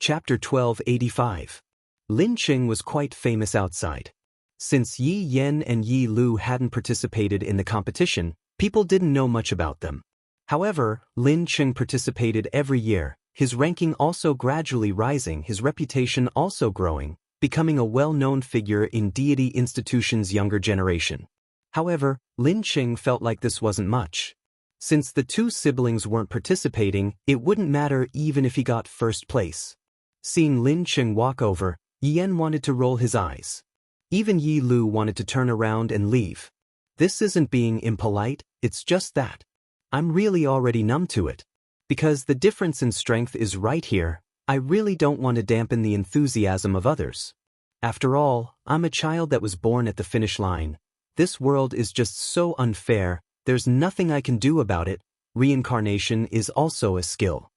Chapter 1285. Lin Qing was quite famous outside. Since Yi Yan and Yi Lu hadn't participated in the competition, people didn't know much about them. However, Lin Qing participated every year, his ranking also gradually rising, his reputation also growing, becoming a well-known figure in deity institution's younger generation. However, Lin Qing felt like this wasn't much. Since the two siblings weren't participating, it wouldn't matter even if he got first place. Seeing Lin Qing walk over, Yi Yan wanted to roll his eyes. Even Yi Lu wanted to turn around and leave. This isn't being impolite, it's just that I'm really already numb to it. Because the difference in strength is right here, I really don't want to dampen the enthusiasm of others. After all, I'm a child that was born at the finish line. This world is just so unfair, there's nothing I can do about it. Reincarnation is also a skill.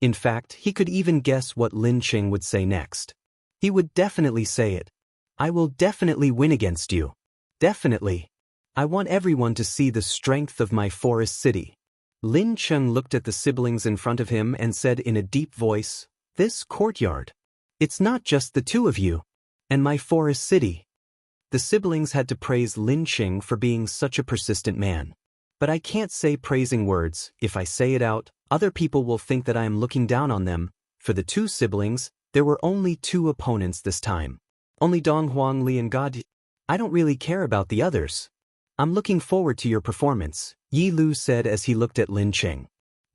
In fact, he could even guess what Lin Qing would say next. He would definitely say it. I will definitely win against you. Definitely. I want everyone to see the strength of my forest city. Lin Qing looked at the siblings in front of him and said in a deep voice, "This courtyard. It's not just the two of you. And my forest city." The siblings had to praise Lin Qing for being such a persistent man. But I can't say praising words. If I say it out, other people will think that I am looking down on them. For the two siblings, there were only two opponents this time. Only Dong Huangli and God. I don't really care about the others. I'm looking forward to your performance, Yi Lu said as he looked at Lin Qing.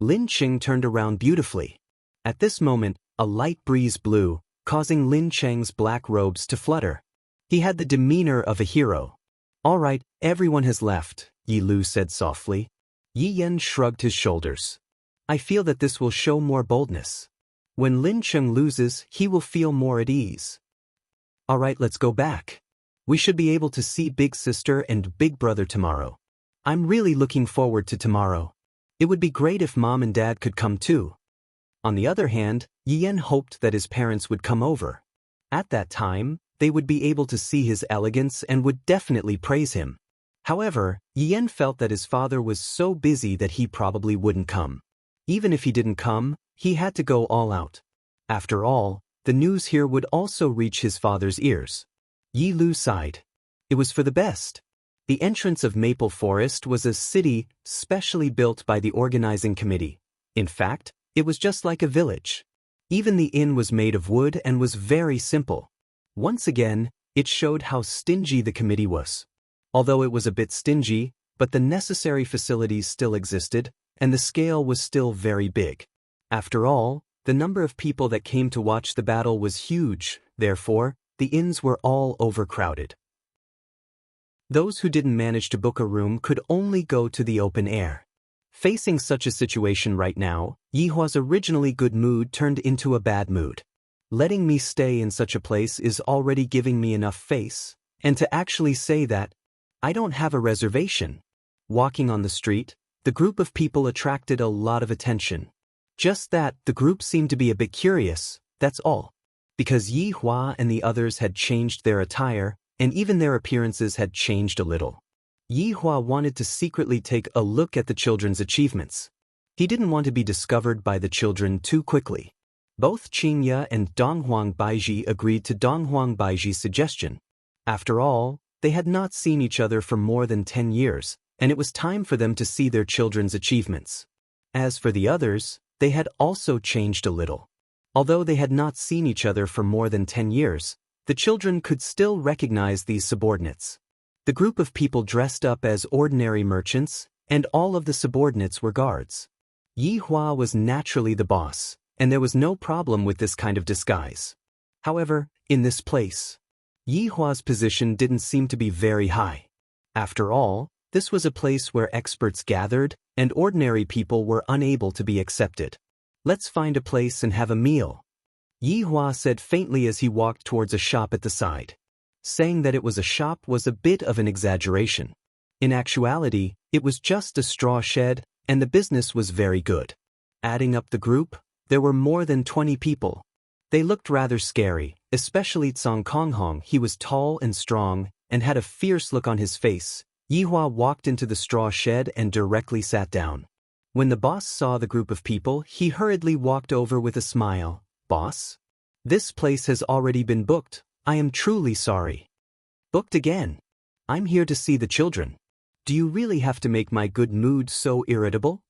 Lin Qing turned around beautifully. At this moment, a light breeze blew, causing Lin Qing's black robes to flutter. He had the demeanor of a hero. All right, everyone has left, Yi Lu said softly. Yi Yan shrugged his shoulders. I feel that this will show more boldness. When Lin Qing loses, he will feel more at ease. All right, let's go back. We should be able to see Big Sister and Big Brother tomorrow. I'm really looking forward to tomorrow. It would be great if Mom and Dad could come too. On the other hand, Yi Yan hoped that his parents would come over. At that time, they would be able to see his elegance and would definitely praise him. However, Yi Yan felt that his father was so busy that he probably wouldn't come. Even if he didn't come, he had to go all out. After all, the news here would also reach his father's ears. Yi Lu sighed. It was for the best. The entrance of Maple Forest was a city specially built by the organizing committee. In fact, it was just like a village. Even the inn was made of wood and was very simple. Once again, it showed how stingy the committee was. Although it was a bit stingy, but the necessary facilities still existed, and the scale was still very big. After all, the number of people that came to watch the battle was huge, therefore, the inns were all overcrowded. Those who didn't manage to book a room could only go to the open air. Facing such a situation right now, Yi Hua's originally good mood turned into a bad mood. Letting me stay in such a place is already giving me enough face, and to actually say that, I don't have a reservation. Walking on the street, the group of people attracted a lot of attention. Just that, the group seemed to be a bit curious, that's all. Because Yi Hua and the others had changed their attire, and even their appearances had changed a little. Yi Hua wanted to secretly take a look at the children's achievements. He didn't want to be discovered by the children too quickly. Both Qingya and Donghuang Baiji agreed to Donghuang Baiji's suggestion. After all, they had not seen each other for more than 10 years, and it was time for them to see their children's achievements. As for the others, they had also changed a little. Although they had not seen each other for more than 10 years, the children could still recognize these subordinates. The group of people dressed up as ordinary merchants, and all of the subordinates were guards. Yi Hua was naturally the boss, and there was no problem with this kind of disguise. However, in this place, Yi Hua's position didn't seem to be very high. After all, this was a place where experts gathered, and ordinary people were unable to be accepted. Let's find a place and have a meal, Yi Hua said faintly as he walked towards a shop at the side. Saying that it was a shop was a bit of an exaggeration. In actuality, it was just a straw shed, and the business was very good. Adding up the group, there were more than 20 people. They looked rather scary, especially Tsang Konghong. He was tall and strong, and had a fierce look on his face. Yi Hua walked into the straw shed and directly sat down. When the boss saw the group of people, he hurriedly walked over with a smile. Boss? This place has already been booked. I am truly sorry. Booked again. I'm here to see the children. Do you really have to make my good mood so irritable?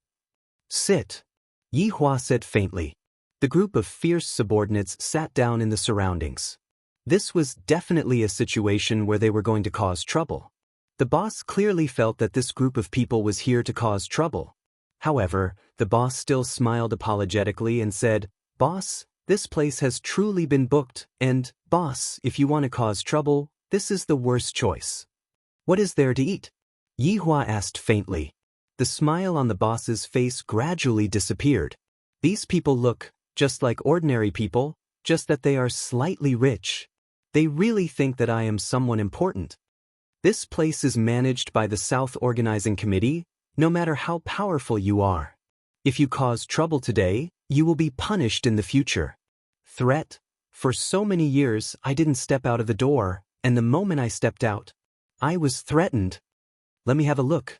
Sit. Yi Hua said faintly. The group of fierce subordinates sat down in the surroundings. This was definitely a situation where they were going to cause trouble. The boss clearly felt that this group of people was here to cause trouble. However, the boss still smiled apologetically and said, "Boss, this place has truly been booked, and, boss, if you want to cause trouble, this is the worst choice." "What is there to eat?" Yi Hua asked faintly. The smile on the boss's face gradually disappeared. These people look just like ordinary people, just that they are slightly rich. They really think that I am someone important. This place is managed by the South Organizing Committee, no matter how powerful you are. If you cause trouble today, you will be punished in the future. Threat. For so many years, I didn't step out of the door, and the moment I stepped out, I was threatened. Let me have a look.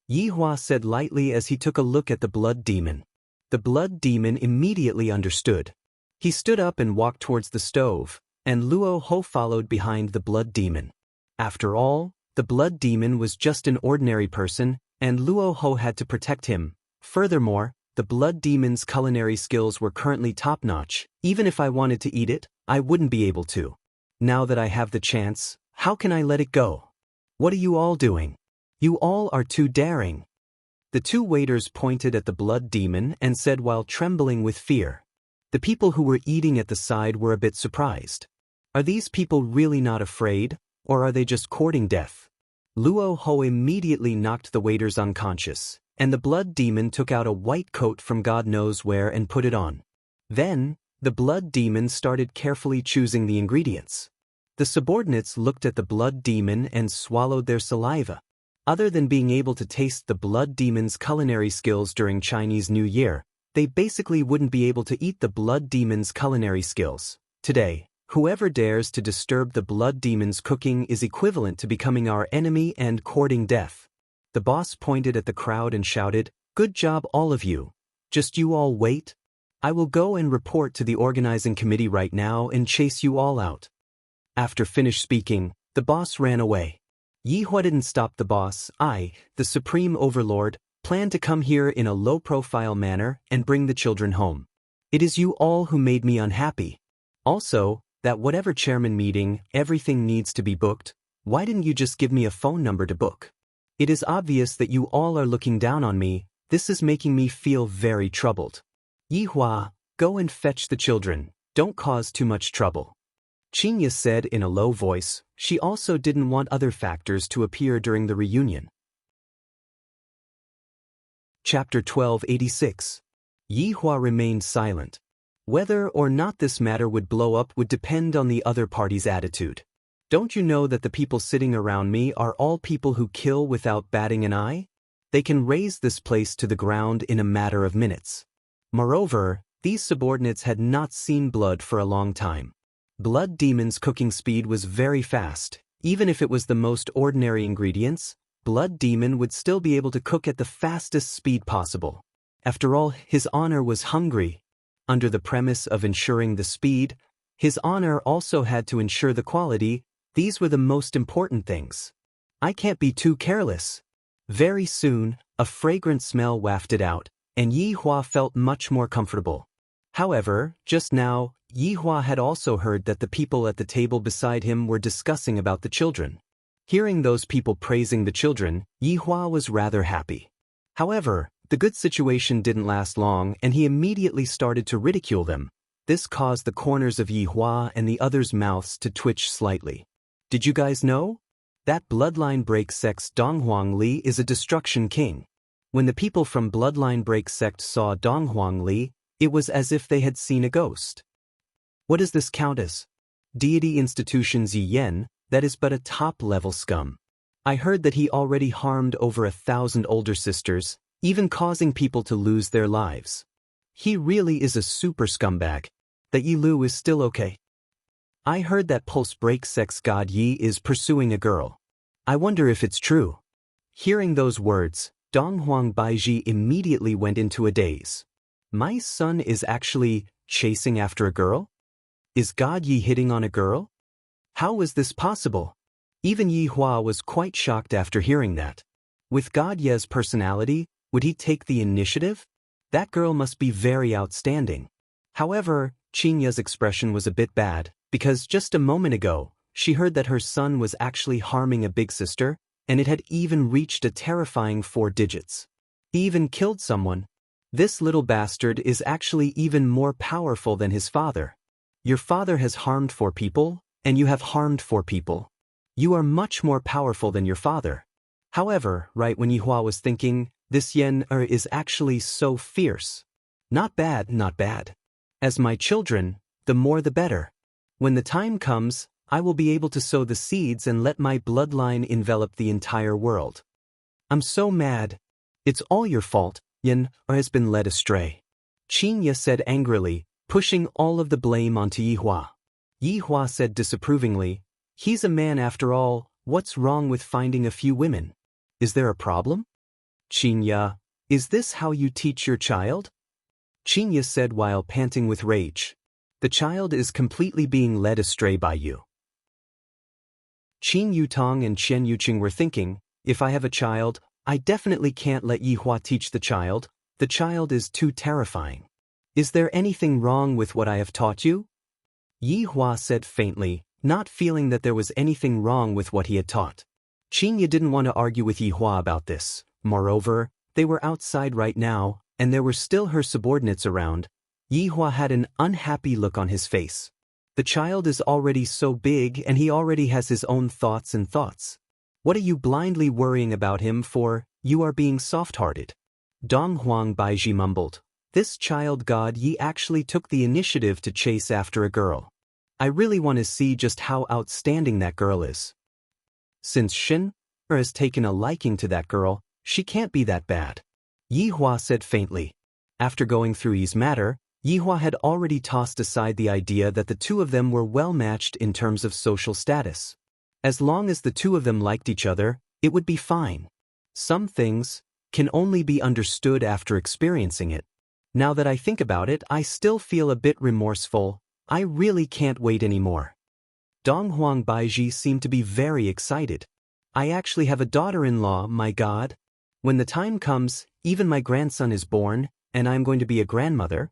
Yi Hua said lightly as he took a look at the blood demon. The blood demon immediately understood. He stood up and walked towards the stove, and Luo Ho followed behind the blood demon. After all, the blood demon was just an ordinary person, and Luo Ho had to protect him. Furthermore, the blood demon's culinary skills were currently top-notch. Even if I wanted to eat it, I wouldn't be able to. Now that I have the chance, how can I let it go? What are you all doing? You all are too daring. The two waiters pointed at the blood demon and said while trembling with fear. The people who were eating at the side were a bit surprised. Are these people really not afraid, or are they just courting death? Luo Ho immediately knocked the waiters unconscious, and the blood demon took out a white coat from God knows where and put it on. Then, the blood demon started carefully choosing the ingredients. The subordinates looked at the blood demon and swallowed their saliva. Other than being able to taste the blood demon's culinary skills during Chinese New Year, they basically wouldn't be able to eat the blood demon's culinary skills. Today, whoever dares to disturb the blood demon's cooking is equivalent to becoming our enemy and courting death. The boss pointed at the crowd and shouted, "Good job all of you. Just you all wait. I will go and report to the organizing committee right now and chase you all out." After finished speaking, the boss ran away. Yi Hua didn't stop the boss. I, the Supreme Overlord, plan to come here in a low-profile manner and bring the children home. It is you all who made me unhappy. Also, that whatever chairman meeting, everything needs to be booked. Why didn't you just give me a phone number to book? It is obvious that you all are looking down on me. This is making me feel very troubled. Yi Hua, go and fetch the children. Don't cause too much trouble. Qinya said in a low voice. She also didn't want other factors to appear during the reunion. Chapter 1286. Yi Hua remained silent. Whether or not this matter would blow up would depend on the other party's attitude. Don't you know that the people sitting around me are all people who kill without batting an eye? They can raise this place to the ground in a matter of minutes. Moreover, these subordinates had not seen blood for a long time. Blood demon's cooking speed was very fast. Even if it was the most ordinary ingredients, blood demon would still be able to cook at the fastest speed possible. After all, his honor was hungry. Under the premise of ensuring the speed, his honor also had to ensure the quality. These were the most important things. I can't be too careless. Very soon, a fragrant smell wafted out, and Yi Hua felt much more comfortable. However, just now, Yi Hua had also heard that the people at the table beside him were discussing about the children. Hearing those people praising the children, Yi Hua was rather happy. However, the good situation didn't last long and he immediately started to ridicule them. This caused the corners of Yi Hua and the others' mouths to twitch slightly. Did you guys know? That bloodline break sect's Donghuang Li is a destruction king. When the people from bloodline break sect saw Donghuang Li, it was as if they had seen a ghost. What does this count as? Deity institution Ziyen, that is but a top-level scum. I heard that he already harmed over 1,000 older sisters, even causing people to lose their lives. He really is a super scumbag. That Yi Lu is still okay. I heard that Pulse Break Sect's God Yi is pursuing a girl. I wonder if it's true. Hearing those words, Donghuang Baiji immediately went into a daze. My son is actually Chasing after a girl? Is God Yi hitting on a girl? How was this possible? Even Yi Hua was quite shocked after hearing that. With God Ye's personality, would he take the initiative? That girl must be very outstanding. However, Qin Ye's expression was a bit bad, because just a moment ago, she heard that her son was actually harming a big sister, and it had even reached a terrifying 4 digits. He even killed someone. This little bastard is actually even more powerful than his father. Your father has harmed 4 people, and you have harmed 4 people. You are much more powerful than your father. However, right when Yihua was thinking, this Yen is actually so fierce. Not bad, not bad. As my children, the more the better. When the time comes, I will be able to sow the seeds and let my bloodline envelop the entire world. I'm so mad. It's all your fault, Yen has been led astray. Qin Ye said angrily, pushing all of the blame onto Yihua. Yihua said disapprovingly, he's a man after all, what's wrong with finding a few women? Is there a problem? Qin Ye, is this how you teach your child? Qin Ye said while panting with rage. The child is completely being led astray by you. Qin Yutong and Chen Yuqing were thinking, if I have a child, I definitely can't let Yihua teach the child is too terrifying. Is there anything wrong with what I have taught you? Yihua said faintly, not feeling that there was anything wrong with what he had taught. Qin Ye didn't want to argue with Yihua about this. Moreover, they were outside right now, and there were still her subordinates around. Yihua had an unhappy look on his face. The child is already so big and he already has his own thoughts and thoughts. What are you blindly worrying about him for? You are being soft-hearted. Dong Huang Baiji mumbled. This child God Yi actually took the initiative to chase after a girl. I really want to see just how outstanding that girl is. Since Shin has taken a liking to that girl, she can't be that bad. Yihua said faintly. After going through Yi's matter, Yihua had already tossed aside the idea that the two of them were well matched in terms of social status. As long as the two of them liked each other, it would be fine. Some things can only be understood after experiencing it. Now that I think about it, I still feel a bit remorseful. I really can't wait anymore. Dong Huang Baiji seemed to be very excited. I actually have a daughter-in-law, my God. When the time comes, even my grandson is born, and I'm going to be a grandmother.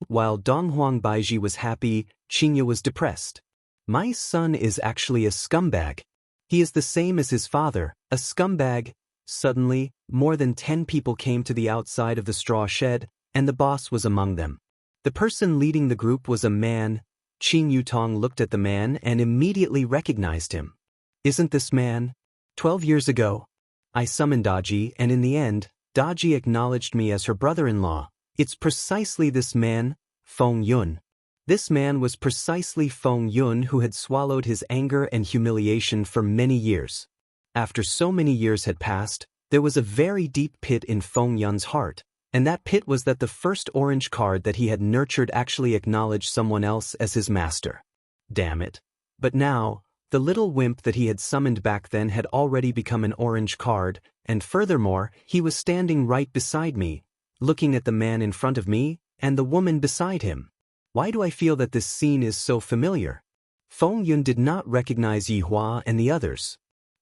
While Dong Huang Baiji was happy, Qin Ye was depressed. My son is actually a scumbag. He is the same as his father, a scumbag. Suddenly, more than 10 people came to the outside of the straw shed, and the boss was among them. The person leading the group was a man. Qin Yutong looked at the man and immediately recognized him. Isn't this man? 12 years ago, I summoned Daji, and in the end, Daji acknowledged me as her brother-in-law. It's precisely this man, Feng Yun. This man was precisely Feng Yun who had swallowed his anger and humiliation for many years. After so many years had passed, there was a very deep pit in Feng Yun's heart, and that pit was that the first orange card that he had nurtured actually acknowledged someone else as his master. Damn it. But now, the little wimp that he had summoned back then had already become an orange card, and furthermore, he was standing right beside me, looking at the man in front of me, and the woman beside him. Why do I feel that this scene is so familiar? Feng Yun did not recognize Yihua and the others.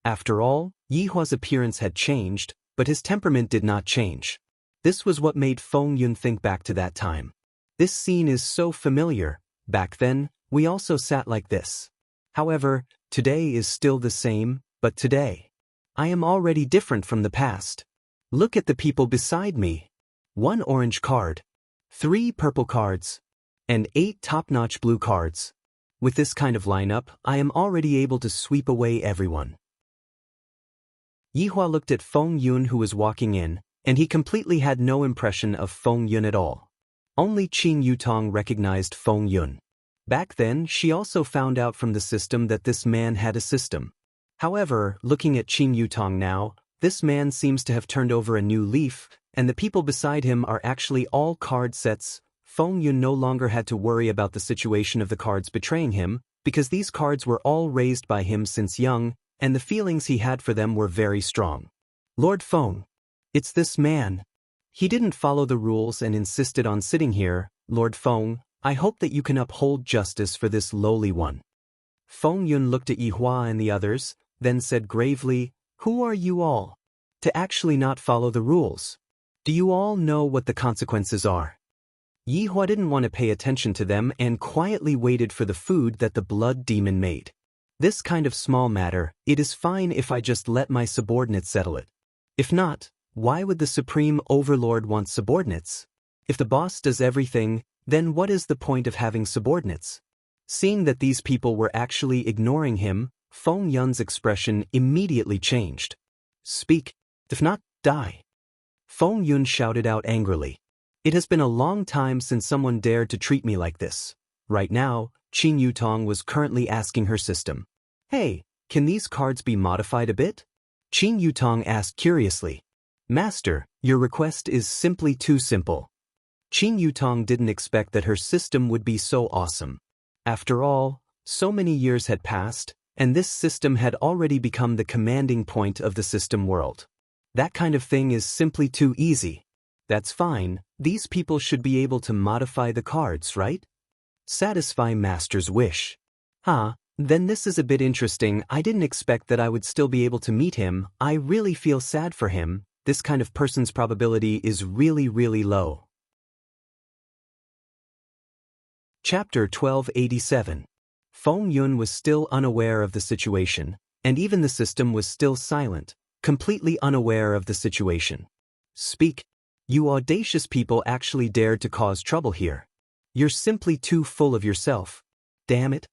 After all, Yihua's appearance had changed, but his temperament did not change. This was what made Feng Yun think back to that time. This scene is so familiar. Back then, we also sat like this. However, today is still the same, but today, I am already different from the past. Look at the people beside me. 1 orange card, 3 purple cards, and 8 top-notch blue cards. With this kind of lineup, I am already able to sweep away everyone. Yihua looked at Feng Yun who was walking in, and he completely had no impression of Feng Yun at all. Only Qin Yutong recognized Feng Yun. Back then, she also found out from the system that this man had a system. However, looking at Qin Yutong now, this man seems to have turned over a new leaf, and the people beside him are actually all card sets. Feng Yun no longer had to worry about the situation of the cards betraying him, because these cards were all raised by him since young, and the feelings he had for them were very strong. Lord Feng. It's this man. He didn't follow the rules and insisted on sitting here. Lord Feng, I hope that you can uphold justice for this lowly one. Feng Yun looked at Yi Hua and the others, then said gravely, "Who are you all to actually not follow the rules? Do you all know what the consequences are?" Yi Hua didn't want to pay attention to them and quietly waited for the food that the blood demon made. This kind of small matter, it is fine if I just let my subordinates settle it. If not, why would the Supreme Overlord want subordinates? If the boss does everything, then what is the point of having subordinates? Seeing that these people were actually ignoring him, Feng Yun's expression immediately changed. "Speak, if not, die." Feng Yun shouted out angrily. "It has been a long time since someone dared to treat me like this." Right now, Qin Yutong was currently asking her system, "Hey, can these cards be modified a bit?" Qin Yutong asked curiously. "Master, your request is simply too simple." Qin Yutong didn't expect that her system would be so awesome. After all, so many years had passed, and this system had already become the commanding point of the system world. That kind of thing is simply too easy. That's fine, these people should be able to modify the cards, right? Satisfy Master's wish. Then this is a bit interesting. I didn't expect that I would still be able to meet him. I really feel sad for him. This kind of person's probability is really low. Chapter 1287. Feng Yun was still unaware of the situation, and even the system was still silent, completely unaware of the situation. "Speak. You audacious people actually dared to cause trouble here. You're simply too full of yourself. Damn it."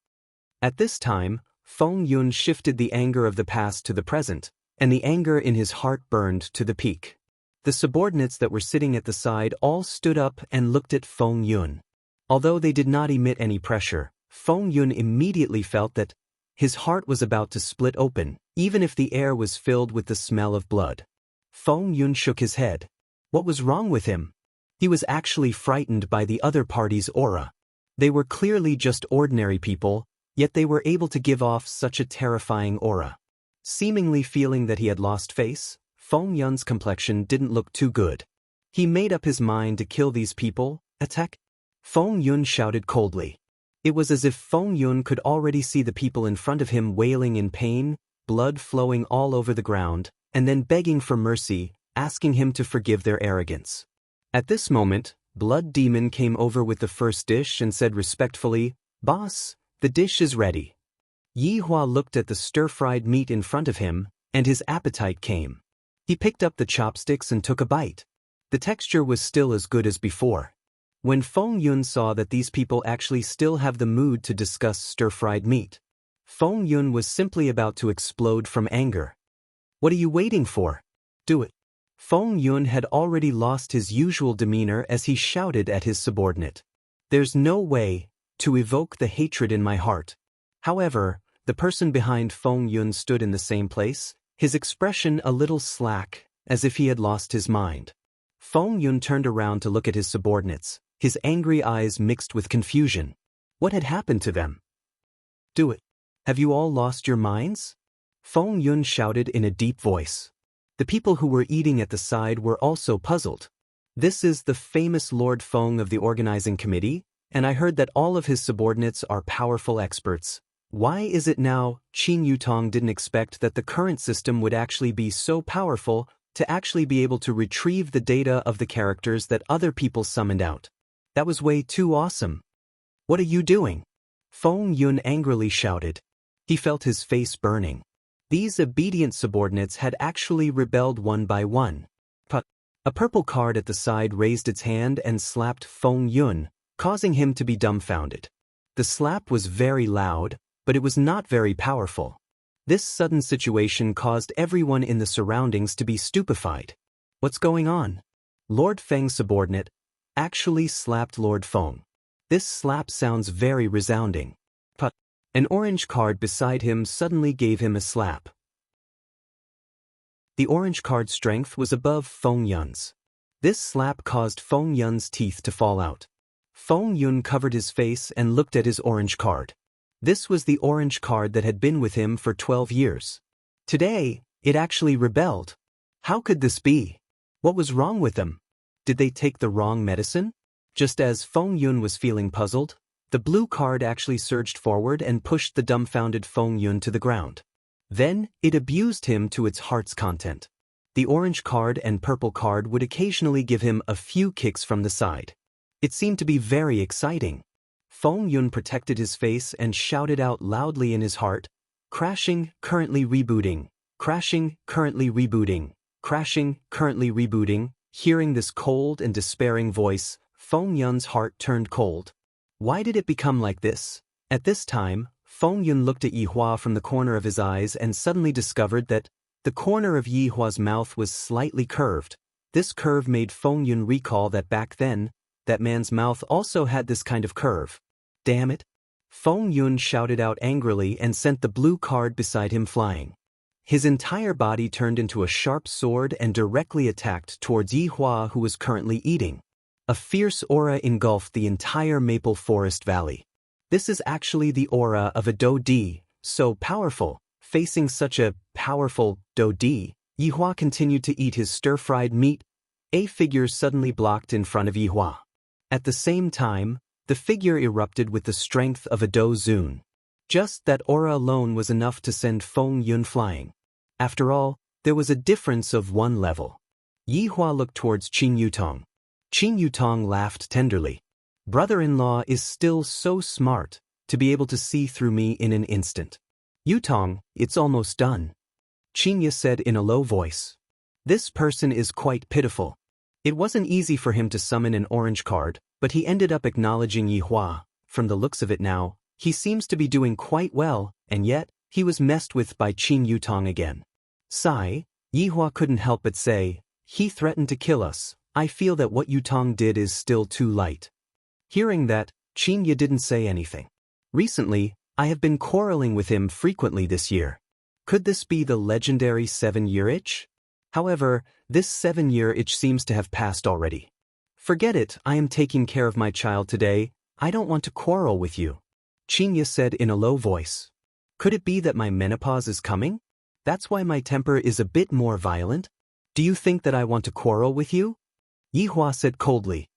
At this time, Feng Yun shifted the anger of the past to the present, and the anger in his heart burned to the peak. The subordinates that were sitting at the side all stood up and looked at Feng Yun. Although they did not emit any pressure, Feng Yun immediately felt that his heart was about to split open, even if the air was filled with the smell of blood. Feng Yun shook his head. What was wrong with him? He was actually frightened by the other party's aura. They were clearly just ordinary people, yet they were able to give off such a terrifying aura. Seemingly feeling that he had lost face, Feng Yun's complexion didn't look too good. He made up his mind to kill these people. "Attack!" Feng Yun shouted coldly. It was as if Feng Yun could already see the people in front of him wailing in pain, blood flowing all over the ground, and then begging for mercy, asking him to forgive their arrogance. At this moment, Blood Demon came over with the first dish and said respectfully, "Boss, the dish is ready." Yi Hua looked at the stir-fried meat in front of him, and his appetite came. He picked up the chopsticks and took a bite. The texture was still as good as before. When Feng Yun saw that these people actually still have the mood to discuss stir-fried meat, Feng Yun was simply about to explode from anger. "What are you waiting for? Do it." Feng Yun had already lost his usual demeanor as he shouted at his subordinate. "There's no way to evoke the hatred in my heart." However, the person behind Feng Yun stood in the same place, his expression a little slack, as if he had lost his mind. Feng Yun turned around to look at his subordinates, his angry eyes mixed with confusion. What had happened to them? "Do it. Have you all lost your minds?" Feng Yun shouted in a deep voice. The people who were eating at the side were also puzzled. "This is the famous Lord Feng of the organizing committee, and I heard that all of his subordinates are powerful experts. Why is it now Qin Yutong didn't expect that the current system would actually be so powerful to actually be able to retrieve the data of the characters that other people summoned out? That was way too awesome. What are you doing?" Feng Yun angrily shouted. He felt his face burning. These obedient subordinates had actually rebelled one by one. But a purple card at the side raised its hand and slapped Feng Yun, causing him to be dumbfounded. The slap was very loud, but it was not very powerful. This sudden situation caused everyone in the surroundings to be stupefied. What's going on? Lord Feng's subordinate actually slapped Lord Feng. This slap sounds very resounding. But an orange card beside him suddenly gave him a slap. The orange card's strength was above Feng Yun's. This slap caused Feng Yun's teeth to fall out. Feng Yun covered his face and looked at his orange card. This was the orange card that had been with him for 12 years. Today, it actually rebelled. How could this be? What was wrong with them? Did they take the wrong medicine? Just as Feng Yun was feeling puzzled, the blue card actually surged forward and pushed the dumbfounded Feng Yun to the ground. Then, it abused him to its heart's content. The orange card and purple card would occasionally give him a few kicks from the side. It seemed to be very exciting. Feng Yun protected his face and shouted out loudly in his heart, "Crashing, currently rebooting. Crashing, currently rebooting. Crashing, currently rebooting." Hearing this cold and despairing voice, Feng Yun's heart turned cold. Why did it become like this? At this time, Feng Yun looked at Yi Hua from the corner of his eyes and suddenly discovered that the corner of Yi Hua's mouth was slightly curved. This curve made Feng Yun recall that back then, that man's mouth also had this kind of curve. Damn it! Feng Yun shouted out angrily and sent the blue card beside him flying. His entire body turned into a sharp sword and directly attacked towards Yi Hua, who was currently eating. A fierce aura engulfed the entire maple forest valley. This is actually the aura of a Do-Di, so powerful. Facing such a powerful Do-Di, Yi Hua continued to eat his stir-fried meat. A figure suddenly blocked in front of Yi Hua. At the same time, the figure erupted with the strength of a Do-Zun. Just that aura alone was enough to send Feng Yun flying. After all, there was a difference of one level. Yi Hua looked towards Qin Yutong. Qin Yutong laughed tenderly. Brother-in-law is still so smart to be able to see through me in an instant. Yutong, it's almost done. Qin said in a low voice. This person is quite pitiful. It wasn't easy for him to summon an orange card, but he ended up acknowledging Yi Hua. From the looks of it now, he seems to be doing quite well, and yet, he was messed with by Qin Yutong again. Sigh, Yi Hua couldn't help but say, he threatened to kill us. I feel that what Yutong did is still too light. Hearing that, Qin Yi didn't say anything. Recently, I have been quarreling with him frequently this year. Could this be the legendary 7-year itch? However, this 7-year itch seems to have passed already. Forget it, I am taking care of my child today. I don't want to quarrel with you. Qin Yi said in a low voice. Could it be that my menopause is coming? That's why my temper is a bit more violent? Do you think that I want to quarrel with you? Yi Hua said coldly.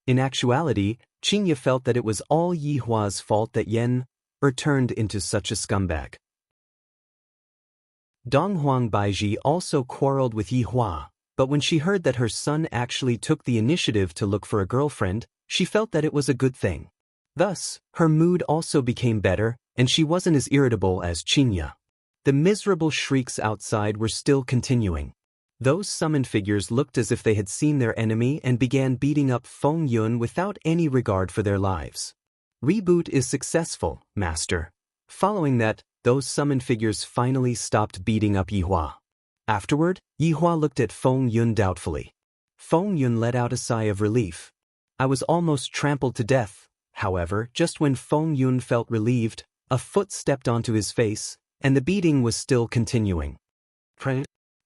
In actuality, Qin Yi felt that it was all Yi Hua's fault that Yan turned into such a scumbag. Donghuang Baiji also quarreled with Yi Hua, but when she heard that her son actually took the initiative to look for a girlfriend, she felt that it was a good thing. Thus, her mood also became better, and she wasn't as irritable as Qin Yi. The miserable shrieks outside were still continuing. Those summoned figures looked as if they had seen their enemy and began beating up Feng Yun without any regard for their lives. Reboot is successful, Master. Following that, those summoned figures finally stopped beating up Yi Hua. Afterward, Yi Hua looked at Feng Yun doubtfully. Feng Yun let out a sigh of relief. I was almost trampled to death. However, just when Feng Yun felt relieved, a foot stepped onto his face, and the beating was still continuing.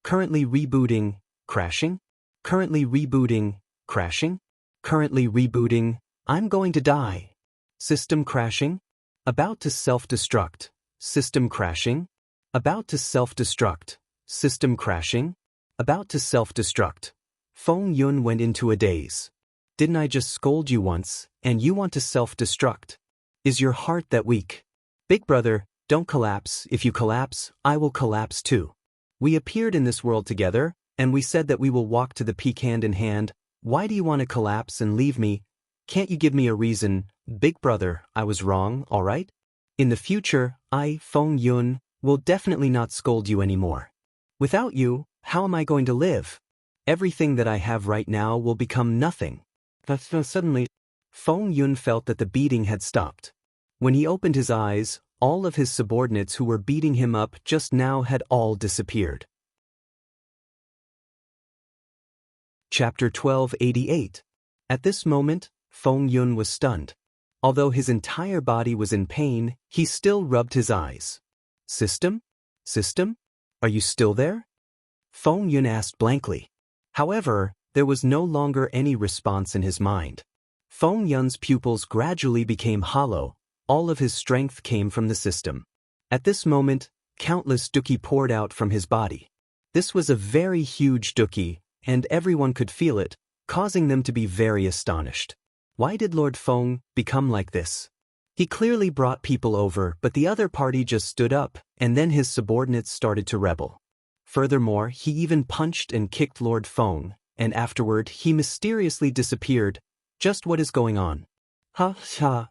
Currently rebooting, crashing? Currently rebooting, crashing? Currently rebooting, I'm going to die. System crashing? About to self-destruct. System crashing? About to self-destruct. System crashing? About to self-destruct. Feng Yun went into a daze. Didn't I just scold you once, and you want to self-destruct? Is your heart that weak? Big brother, don't collapse. If you collapse, I will collapse too. We appeared in this world together, and we said that we will walk to the peak hand in hand. Why do you want to collapse and leave me? Can't you give me a reason? Big brother, I was wrong, alright? In the future, I, Feng Yun, will definitely not scold you anymore. Without you, how am I going to live? Everything that I have right now will become nothing. Suddenly, Feng Yun felt that the beating had stopped. When he opened his eyes, all of his subordinates who were beating him up just now had all disappeared. Chapter 1288. At this moment, Feng Yun was stunned. Although his entire body was in pain, he still rubbed his eyes. System? System? Are you still there? Feng Yun asked blankly. However, there was no longer any response in his mind. Feng Yun's pupils gradually became hollow. All of his strength came from the system. At this moment, countless duki poured out from his body. This was a very huge duki, and everyone could feel it. causing them to be very astonished. Why did Lord Feng become like this? He clearly brought people over, but the other party just stood up, and then his subordinates started to rebel. Furthermore, he even punched and kicked Lord Feng, and afterward he mysteriously disappeared. Just what is going on? Ha ha.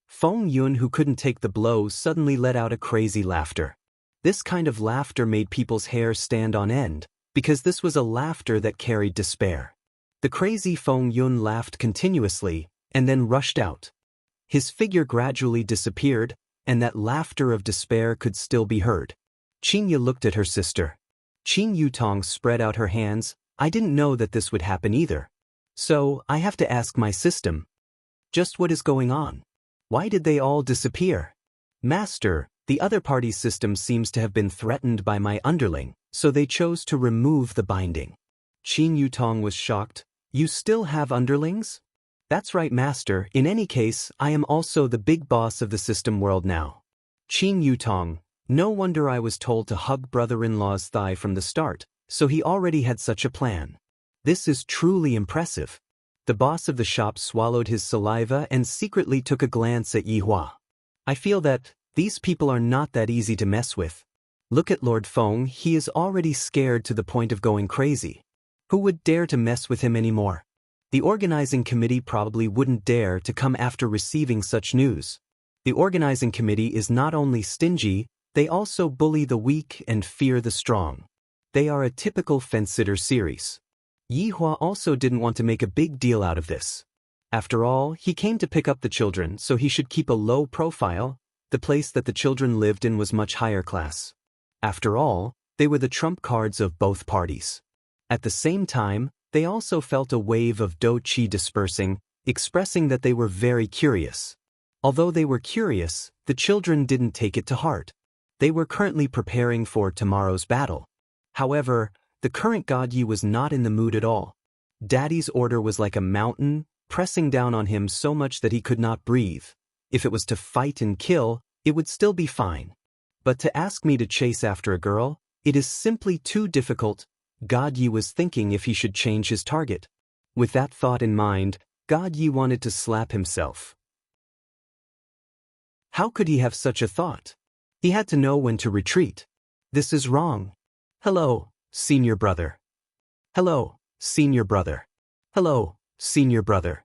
Feng Yun, who couldn't take the blow, suddenly let out a crazy laughter. This kind of laughter made people's hair stand on end, because this was a laughter that carried despair. The crazy Feng Yun laughed continuously, and then rushed out. His figure gradually disappeared, and that laughter of despair could still be heard. Qingye looked at her sister. Qing Yutong spread out her hands. I didn't know that this would happen either. So, I have to ask my system. Just what is going on? Why did they all disappear? Master, the other party's system seems to have been threatened by my underling, so they chose to remove the binding. Qing Yutong was shocked. You still have underlings? That's right, Master. In any case, I am also the big boss of the system world now. Qing Yutong, no wonder I was told to hug brother-in-law's thigh from the start, so he already had such a plan. This is truly impressive. The boss of the shop swallowed his saliva and secretly took a glance at Yi Hua. I feel that these people are not that easy to mess with. Look at Lord Feng, he is already scared to the point of going crazy. Who would dare to mess with him anymore? The organizing committee probably wouldn't dare to come after receiving such news. The organizing committee is not only stingy, they also bully the weak and fear the strong. They are a typical fence-sitter series. Yi Hua also didn't want to make a big deal out of this. After all, he came to pick up the children, so he should keep a low profile. The place that the children lived in was much higher class. After all, they were the trump cards of both parties. At the same time, they also felt a wave of dou qi dispersing, expressing that they were very curious. Although they were curious, the children didn't take it to heart. They were currently preparing for tomorrow's battle. However, the current God Yi was not in the mood at all. Daddy's order was like a mountain, pressing down on him so much that he could not breathe. If it was to fight and kill, it would still be fine. But to ask me to chase after a girl, it is simply too difficult. God Yi was thinking if he should change his target. With that thought in mind, God Yi wanted to slap himself. How could he have such a thought? He had to know when to retreat. This is wrong. Hello, senior brother. Hello, senior brother. Hello, senior brother.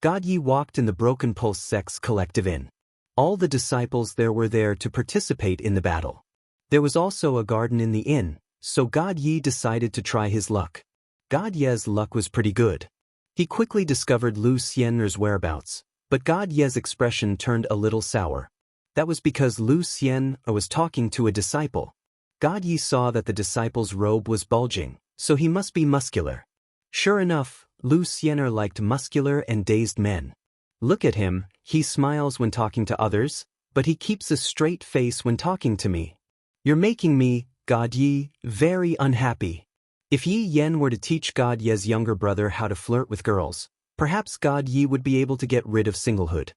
God Yi walked in the Broken Pulse Sect's collective inn. All the disciples there were there to participate in the battle. There was also a garden in the inn, so God Yi decided to try his luck. God Ye's luck was pretty good. He quickly discovered Lu Xian'er's whereabouts, but God Ye's expression turned a little sour. That was because Lu Xian'er was talking to a disciple. God Yi saw that the disciple's robe was bulging, so he must be muscular. Sure enough, Lu Xian'er liked muscular and dazed men. Look at him, he smiles when talking to others, but he keeps a straight face when talking to me. You're making me, God Yi, very unhappy. If Yi Yen were to teach God Ye's younger brother how to flirt with girls, perhaps God Yi would be able to get rid of singlehood.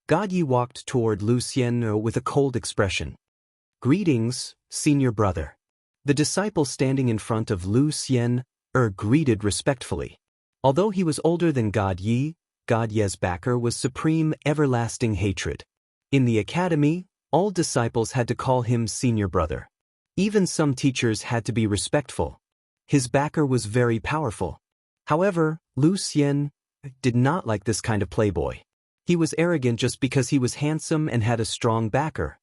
God Yi walked toward Lu Xian'er with a cold expression. Greetings, senior brother. The disciple standing in front of Lu Xian'er greeted respectfully. Although he was older than God Ye's backer was supreme, everlasting hatred. In the academy, all disciples had to call him senior brother. Even some teachers had to be respectful. His backer was very powerful. However, Lu Xian'er did not like this kind of playboy. He was arrogant just because he was handsome and had a strong backer.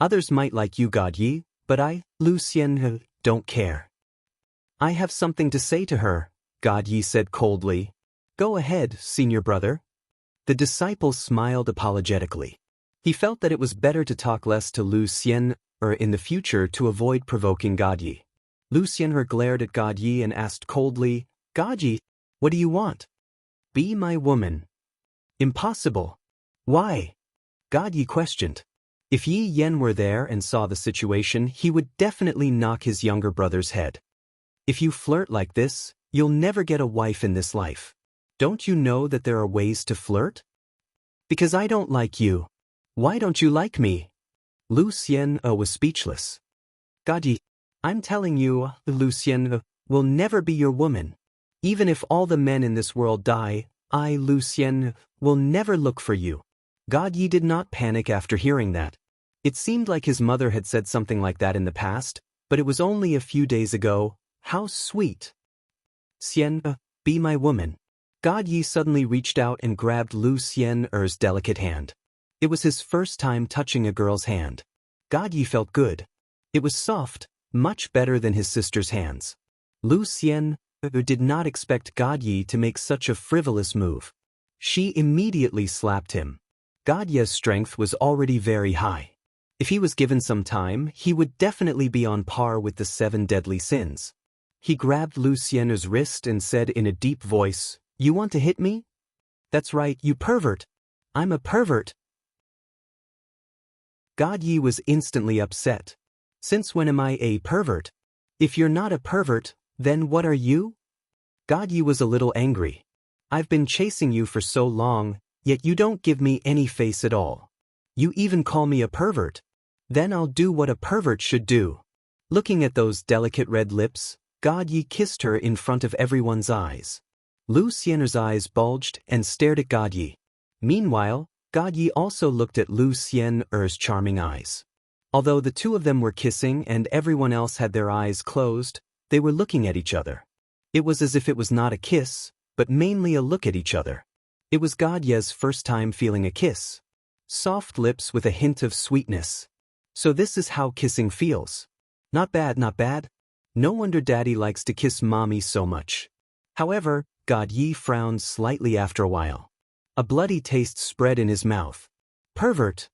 Others might like you, God Yi, but I, Lu Xian'er, don't care. I have something to say to her, God Yi said coldly. Go ahead, senior brother. The disciple smiled apologetically. He felt that it was better to talk less to Lu Xian'er in the future to avoid provoking God Yi. Lu Xian'er glared at God Yi and asked coldly, God Yi, what do you want? Be my woman. Impossible. Why? God Yi questioned. If Yi Yen were there and saw the situation, he would definitely knock his younger brother's head. If you flirt like this, you'll never get a wife in this life. Don't you know that there are ways to flirt? Because I don't like you. Why don't you like me? Lu Xian'er was speechless. God Yi, I'm telling you, Lu Xian'er will never be your woman. Even if all the men in this world die, I, Lucien, will never look for you. God Yi did not panic after hearing that. It seemed like his mother had said something like that in the past, but it was only a few days ago. How sweet. Xian, be my woman. God Yi suddenly reached out and grabbed Lu Xian's delicate hand. It was his first time touching a girl's hand. God Yi felt good. It was soft, much better than his sister's hands. Lu Xian did not expect God Yi to make such a frivolous move. She immediately slapped him. God Yi's strength was already very high. If he was given some time, he would definitely be on par with the 7 deadly sins. He grabbed Lu Xian's wrist and said in a deep voice, "You want to hit me? That's right, you pervert. I'm a pervert." God Yi was instantly upset. Since when am I a pervert? If you're not a pervert, then what are you? God Yi was a little angry. I've been chasing you for so long, yet you don't give me any face at all. You even call me a pervert. Then I'll do what a pervert should do. Looking at those delicate red lips, God Yi kissed her in front of everyone's eyes. Lu Xian's eyes bulged and stared at God Yi. Meanwhile, God Yi also looked at Lu Xian's charming eyes. Although the two of them were kissing and everyone else had their eyes closed, they were looking at each other. It was as if it was not a kiss, but mainly a look at each other. It was God Yi's first time feeling a kiss. Soft lips with a hint of sweetness. So this is how kissing feels. Not bad, not bad. No wonder Daddy likes to kiss Mommy so much. However, God Yi frowned slightly after a while. A bloody taste spread in his mouth. Pervert!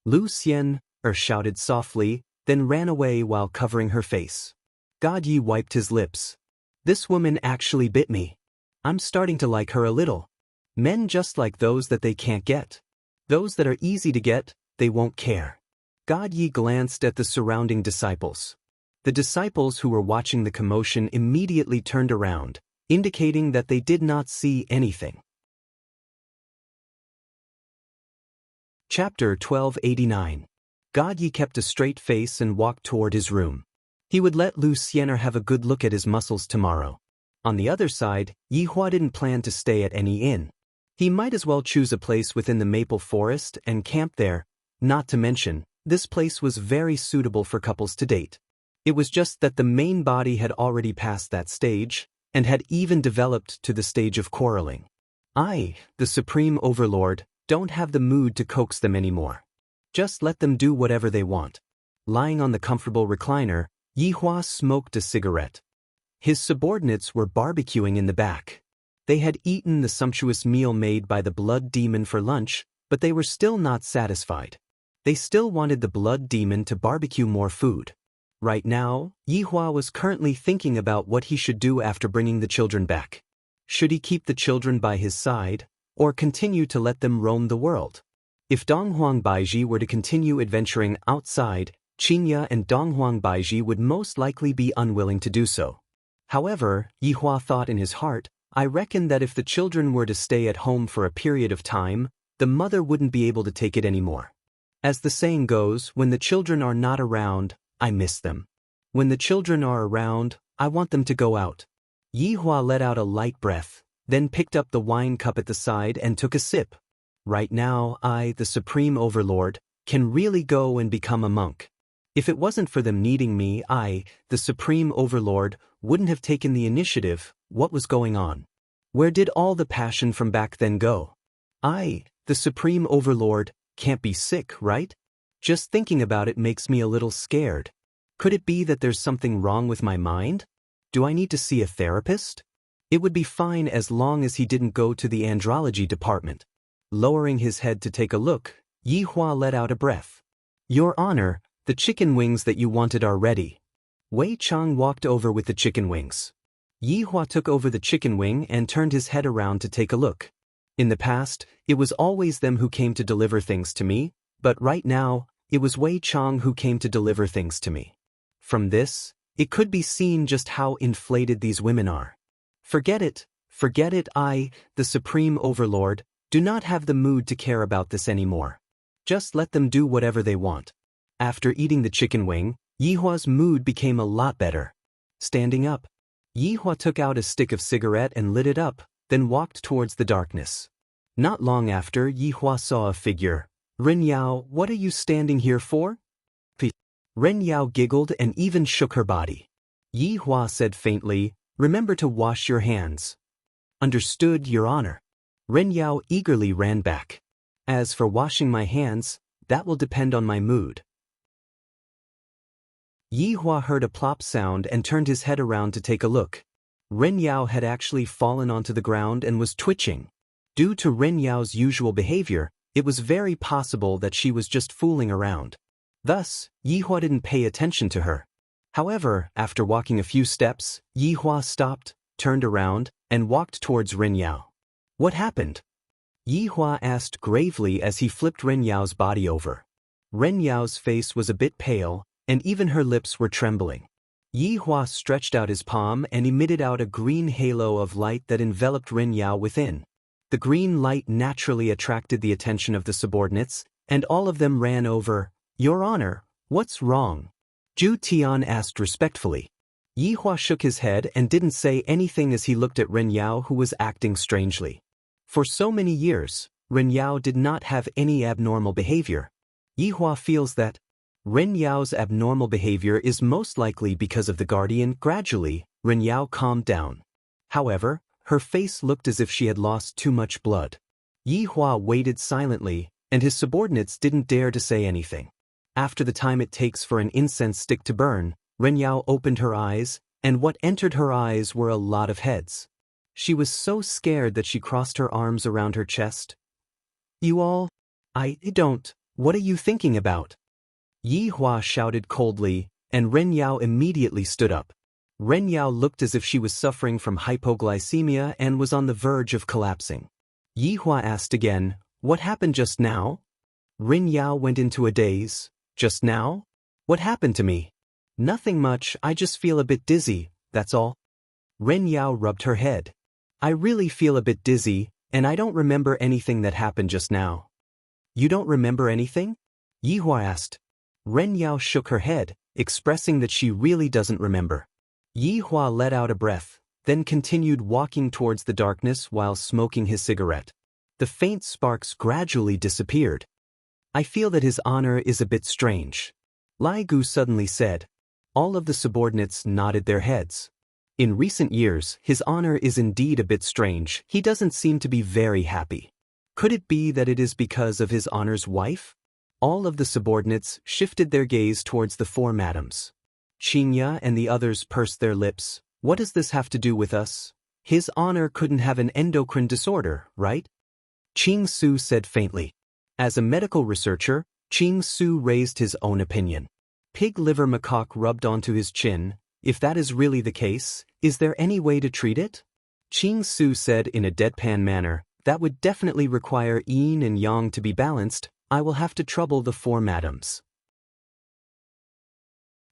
Lu Xian shouted softly, then ran away while covering her face. God Yi wiped his lips. This woman actually bit me. I'm starting to like her a little. Men just like those that they can't get. Those that are easy to get, they won't care. God Yi glanced at the surrounding disciples. The disciples who were watching the commotion immediately turned around, indicating that they did not see anything. Chapter 1289. God Yi kept a straight face and walked toward his room. He would let Lu Xian have a good look at his muscles tomorrow. On the other side, Yi Hua didn't plan to stay at any inn. He might as well choose a place within the maple forest and camp there. Not to mention, this place was very suitable for couples to date. It was just that the main body had already passed that stage, and had even developed to the stage of quarreling. I, the Supreme Overlord, don't have the mood to coax them anymore. Just let them do whatever they want. Lying on the comfortable recliner, Yi Hua smoked a cigarette. His subordinates were barbecuing in the back. They had eaten the sumptuous meal made by the Blood Demon for lunch, but they were still not satisfied. They still wanted the Blood Demon to barbecue more food. Right now, Yi Hua was currently thinking about what he should do after bringing the children back. Should he keep the children by his side, or continue to let them roam the world? If Donghuang Baiji were to continue adventuring outside, Qinya and Donghuang Baiji would most likely be unwilling to do so. However, Yi Hua thought in his heart, I reckon that if the children were to stay at home for a period of time, the mother wouldn't be able to take it anymore. As the saying goes, when the children are not around, I miss them. When the children are around, I want them to go out. Yi Hua let out a light breath, then picked up the wine cup at the side and took a sip. Right now, I, the Supreme Overlord, can really go and become a monk. If it wasn't for them needing me, I, the Supreme Overlord, wouldn't have taken the initiative. What was going on? Where did all the passion from back then go? I, the Supreme Overlord, can't be sick, right? Just thinking about it makes me a little scared. Could it be that there's something wrong with my mind? Do I need to see a therapist? It would be fine as long as he didn't go to the andrology department. Lowering his head to take a look, Yi Hua let out a breath. Your Honor, the chicken wings that you wanted are ready. Wei Chang walked over with the chicken wings. Yi Hua took over the chicken wing and turned his head around to take a look. In the past, it was always them who came to deliver things to me, but right now, it was Wei Chang who came to deliver things to me. From this, it could be seen just how inflated these women are. Forget it, I, the Supreme Overlord, do not have the mood to care about this anymore. Just let them do whatever they want. After eating the chicken wing, Yi Hua's mood became a lot better. Standing up. Yihua took out a stick of cigarette and lit it up, then walked towards the darkness. Not long after, Yihua saw a figure. "Ren Yao, what are you standing here for?" Ren Yao giggled and even shook her body. Yihua said faintly, "Remember to wash your hands." "Understood, Your Honor." Ren Yao eagerly ran back. "As for washing my hands, that will depend on my mood." Yihua heard a plop sound and turned his head around to take a look. Ren Yao had actually fallen onto the ground and was twitching. Due to Ren Yao's usual behavior, it was very possible that she was just fooling around. Thus, Yihua didn't pay attention to her. However, after walking a few steps, Yihua stopped, turned around, and walked towards Ren Yao. "What happened?" Yihua asked gravely as he flipped Ren Yao's body over. Ren Yao's face was a bit pale, and even her lips were trembling. Yihua stretched out his palm and emitted out a green halo of light that enveloped Ren Yao within. The green light naturally attracted the attention of the subordinates, and all of them ran over. "Your Honor, what's wrong?" Zhu Tian asked respectfully. Yihua shook his head and didn't say anything as he looked at Ren Yao, who was acting strangely. For so many years, Ren Yao did not have any abnormal behavior. Yihua feels that Ren Yao's abnormal behavior is most likely because of the guardian. Gradually, Ren Yao calmed down. However, her face looked as if she had lost too much blood. Yihua waited silently, and his subordinates didn't dare to say anything. After the time it takes for an incense stick to burn, Ren Yao opened her eyes, and what entered her eyes were a lot of heads. She was so scared that she crossed her arms around her chest. "You all? I don't. What are you thinking about?" Yihua shouted coldly, and Ren Yao immediately stood up. Ren Yao looked as if she was suffering from hypoglycemia and was on the verge of collapsing. Yihua asked again, "What happened just now?" Ren Yao went into a daze. "Just now? What happened to me?" "Nothing much, I just feel a bit dizzy, that's all." Ren Yao rubbed her head. "I really feel a bit dizzy, and I don't remember anything that happened just now." "You don't remember anything?" Yihua asked. Ren Yao shook her head, expressing that she really doesn't remember. Yihua let out a breath, then continued walking towards the darkness while smoking his cigarette. The faint sparks gradually disappeared. "I feel that his honor is a bit strange," Lai Gu suddenly said. All of the subordinates nodded their heads. "In recent years, his honor is indeed a bit strange. He doesn't seem to be very happy. Could it be that it is because of his honor's wife?" All of the subordinates shifted their gaze towards the four madams. Qingya and the others pursed their lips. "What does this have to do with us? His honor couldn't have an endocrine disorder, right?" Qing Su said faintly. As a medical researcher, Qing Su raised his own opinion. Pig liver macaque rubbed onto his chin. "If that is really the case, is there any way to treat it?" Qing Su said in a deadpan manner, "That would definitely require yin and yang to be balanced. I will have to trouble the four madams."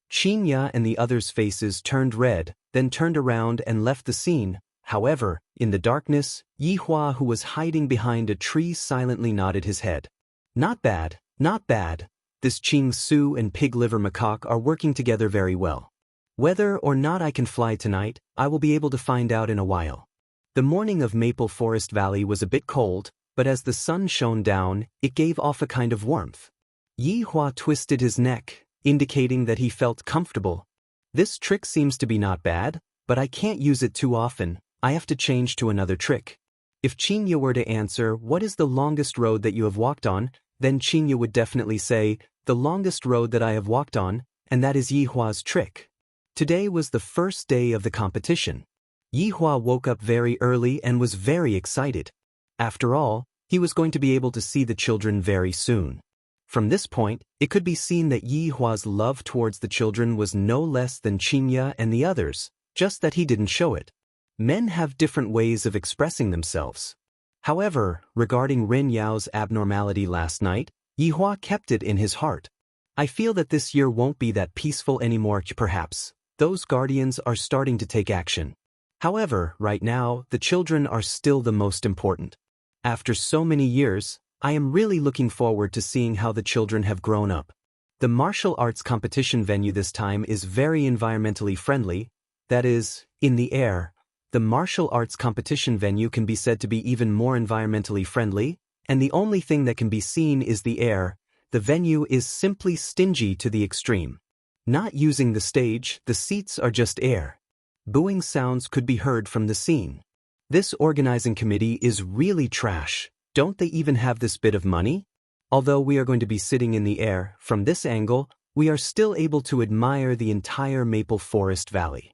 Qingya and the others' faces turned red, then turned around and left the scene. However, in the darkness, Yihua, who was hiding behind a tree, silently nodded his head. "Not bad, not bad. This Qing Su and Pig Liver Macaque are working together very well. Whether or not I can fly tonight, I will be able to find out in a while." The morning of Maple Forest Valley was a bit cold, but as the sun shone down, it gave off a kind of warmth. Yihua twisted his neck, indicating that he felt comfortable. "This trick seems to be not bad, but I can't use it too often. I have to change to another trick." If Qingya were to answer, "What is the longest road that you have walked on?" then Qingya would definitely say, "The longest road that I have walked on," and that is Yihua's trick. Today was the first day of the competition. Yihua woke up very early and was very excited. After all, he was going to be able to see the children very soon. From this point, it could be seen that Yihua's love towards the children was no less than Qingya and the others, just that he didn't show it. Men have different ways of expressing themselves. However, regarding Ren Yao's abnormality last night, Yihua kept it in his heart. "I feel that this year won't be that peaceful anymore. Perhaps those guardians are starting to take action. However, right now, the children are still the most important. After so many years, I am really looking forward to seeing how the children have grown up." The martial arts competition venue this time is very environmentally friendly. That is, In the air, the martial arts competition venue can be said to be even more environmentally friendly, and the only thing that can be seen is the air. The venue is simply stingy to the extreme. Not using the stage, the seats are just air. Booing sounds could be heard from the scene. This organizing committee is really trash. Don't they even have this bit of money? Although we are going to be sitting in the air, from this angle, we are still able to admire the entire maple forest valley.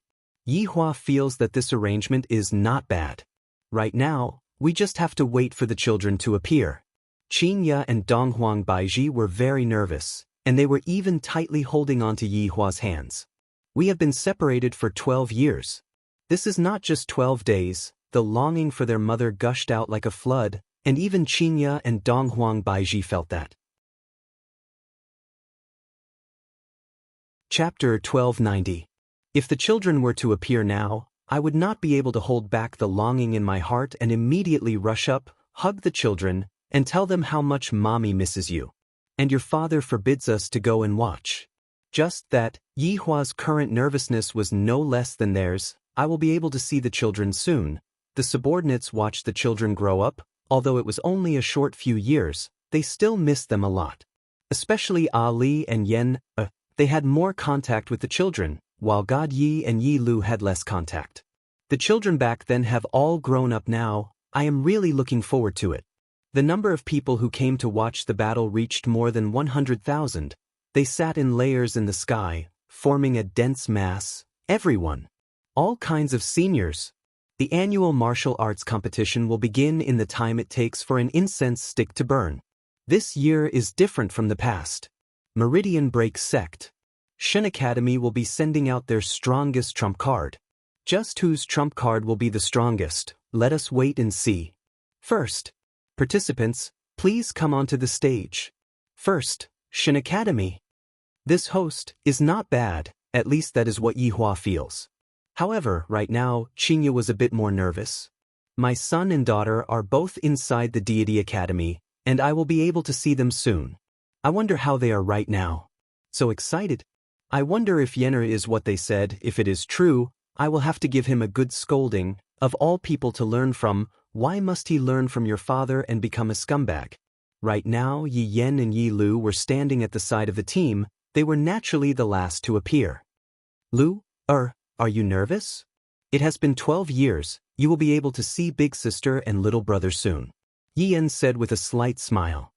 Yihua feels that this arrangement is not bad. Right now, we just have to wait for the children to appear. Qingya and Donghuang Baiji were very nervous, and they were even tightly holding on to Yihua's hands. We have been separated for 12 years. This is not just 12 days, the longing for their mother gushed out like a flood, and even Qingya and Donghuang Baiji felt that. Chapter 1290. If the children were to appear now, I would not be able to hold back the longing in my heart and immediately rush up, hug the children, and tell them how much mommy misses you. And your father forbids us to go and watch. Just that, Yihua's current nervousness was no less than theirs. I will be able to see the children soon. The subordinates watched the children grow up, although it was only a short few years, they still missed them a lot. Especially Ali and Yen, they had more contact with the children, while God Yi and Yi Lu had less contact. The children back then have all grown up now. I am really looking forward to it. The number of people who came to watch the battle reached more than 100,000. They sat in layers in the sky, forming a dense mass. Everyone. All kinds of seniors. The annual martial arts competition will begin in the time it takes for an incense stick to burn. This year is different from the past. Meridian Break Sect. Shin Academy will be sending out their strongest trump card. Just whose trump card will be the strongest, let us wait and see. First, participants, please come onto the stage. First, Shin Academy. This host is not bad, at least that is what Yihua feels. However, right now, Qingya was a bit more nervous. My son and daughter are both inside the Deity Academy, and I will be able to see them soon. I wonder how they are right now. So excited. I wonder if Yenner is what they said. If it is true, I will have to give him a good scolding. Of all people to learn from, why must he learn from your father and become a scumbag? Right now, Yi Yen and Yi Lu were standing at the side of the team. They were naturally the last to appear. Lu, are you nervous? It has been 12 years. You will be able to see big sister and little brother soon. Yi Yen said with a slight smile.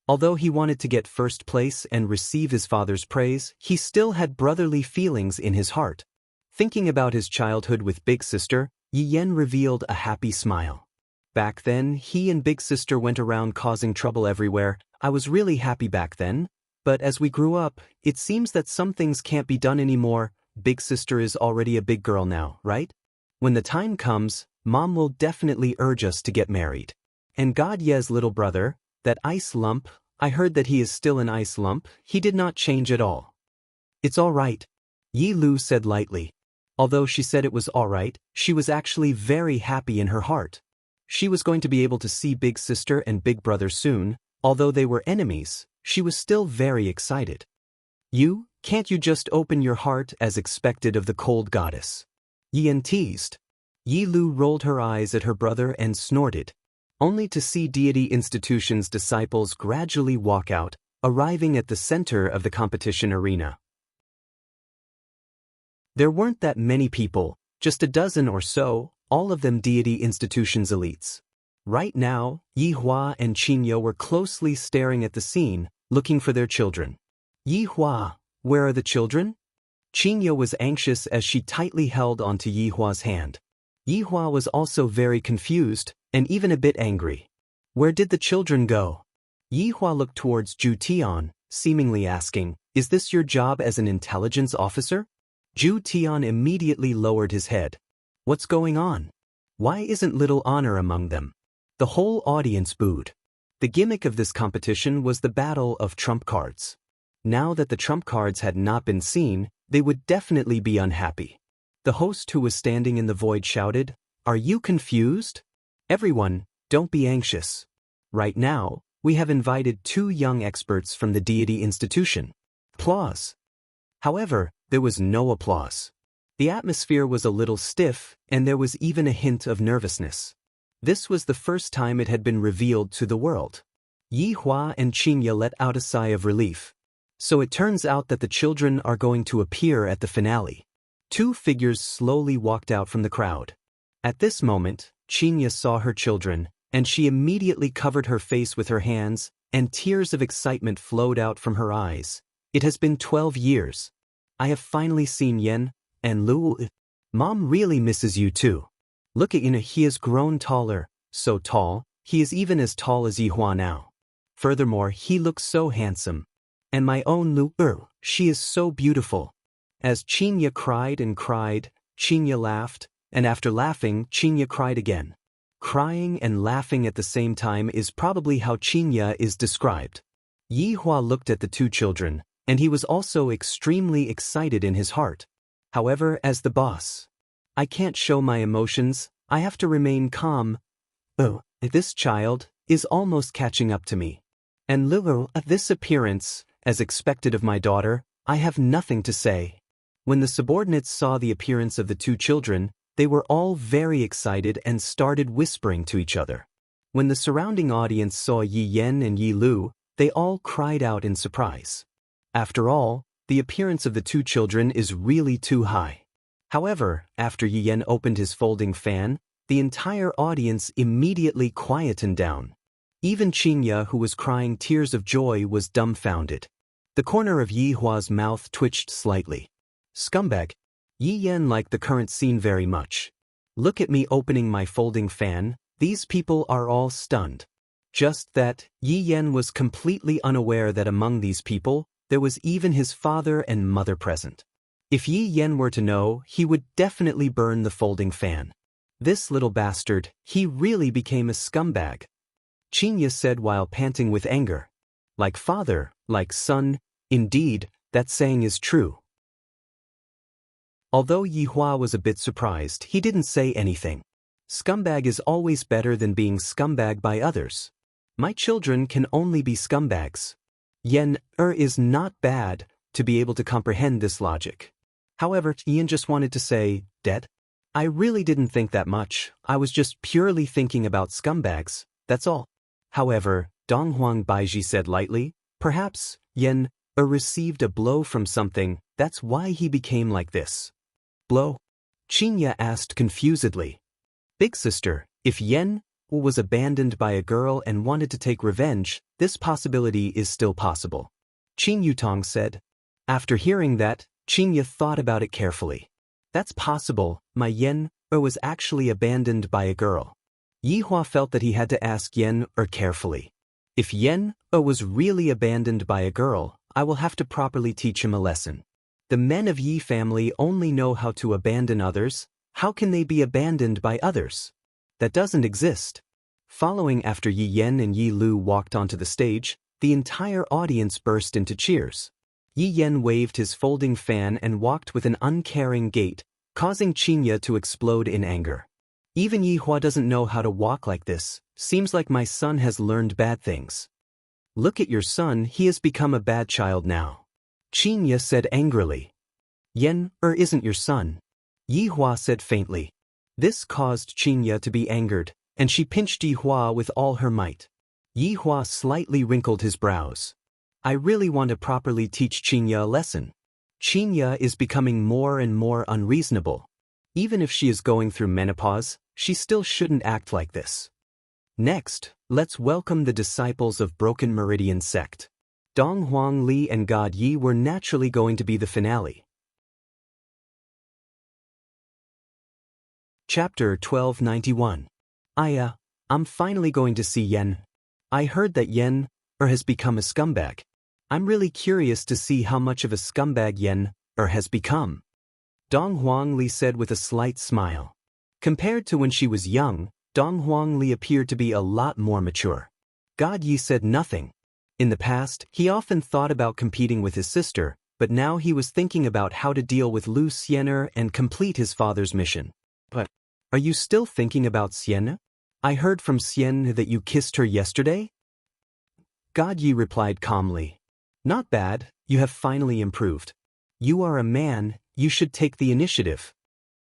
Although he wanted to get first place and receive his father's praise, he still had brotherly feelings in his heart. Thinking about his childhood with big sister, Yi Yen revealed a happy smile. Back then, he and big sister went around causing trouble everywhere. I was really happy back then. But as we grew up, it seems that some things can't be done anymore. Big sister is already a big girl now, right? When the time comes, Mom will definitely urge us to get married. And God Ye's little brother, that ice lump, I heard that he is still an ice lump. He did not change at all. It's all right, Yi Lu said lightly. Although she said it was all right, she was actually very happy in her heart. She was going to be able to see big sister and big brother soon. Although they were enemies, she was still very excited. Can't you just open your heart as expected of the cold goddess? Yi Yen teased. Yi Lu rolled her eyes at her brother and snorted. Only to see Deity Institution's disciples gradually walk out, arriving at the center of the competition arena. There weren't that many people, just a dozen or so, all of them Deity Institution's elites. Right now, Yihua and Qingya were closely staring at the scene, looking for their children. Yihua, where are the children? Qingya was anxious as she tightly held onto Yihua's hand. Yihua was also very confused, and even a bit angry. Where did the children go? Yihua looked towards Zhu Tian, seemingly asking, is this your job as an intelligence officer? Zhu Tian immediately lowered his head. What's going on? Why isn't little honor among them? The whole audience booed. The gimmick of this competition was the battle of trump cards. Now that the trump cards had not been seen, they would definitely be unhappy. The host who was standing in the void shouted, "Are you confused? Everyone, don't be anxious. Right now, we have invited 2 young experts from the Deity Institution." Applause. However, there was no applause. The atmosphere was a little stiff, and there was even a hint of nervousness. This was the first time it had been revealed to the world. Yi Hua and Qingye let out a sigh of relief. So it turns out that the children are going to appear at the finale. Two figures slowly walked out from the crowd. At this moment, Qingye saw her children, and she immediately covered her face with her hands, and tears of excitement flowed out from her eyes. It has been 12 years. I have finally seen Yen, and Lu. Mom really misses you too. Look at Yen, he has grown taller, so tall, he is even as tall as Yi Hua now. Furthermore, he looks so handsome. And my own Lu, she is so beautiful. As Qingye cried and cried, Qingye laughed, and after laughing, Qingye cried again. Crying and laughing at the same time is probably how Qingye is described. Yi Hua looked at the two children, and he was also extremely excited in his heart. However, as the boss, I can't show my emotions, I have to remain calm. This child is almost catching up to me. And Lulu, this appearance, as expected of my daughter, I have nothing to say. When the subordinates saw the appearance of the two children, they were all very excited and started whispering to each other. When the surrounding audience saw Yi Yen and Yi Lu, they all cried out in surprise. After all, the appearance of the two children is really too high. However, after Yi Yen opened his folding fan, the entire audience immediately quietened down. Even Qingye, who was crying tears of joy, was dumbfounded. The corner of Yi Hua's mouth twitched slightly. Scumbag. Yi Yen liked the current scene very much. Look at me opening my folding fan, these people are all stunned. Just that, Yi Yen was completely unaware that among these people, there was even his father and mother present. If Yi Yen were to know, he would definitely burn the folding fan. This little bastard, he really became a scumbag. Qingye said while panting with anger. Like father, like son, indeed, that saying is true. Although Yi Hua was a bit surprised, he didn't say anything. Scumbag is always better than being scumbag by others. My children can only be scumbags. Yen is not bad to be able to comprehend this logic. However, Yen just wanted to say, dead? I really didn't think that much, I was just purely thinking about scumbags, that's all. However, Donghuang Baiji said lightly, perhaps, Yen received a blow from something, that's why he became like this. Blow? Qingye asked confusedly. Big sister, if Yen was abandoned by a girl and wanted to take revenge, this possibility is still possible. Qing Yutong said. After hearing that, Qingye thought about it carefully. That's possible, my Yen was actually abandoned by a girl. Yi Hua felt that he had to ask Yen carefully. If Yen was really abandoned by a girl, I will have to properly teach him a lesson. The men of Yi family only know how to abandon others, how can they be abandoned by others? That doesn't exist. Following after Yi Yen and Yi Lu walked onto the stage, the entire audience burst into cheers. Yi Yen waved his folding fan and walked with an uncaring gait, causing Qingye to explode in anger. Even Yi Hua doesn't know how to walk like this, seems like my son has learned bad things. Look at your son, he has become a bad child now. Qingye said angrily. Yen isn't your son. Yi Hua said faintly. This caused Qingye to be angered, and she pinched Yi Hua with all her might. Yi Hua slightly wrinkled his brows. I really want to properly teach Qingye a lesson. Qingye is becoming more and more unreasonable. Even if she is going through menopause, she still shouldn't act like this. Next, let's welcome the disciples of Broken Meridian sect. Dong Huang Li and God Yi were naturally going to be the finale. Chapter 1291. I'm finally going to see Yen. I heard that Yen has become a scumbag. I'm really curious to see how much of a scumbag Yen has become. Dong Huang Li said with a slight smile. Compared to when she was young, Dong Huang Li appeared to be a lot more mature. God Yi said nothing. In the past, he often thought about competing with his sister, but now he was thinking about how to deal with Lu Xiener and complete his father's mission. But, are you still thinking about Xian? I heard from Xian that you kissed her yesterday? God Yi replied calmly. Not bad, you have finally improved. You are a man, You should take the initiative.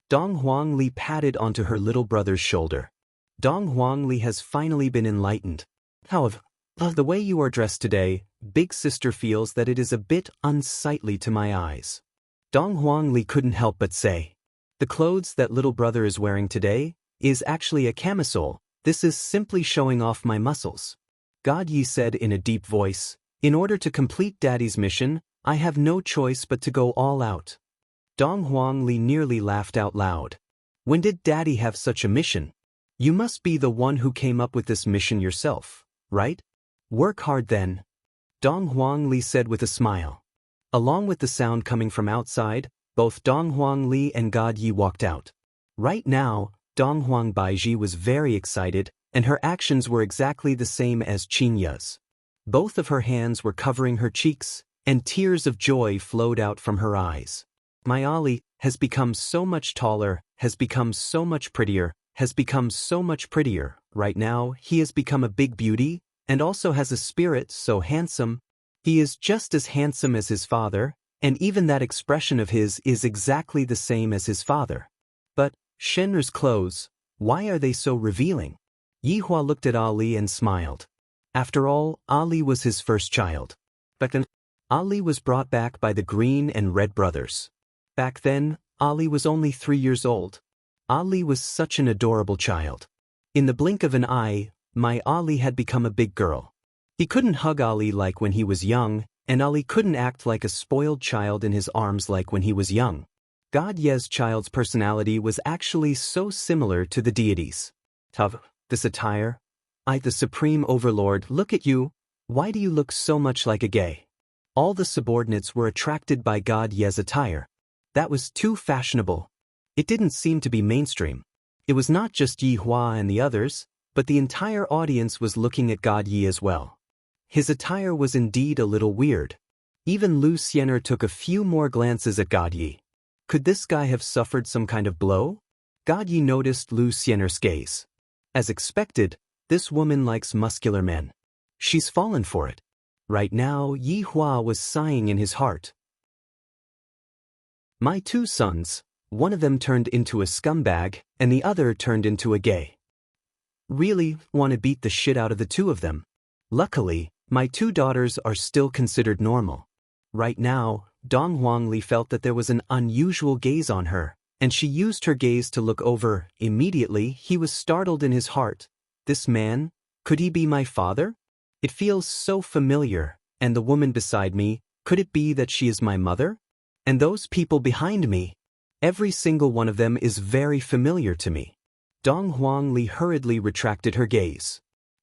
Dong Huangli patted onto her little brother's shoulder. Dong Huangli has finally been enlightened. However, the way you are dressed today, big sister feels that it is a bit unsightly to my eyes. Dong Huangli couldn't help but say. The clothes that little brother is wearing today is actually a camisole. This is simply showing off my muscles. God Yi said in a deep voice, in order to complete Daddy's mission, I have no choice but to go all out. Dong Huangli nearly laughed out loud. When did Daddy have such a mission? You must be the one who came up with this mission yourself, right? Work hard then. Dong Huangli said with a smile. Along with the sound coming from outside, both Dong Huangli and God Yi walked out. Right now, Dong Huang Baiji was very excited, and her actions were exactly the same as Qin Ya's. Both of her hands were covering her cheeks, and tears of joy flowed out from her eyes. My Ali has become so much taller, has become so much prettier, has become so much prettier. Right now, he has become a big beauty, and also has a spirit so handsome. He is just as handsome as his father, and even that expression of his is exactly the same as his father. But, Shenru's clothes, why are they so revealing? Yi Hua looked at Ali and smiled. After all, Ali was his first child. But then, Ali was brought back by the Green and Red brothers. Back then, Ali was only 3 years old. Ali was such an adorable child. In the blink of an eye, my Ali had become a big girl. He couldn't hug Ali like when he was young, and Ali couldn't act like a spoiled child in his arms like when he was young. God Ye's child's personality was actually so similar to the deities. Tav, this attire? The Supreme Overlord, look at you. Why do you look so much like a gay? All the subordinates were attracted by God Ye's attire. That was too fashionable. It didn't seem to be mainstream. It was not just Yi Hua and the others, but the entire audience was looking at God Yi as well. His attire was indeed a little weird. Even Lu Xiener took a few more glances at God Yi. Could this guy have suffered some kind of blow? God Yi noticed Lu Xiener's gaze. As expected, this woman likes muscular men. She's fallen for it. Right now, Yi Hua was sighing in his heart. My 2 sons, one of them turned into a scumbag, and the other turned into a gay. Really want to beat the shit out of the 2 of them. Luckily, my 2 daughters are still considered normal. Right now, Dong Huangli felt that there was an unusual gaze on her, and she used her gaze to look over. Immediately, he was startled in his heart. This man, could he be my father? It feels so familiar, and the woman beside me, could it be that she is my mother? And those people behind me, every single one of them is very familiar to me. Dong Huangli hurriedly retracted her gaze.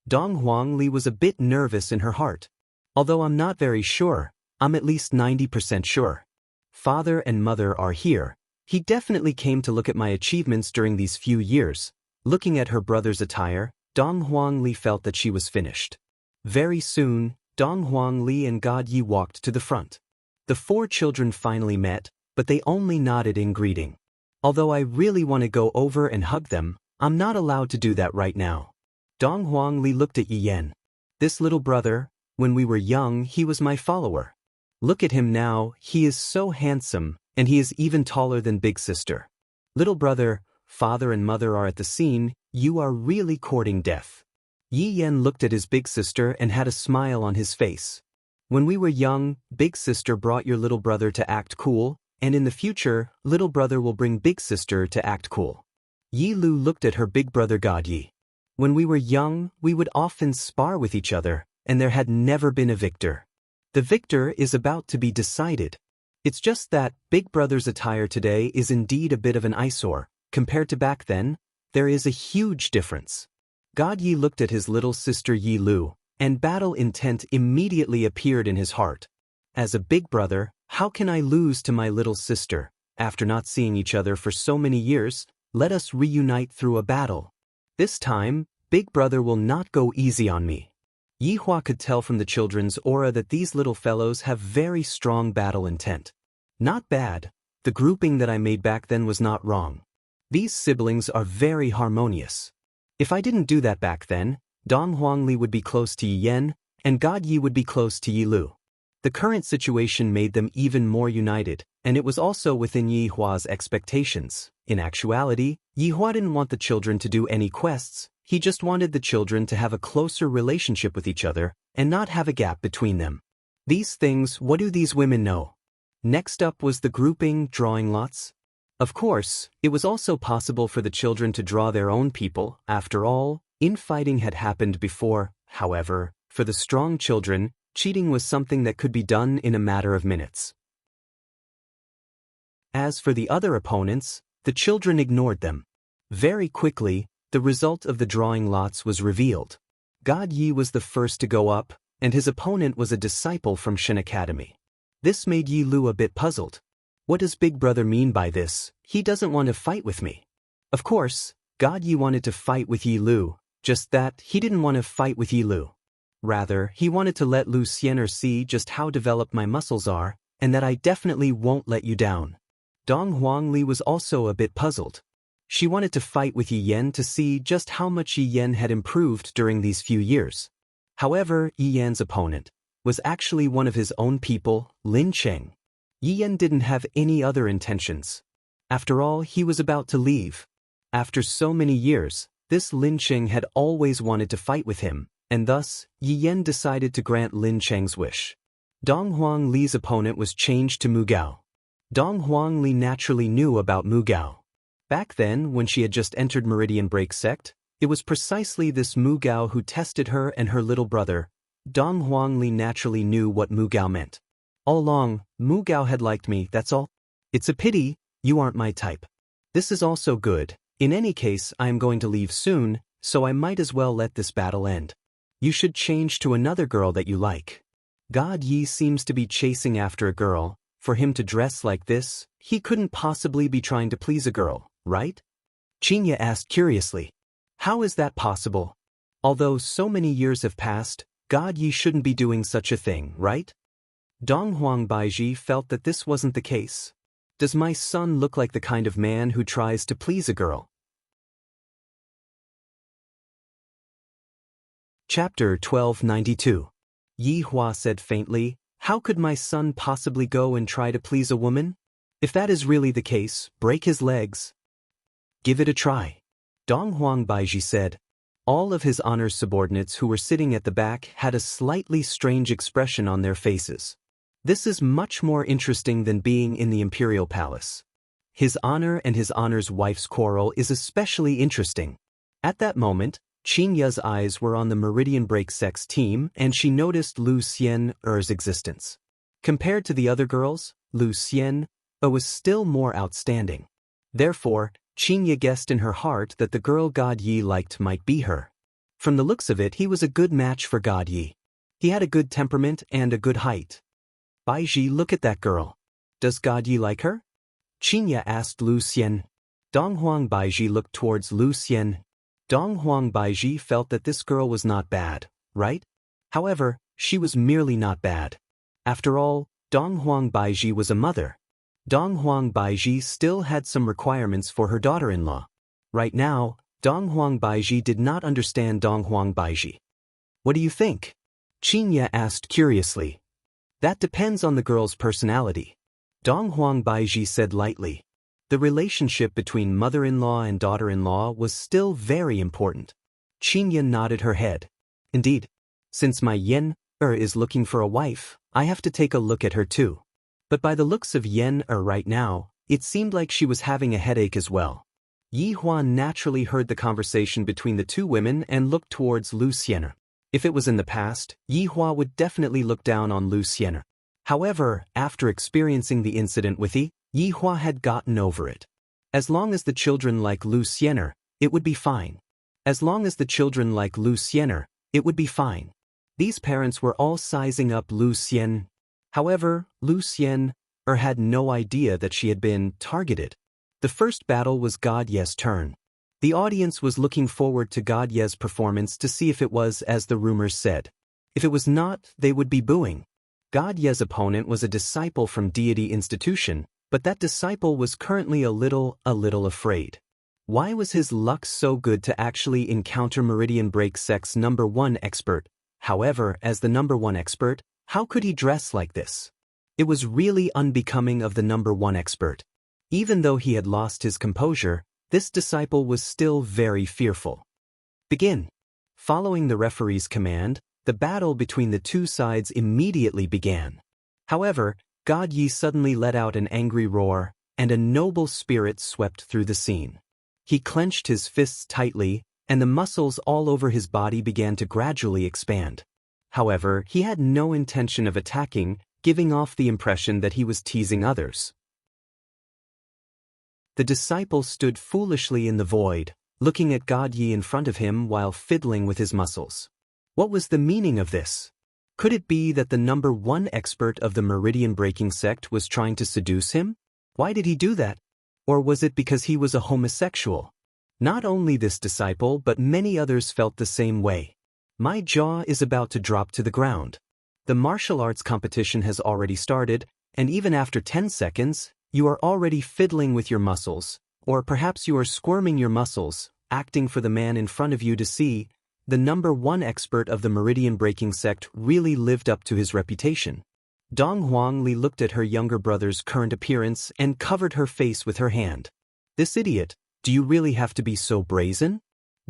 Dong Huangli was a bit nervous in her heart. Although I'm not very sure, I'm at least 90% sure. Father and mother are here. He definitely came to look at my achievements during these few years. Looking at her brother's attire, Dong Huangli felt that she was finished. Very soon, Dong Huangli and God Yi walked to the front. The 4 children finally met, but they only nodded in greeting. Although I really want to go over and hug them, I'm not allowed to do that right now. Dong Huangli looked at Yi Yan. This little brother, when we were young, he was my follower. Look at him now, he is so handsome, and he is even taller than big sister. Little brother, father and mother are at the scene, you are really courting death. Yi Yan looked at his big sister and had a smile on his face. When we were young, big sister brought your little brother to act cool, and in the future, little brother will bring big sister to act cool. Yi Lu looked at her big brother God Yi. When we were young, we would often spar with each other, and there had never been a victor. The victor is about to be decided. It's just that big brother's attire today is indeed a bit of an eyesore. Compared to back then, there is a huge difference. God Yi looked at his little sister Yi Lu, and battle intent immediately appeared in his heart. As a big brother, how can I lose to my little sister? After not seeing each other for so many years, let us reunite through a battle. This time, big brother will not go easy on me. Yi Hua could tell from the children's aura that these little fellows have very strong battle intent. Not bad. The grouping that I made back then was not wrong. These siblings are very harmonious. If I didn't do that back then, Dong Huangli would be close to Yi Yan, and God Yi would be close to Yi Lu. The current situation made them even more united, and it was also within Yi Hua's expectations. In actuality, Yi Hua didn't want the children to do any quests, he just wanted the children to have a closer relationship with each other and not have a gap between them. These things, what do these women know? Next up was the grouping, drawing lots. Of course, it was also possible for the children to draw their own people. After all, infighting had happened before. However, for the strong children, cheating was something that could be done in a matter of minutes. As for the other opponents, the children ignored them. Very quickly, the result of the drawing lots was revealed. God Yi was the first to go up, and his opponent was a disciple from Shen Academy. This made Yi Lu a bit puzzled. What does Big Brother mean by this? He doesn't want to fight with me. Of course, God Yi wanted to fight with Yi Lu, just that he didn't want to fight with Yi Lu. Rather, he wanted to let Lu Xiener see just how developed my muscles are, and that I definitely won't let you down. Dong Huangli was also a bit puzzled. She wanted to fight with Yi Yan to see just how much Yi Yan had improved during these few years. However, Yi Yan's opponent was actually one of his own people, Lin Cheng. Yi Yan didn't have any other intentions. After all, he was about to leave. After so many years, this Lin Cheng had always wanted to fight with him, and thus, Yi Yan decided to grant Lin Cheng's wish. Dong Huangli's opponent was changed to Mu Gao. Dong Huangli naturally knew about Mu Gao. Back then, when she had just entered Meridian Break Sect, it was precisely this Mu Gao who tested her and her little brother. Dong Huangli naturally knew what Mu Gao meant. All along, Mu Gao had liked me, that's all. It's a pity, you aren't my type. This is also good. In any case, I am going to leave soon, so I might as well let this battle end. You should change to another girl that you like. God Yi seems to be chasing after a girl. For him to dress like this, he couldn't possibly be trying to please a girl, right? Qinya asked curiously. How is that possible? Although so many years have passed, God Yi shouldn't be doing such a thing, right? Dong Huang Baiji felt that this wasn't the case. Does my son look like the kind of man who tries to please a girl? Chapter 1292. Yi Hua said faintly, how could my son possibly go and try to please a woman? If that is really the case, break his legs. Give it a try. Dong Huang Baiji said. All of his honor's subordinates who were sitting at the back had a slightly strange expression on their faces. This is much more interesting than being in the Imperial Palace. His honor and his honor's wife's quarrel is especially interesting. At that moment, Qin Ya's eyes were on the Meridian Break Sect's team and she noticed Lu Xiener's existence. Compared to the other girls, Lu Xiener was still more outstanding. Therefore, Qin Ya guessed in her heart that the girl God Yi liked might be her. From the looks of it, he was a good match for God Yi. He had a good temperament and a good height. Baiji, look at that girl. Does God Yi like her? Qin Ya asked Lu Xiener. Dong Huang Baiji looked towards Lu Xiener. Dong Huang Baiji felt that this girl was not bad, right? However, she was merely not bad. After all, Dong Huang Baiji was a mother. Dong Huang Baiji still had some requirements for her daughter-in-law. Right now, Dong Huang Baiji did not understand Dong Huang Baiji. What do you think? Qin Ya asked curiously. That depends on the girl's personality. Dong Huang Baiji said lightly. The relationship between mother-in-law and daughter-in-law was still very important. Qin Ya nodded her head. Indeed. Since my Yen is looking for a wife, I have to take a look at her too. But by the looks of Yen right now, it seemed like she was having a headache as well. Yi Huan naturally heard the conversation between the two women and looked towards Lu Xiener. If it was in the past, Yi Hua would definitely look down on Lu Xiener. However, after experiencing the incident with Yi Hua had gotten over it. As long as the children like Lu Xiener, it would be fine. As long as the children like Lu Xiener, it would be fine. These parents were all sizing up Lu Xiener. However, Lu Xiener had no idea that she had been targeted. The first battle was God Ye's turn. The audience was looking forward to God Ye's performance to see if it was as the rumors said. If it was not, they would be booing. God Ye's opponent was a disciple from Deity Institution, but that disciple was currently a little afraid. Why was his luck so good to actually encounter Meridian Break Sect's #1 expert? However, as the #1 expert, How could he dress like this? It was really unbecoming of the number one expert. Even though he had lost his composure, this disciple was still very fearful. Begin. Following the referee's command, the battle between the two sides immediately began. However, God Yi suddenly let out an angry roar, and a noble spirit swept through the scene. He clenched his fists tightly, and the muscles all over his body began to gradually expand. However, he had no intention of attacking, giving off the impression that he was teasing others. The disciple stood foolishly in the void, looking at God Yi in front of him while fiddling with his muscles. What was the meaning of this? Could it be that the number one expert of the meridian-breaking sect was trying to seduce him? Why did he do that? Or was it because he was a homosexual? Not only this disciple but many others felt the same way. My jaw is about to drop to the ground. The martial arts competition has already started, and even after 10 seconds, you are already fiddling with your muscles, or perhaps you are squirming your muscles, acting for the man in front of you to see. The number one expert of the meridian-breaking sect really lived up to his reputation. Dong Huangli looked at her younger brother's current appearance and covered her face with her hand. This idiot, do you really have to be so brazen?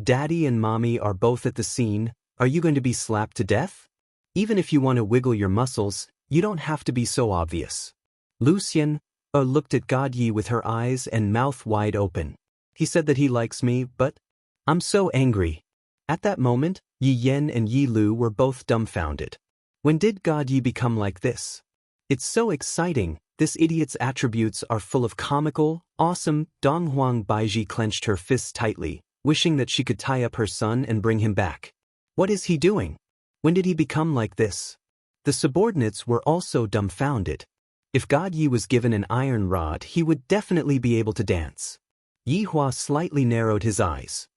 Daddy and Mommy are both at the scene, are you going to be slapped to death? Even if you want to wiggle your muscles, you don't have to be so obvious. Lu Xian looked at God Yi with her eyes and mouth wide open. He said that he likes me, but I'm so angry. At that moment, Yi Yan and Yi Lu were both dumbfounded. When did God Yi become like this? It's so exciting, this idiot's attributes are full of comical, awesome. Dong Huang Baiji clenched her fists tightly, wishing that she could tie up her son and bring him back. What is he doing? When did he become like this? The subordinates were also dumbfounded. If God Yi was given an iron rod, he would definitely be able to dance. Yi Hua slightly narrowed his eyes.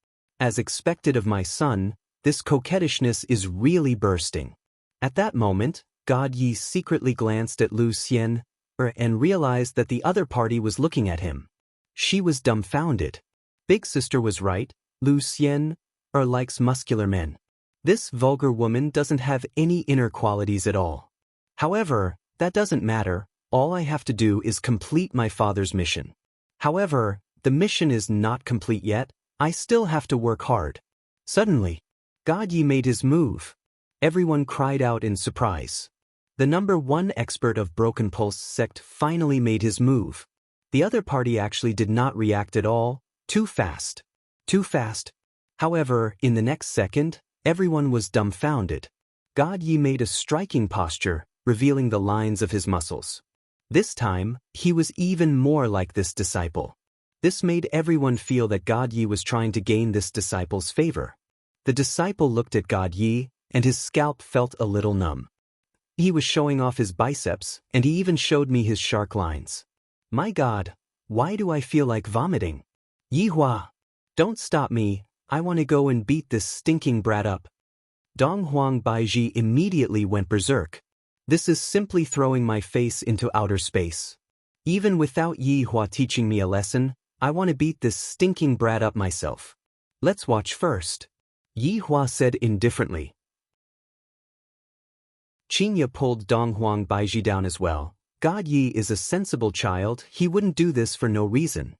As expected of my son, this coquettishness is really bursting. At that moment, God Yi secretly glanced at Lu Xian and realized that the other party was looking at him. She was dumbfounded. Big sister was right, Lu Xian likes muscular men. This vulgar woman doesn't have any inner qualities at all. However, that doesn't matter, all I have to do is complete my father's mission. However, the mission is not complete yet, I still have to work hard. Suddenly, God Yi made his move. Everyone cried out in surprise. The number one expert of Broken Pulse sect finally made his move. The other party actually did not react at all, too fast. Too fast. However, in the next second, everyone was dumbfounded. God Yi made a striking posture, revealing the lines of his muscles. This time, he was even more like this disciple. This made everyone feel that God Yi was trying to gain this disciple's favor. The disciple looked at God Yi, and his scalp felt a little numb. He was showing off his biceps, and he even showed me his shark lines. My God, why do I feel like vomiting? Yi Hua, don't stop me, I want to go and beat this stinking brat up. Dong Huang Baiji immediately went berserk. This is simply throwing my face into outer space. Even without Yi Hua teaching me a lesson, I want to beat this stinking brat up myself. Let's watch first. Yi Hua said indifferently. Qinya pulled Dong Huang Baiji down as well. God Yi is a sensible child, he wouldn't do this for no reason.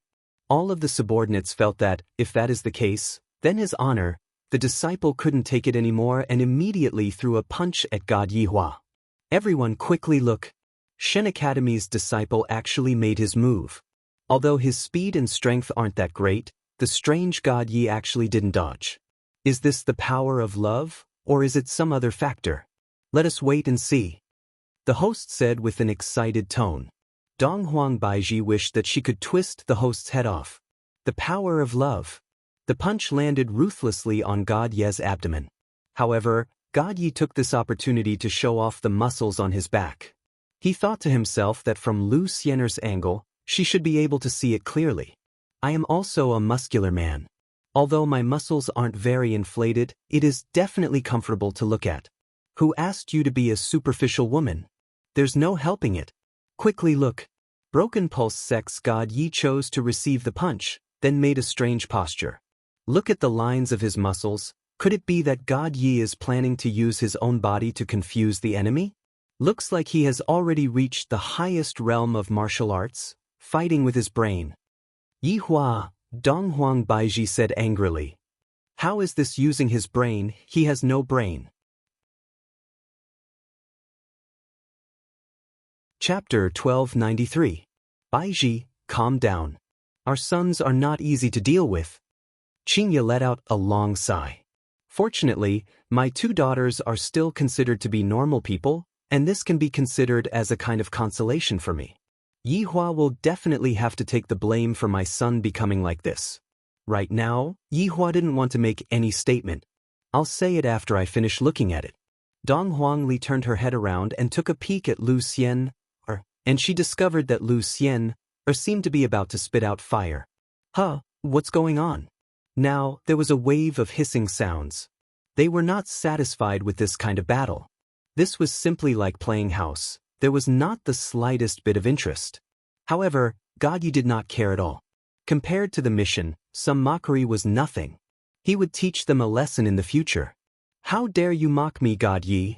All of the subordinates felt that, if that is the case, then his honor, the disciple couldn't take it anymore and immediately threw a punch at God Yi Hua. Everyone quickly look. Shen Academy's disciple actually made his move. Although his speed and strength aren't that great, the strange God Yi actually didn't dodge. Is this the power of love, or is it some other factor? Let us wait and see. The host said with an excited tone. Dong Huang Baiji wished that she could twist the host's head off. The power of love. The punch landed ruthlessly on God Ye's abdomen. However, God Yi took this opportunity to show off the muscles on his back. He thought to himself that from Lu Xianer's angle, she should be able to see it clearly. I am also a muscular man. Although my muscles aren't very inflated, it is definitely comfortable to look at. Who asked you to be a superficial woman? There's no helping it. Quickly look. Broken Pulse Sect's God Yi chose to receive the punch, then made a strange posture. Look at the lines of his muscles. Could it be that God Yi is planning to use his own body to confuse the enemy? Looks like he has already reached the highest realm of martial arts, fighting with his brain. Yi Hua, Donghuang Baiji said angrily. How is this using his brain? He has no brain. Chapter 1293. Baiji, calm down. Our sons are not easy to deal with. Qingya let out a long sigh. Fortunately, my two daughters are still considered to be normal people, and this can be considered as a kind of consolation for me. Yi Hua will definitely have to take the blame for my son becoming like this. Right now, Yi Hua didn't want to make any statement. I'll say it after I finish looking at it. Dong Huangli turned her head around and took a peek at Lu Xian, and she discovered that Lu Xian seemed to be about to spit out fire. Huh, what's going on? Now, there was a wave of hissing sounds. They were not satisfied with this kind of battle. This was simply like playing house. There was not the slightest bit of interest. However, God Yi did not care at all. Compared to the mission, some mockery was nothing. He would teach them a lesson in the future. How dare you mock me, God Yi?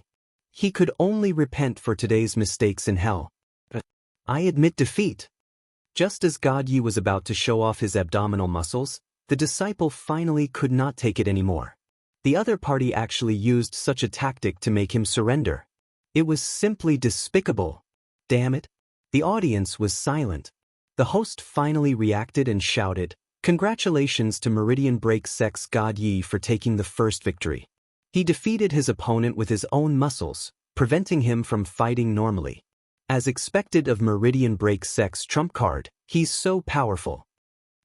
He could only repent for today's mistakes in hell. I admit defeat. Just as God Yi was about to show off his abdominal muscles, the disciple finally could not take it anymore. The other party actually used such a tactic to make him surrender. It was simply despicable. Damn it. The audience was silent. The host finally reacted and shouted, "Congratulations to Meridian Break Sex God Yi for taking the first victory." He defeated his opponent with his own muscles, preventing him from fighting normally. As expected of Meridian Break Sex trump card, he's so powerful.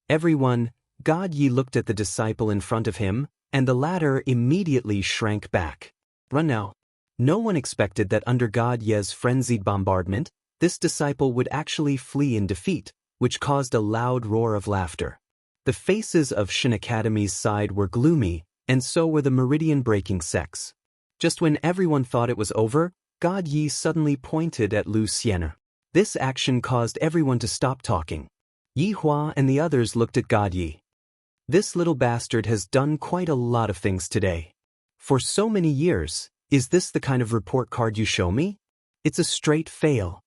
Everyone, God Yi looked at the disciple in front of him, and the latter immediately shrank back. Run now. No one expected that under God Yi's frenzied bombardment, this disciple would actually flee in defeat, which caused a loud roar of laughter. The faces of Shin Academy's side were gloomy, and so were the Meridian Breaking Sex. Just when everyone thought it was over, God Yi suddenly pointed at Lu Xian. This action caused everyone to stop talking. Yi Hua and the others looked at God Yi. This little bastard has done quite a lot of things today. For so many years, is this the kind of report card you show me? It's a straight fail.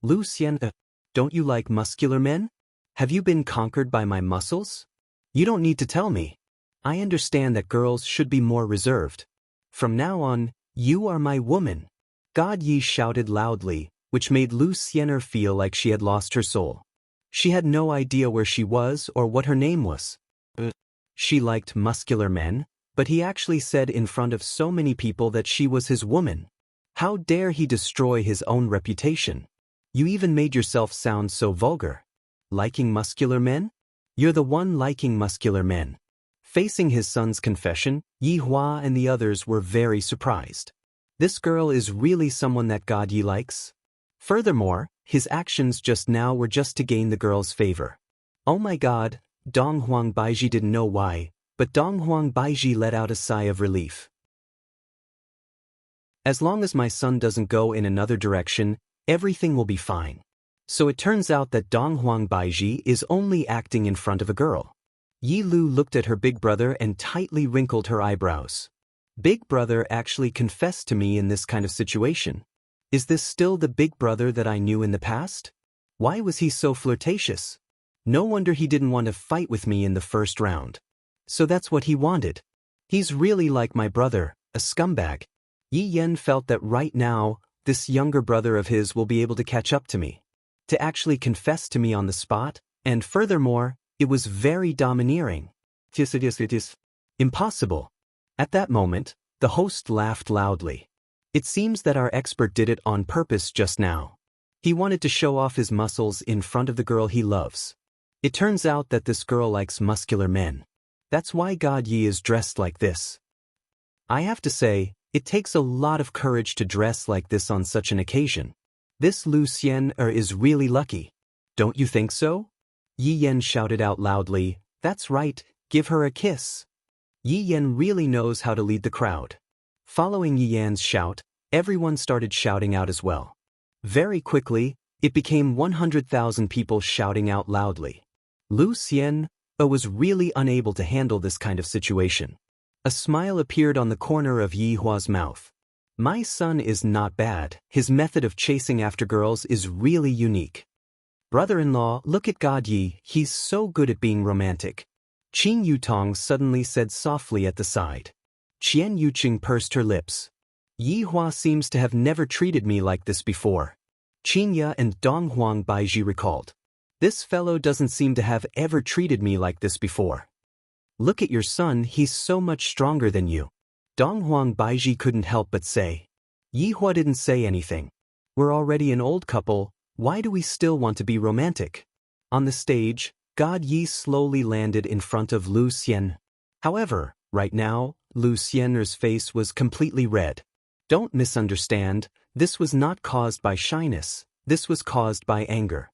Lu Xian, don't you like muscular men? Have you been conquered by my muscles? You don't need to tell me. I understand that girls should be more reserved. From now on, you are my woman. God Yi shouted loudly, which made Lu Xian feel like she had lost her soul. She had no idea where she was or what her name was. She liked muscular men, but he actually said in front of so many people that she was his woman. How dare he destroy his own reputation? You even made yourself sound so vulgar. Liking muscular men? You're the one liking muscular men. Facing his son's confession, Yi Hua and the others were very surprised. This girl is really someone that God Yi likes? Furthermore, his actions just now were just to gain the girl's favor. Oh my God, Donghuang Baiji didn't know why, but Donghuang Baiji let out a sigh of relief. As long as my son doesn't go in another direction, everything will be fine. So it turns out that Donghuang Baiji is only acting in front of a girl. Yi Lu looked at her big brother and tightly wrinkled her eyebrows. Big brother actually confessed to me in this kind of situation. Is this still the big brother that I knew in the past? Why was he so flirtatious? No wonder he didn't want to fight with me in the first round. So that's what he wanted. He's really like my brother, a scumbag. Yi Yan felt that right now, this younger brother of his will be able to catch up to me. To actually confess to me on the spot, and furthermore, it was very domineering. It is impossible. At that moment, the host laughed loudly. It seems that our expert did it on purpose just now. He wanted to show off his muscles in front of the girl he loves. It turns out that this girl likes muscular men. That's why God Yi is dressed like this. I have to say, it takes a lot of courage to dress like this on such an occasion. This Lu Xian is really lucky. Don't you think so? Yi Yan shouted out loudly, "That's right, give her a kiss." Yi Yan really knows how to lead the crowd. Following Yi Yan's shout, everyone started shouting out as well. Very quickly, it became 100,000 people shouting out loudly. Lu Xian was really unable to handle this kind of situation. A smile appeared on the corner of Yi Hua's mouth. My son is not bad. His method of chasing after girls is really unique. Brother-in-law, look at God Yi, he's so good at being romantic. Qin Yutong suddenly said softly at the side. Qian Yuqing pursed her lips. Yi Hua seems to have never treated me like this before. Qin Ya and Dong Huang Baiji recalled. This fellow doesn't seem to have ever treated me like this before. Look at your son, he's so much stronger than you. Dong Huang Baiji couldn't help but say. Yi Hua didn't say anything. We're already an old couple, why do we still want to be romantic? On the stage, God Yi slowly landed in front of Lu Xian. However, right now, Lu Xian's face was completely red. Don't misunderstand, this was not caused by shyness, this was caused by anger.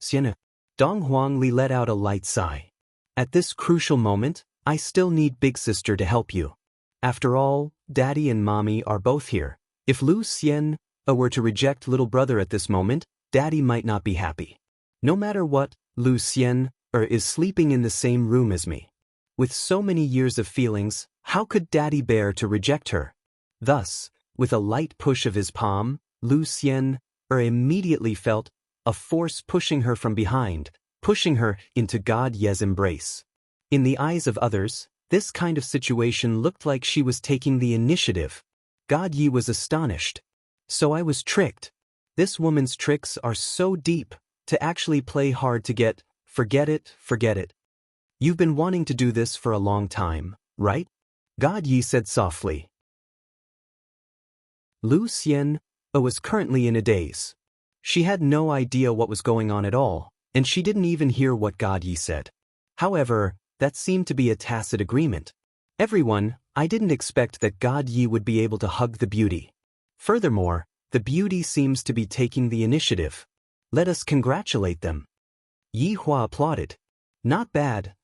Xian. Dong Huang Li let out a light sigh. At this crucial moment, I still need big sister to help you. After all, daddy and mommy are both here. If Lu Xian were to reject little brother at this moment, daddy might not be happy. No matter what, Lu Xian is sleeping in the same room as me. With so many years of feelings, how could daddy bear to reject her? Thus, with a light push of his palm, Lu Xian immediately felt a force pushing her from behind, pushing her into God Ye's embrace. In the eyes of others, this kind of situation looked like she was taking the initiative. God Yi was astonished. So I was tricked. This woman's tricks are so deep, to actually play hard to get, forget it. You've been wanting to do this for a long time, right? God Yi said softly. Lu Xian was currently in a daze. She had no idea what was going on at all, and she didn't even hear what God Yi said. However, that seemed to be a tacit agreement. Everyone, I didn't expect that God Yi would be able to hug the beauty. Furthermore, the beauty seems to be taking the initiative. Let us congratulate them. Yi Hua applauded. Not bad,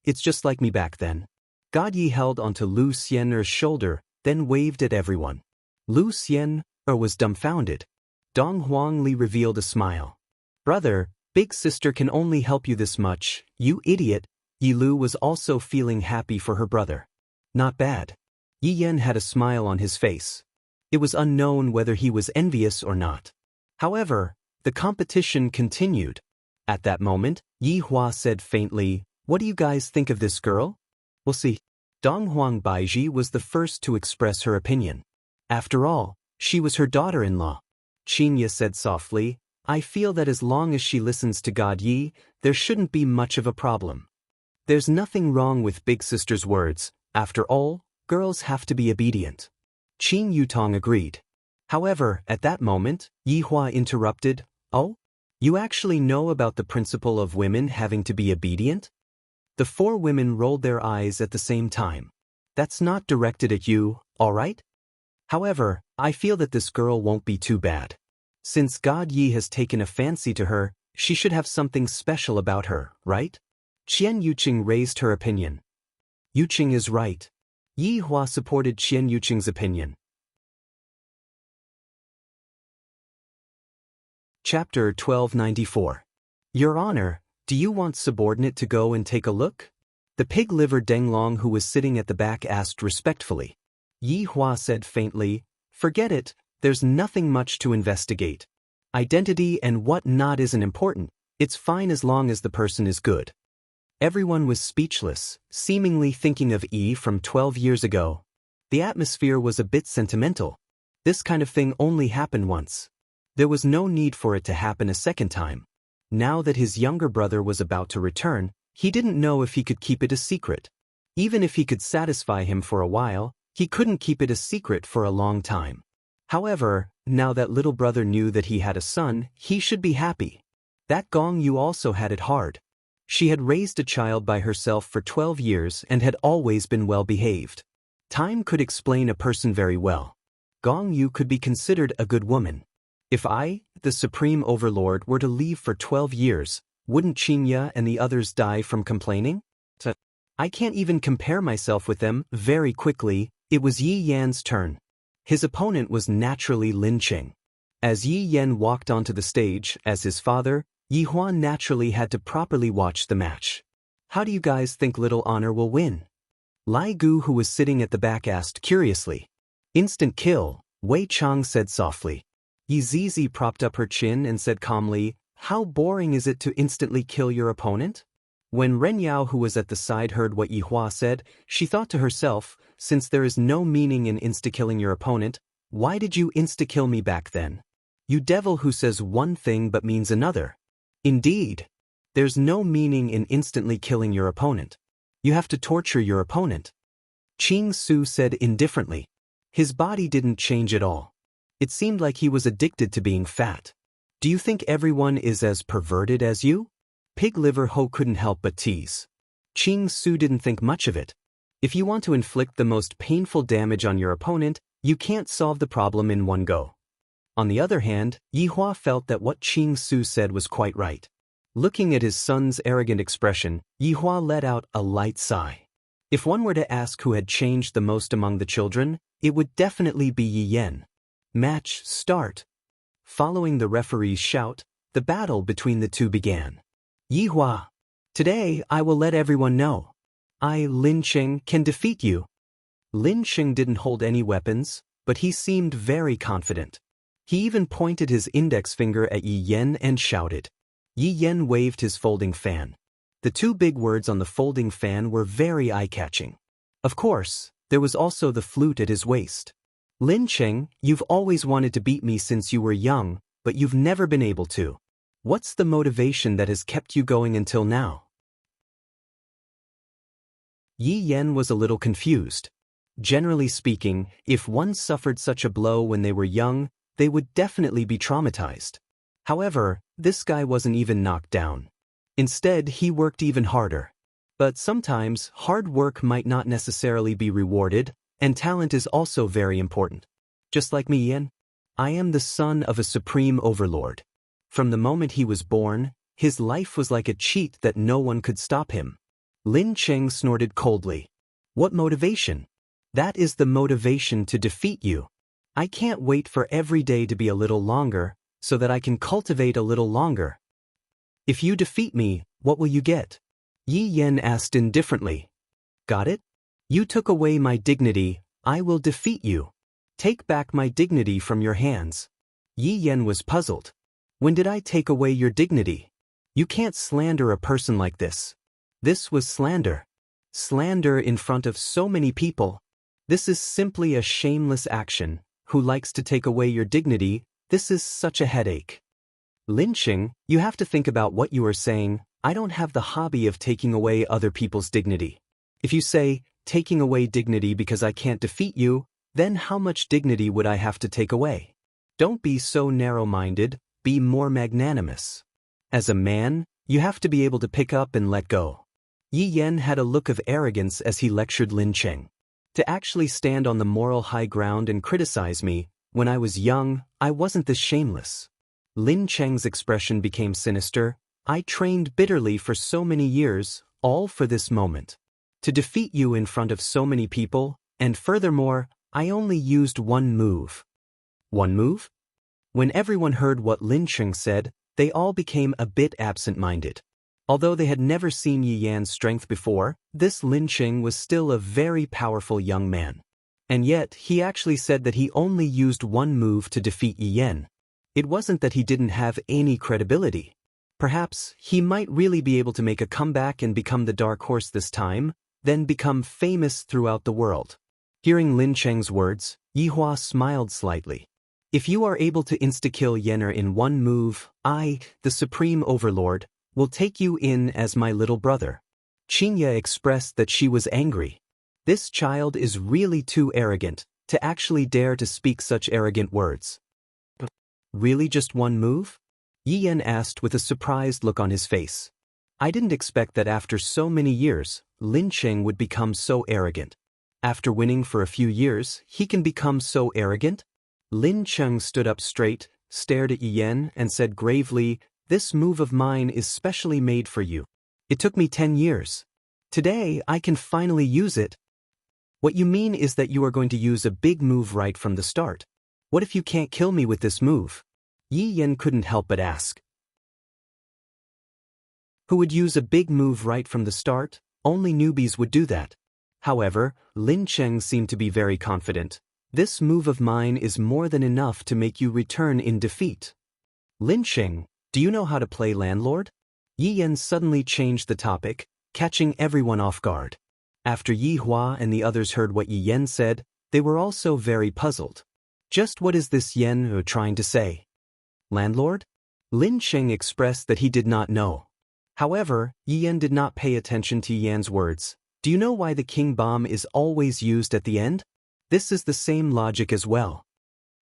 it's just like me back then. God Yi held onto Lu Xian's shoulder, then waved at everyone. Lu Xian was dumbfounded. Dong Huang Li revealed a smile. Brother, big sister can only help you this much, you idiot. Yi Lu was also feeling happy for her brother. Not bad. Yi Yan had a smile on his face. It was unknown whether he was envious or not. However, the competition continued. At that moment, Yi Hua said faintly, what do you guys think of this girl? We'll see. Dong Huang Baiji was the first to express her opinion. After all, she was her daughter-in-law. Qin Ya said softly, I feel that as long as she listens to God Yi, there shouldn't be much of a problem. There's nothing wrong with big sister's words. After all, girls have to be obedient. Qin Yutong agreed. However, at that moment, Yi Hua interrupted, oh? You actually know about the principle of women having to be obedient? The four women rolled their eyes at the same time. That's not directed at you, all right? However, I feel that this girl won't be too bad. Since God Yi has taken a fancy to her, she should have something special about her, right? Qian Yuqing raised her opinion. Yuqing is right. Yi Hua supported Qian Yuqing's opinion. Chapter 1294. Your Honor, do you want subordinate to go and take a look? The pig-livered Denglong who was sitting at the back asked respectfully. Yi Hua said faintly, forget it, there's nothing much to investigate. Identity and what not isn't important, it's fine as long as the person is good. Everyone was speechless, seemingly thinking of Yi from 12 years ago. The atmosphere was a bit sentimental. This kind of thing only happened once. There was no need for it to happen a second time. Now that his younger brother was about to return, he didn't know if he could keep it a secret. Even if he could satisfy him for a while, he couldn't keep it a secret for a long time. However, now that little brother knew that he had a son, he should be happy. That Gong Yu also had it hard. She had raised a child by herself for 12 years and had always been well behaved. Time could explain a person very well. Gong Yu could be considered a good woman. If I, the Supreme Overlord, were to leave for 12 years, wouldn't Qinya and the others die from complaining? I can't even compare myself with them. Very quickly, it was Yi Yan's turn. His opponent was naturally Lin Qing. As Yi Yan walked onto the stage as his father, Yi Huan naturally had to properly watch the match. How do you guys think Little Honor will win? Lai Gu, who was sitting at the back, asked curiously. Instant kill, Wei Chang said softly. Yi Zizi propped up her chin and said calmly, how boring is it to instantly kill your opponent? When Ren Yao, who was at the side, heard what Yi Hua said, she thought to herself, since there is no meaning in insta-killing your opponent, why did you insta-kill me back then? You devil who says one thing but means another. Indeed, there's no meaning in instantly killing your opponent. You have to torture your opponent. Ching Su said indifferently. His body didn't change at all. It seemed like he was addicted to being fat. Do you think everyone is as perverted as you? Pig Liver Ho couldn't help but tease. Ching Su didn't think much of it. If you want to inflict the most painful damage on your opponent, you can't solve the problem in one go. On the other hand, Yi Hua felt that what Ching Su said was quite right. Looking at his son's arrogant expression, Yi Hua let out a light sigh. If one were to ask who had changed the most among the children, it would definitely be Yi Yan. Match start. Following the referee's shout, the battle between the two began. Yi Hua. Today I will let everyone know. I, Lin Cheng, can defeat you. Lin Cheng didn't hold any weapons, but he seemed very confident. He even pointed his index finger at Yi Yan and shouted. Yi Yan waved his folding fan. The two big words on the folding fan were very eye-catching. Of course, there was also the flute at his waist. Lin Cheng, you've always wanted to beat me since you were young, but you've never been able to. What's the motivation that has kept you going until now? Yi Yan was a little confused. Generally speaking, if one suffered such a blow when they were young, they would definitely be traumatized. However, this guy wasn't even knocked down. Instead, he worked even harder. But sometimes, hard work might not necessarily be rewarded, and talent is also very important. Just like me, Yan. I am the son of a supreme overlord. From the moment he was born, his life was like a cheat that no one could stop him. Lin Cheng snorted coldly. What motivation? That is the motivation to defeat you. I can't wait for every day to be a little longer, so that I can cultivate a little longer. If you defeat me, what will you get? Yi Yan asked indifferently. Got it? You took away my dignity, I will defeat you. Take back my dignity from your hands. Yi Yan was puzzled. When did I take away your dignity? You can't slander a person like this. This was slander. Slander in front of so many people. This is simply a shameless action. Who likes to take away your dignity? This is such a headache. Lin Cheng, you have to think about what you are saying. I don't have the hobby of taking away other people's dignity. If you say, taking away dignity because I can't defeat you, then how much dignity would I have to take away? Don't be so narrow-minded, be more magnanimous. As a man, you have to be able to pick up and let go. Yi Yan had a look of arrogance as he lectured Lin Cheng. To actually stand on the moral high ground and criticize me, when I was young, I wasn't this shameless. Lin Cheng's expression became sinister. I trained bitterly for so many years, all for this moment. To defeat you in front of so many people, and furthermore, I only used one move. One move? When everyone heard what Lin Cheng said, they all became a bit absent-minded. Although they had never seen Yi Yan's strength before, this Lin Cheng was still a very powerful young man. And yet, he actually said that he only used one move to defeat Yi Yan. It wasn't that he didn't have any credibility. Perhaps he might really be able to make a comeback and become the dark horse this time, then become famous throughout the world. Hearing Lin Cheng's words, Yi Hua smiled slightly. If you are able to insta-kill Yener in one move, I, the Supreme Overlord, will take you in as my little brother. Qingye expressed that she was angry. This child is really too arrogant to actually dare to speak such arrogant words. Really just one move? Yi Yan asked with a surprised look on his face. I didn't expect that after so many years, Lin Cheng would become so arrogant. After winning for a few years, he can become so arrogant? Lin Cheng stood up straight, stared at Yi Yan, and said gravely, this move of mine is specially made for you. It took me 10 years. Today, I can finally use it. What you mean is that you are going to use a big move right from the start. What if you can't kill me with this move? Yi Yan couldn't help but ask. Who would use a big move right from the start? Only newbies would do that. However, Lin Cheng seemed to be very confident. This move of mine is more than enough to make you return in defeat. Lynching, do you know how to play landlord? Yi Yan suddenly changed the topic, catching everyone off guard. After Yi Hua and the others heard what Yi Yan said, they were also very puzzled. Just what is this Yan trying to say? Landlord? Lin Cheng expressed that he did not know. However, Yi Yan did not pay attention to Yi Yan's words. Do you know why the king bomb is always used at the end? This is the same logic as well.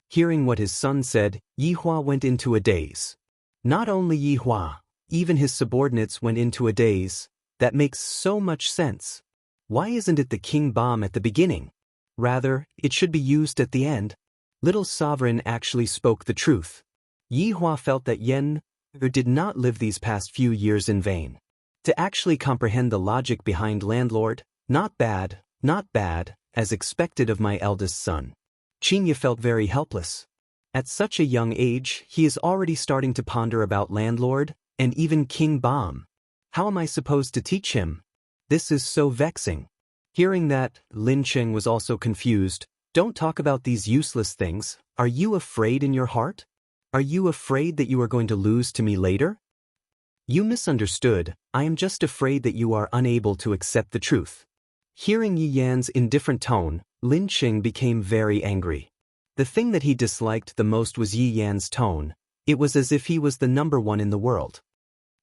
Hearing what his son said, Yi Hua went into a daze. Not only Yi Hua, even his subordinates went into a daze. That makes so much sense. Why isn't it the king bomb at the beginning? Rather, it should be used at the end. Little Sovereign actually spoke the truth. Yi Hua felt that Yan did not live these past few years in vain. To actually comprehend the logic behind landlord, not bad, as expected of my eldest son. Qinya felt very helpless. At such a young age, he is already starting to ponder about landlord, and even king bomb. How am I supposed to teach him? This is so vexing. Hearing that, Lin Cheng was also confused. Don't talk about these useless things. Are you afraid in your heart? Are you afraid that you are going to lose to me later? You misunderstood. I am just afraid that you are unable to accept the truth. Hearing Yi Yan's indifferent tone, Lin Cheng became very angry. The thing that he disliked the most was Yi Yan's tone. It was as if he was the number one in the world.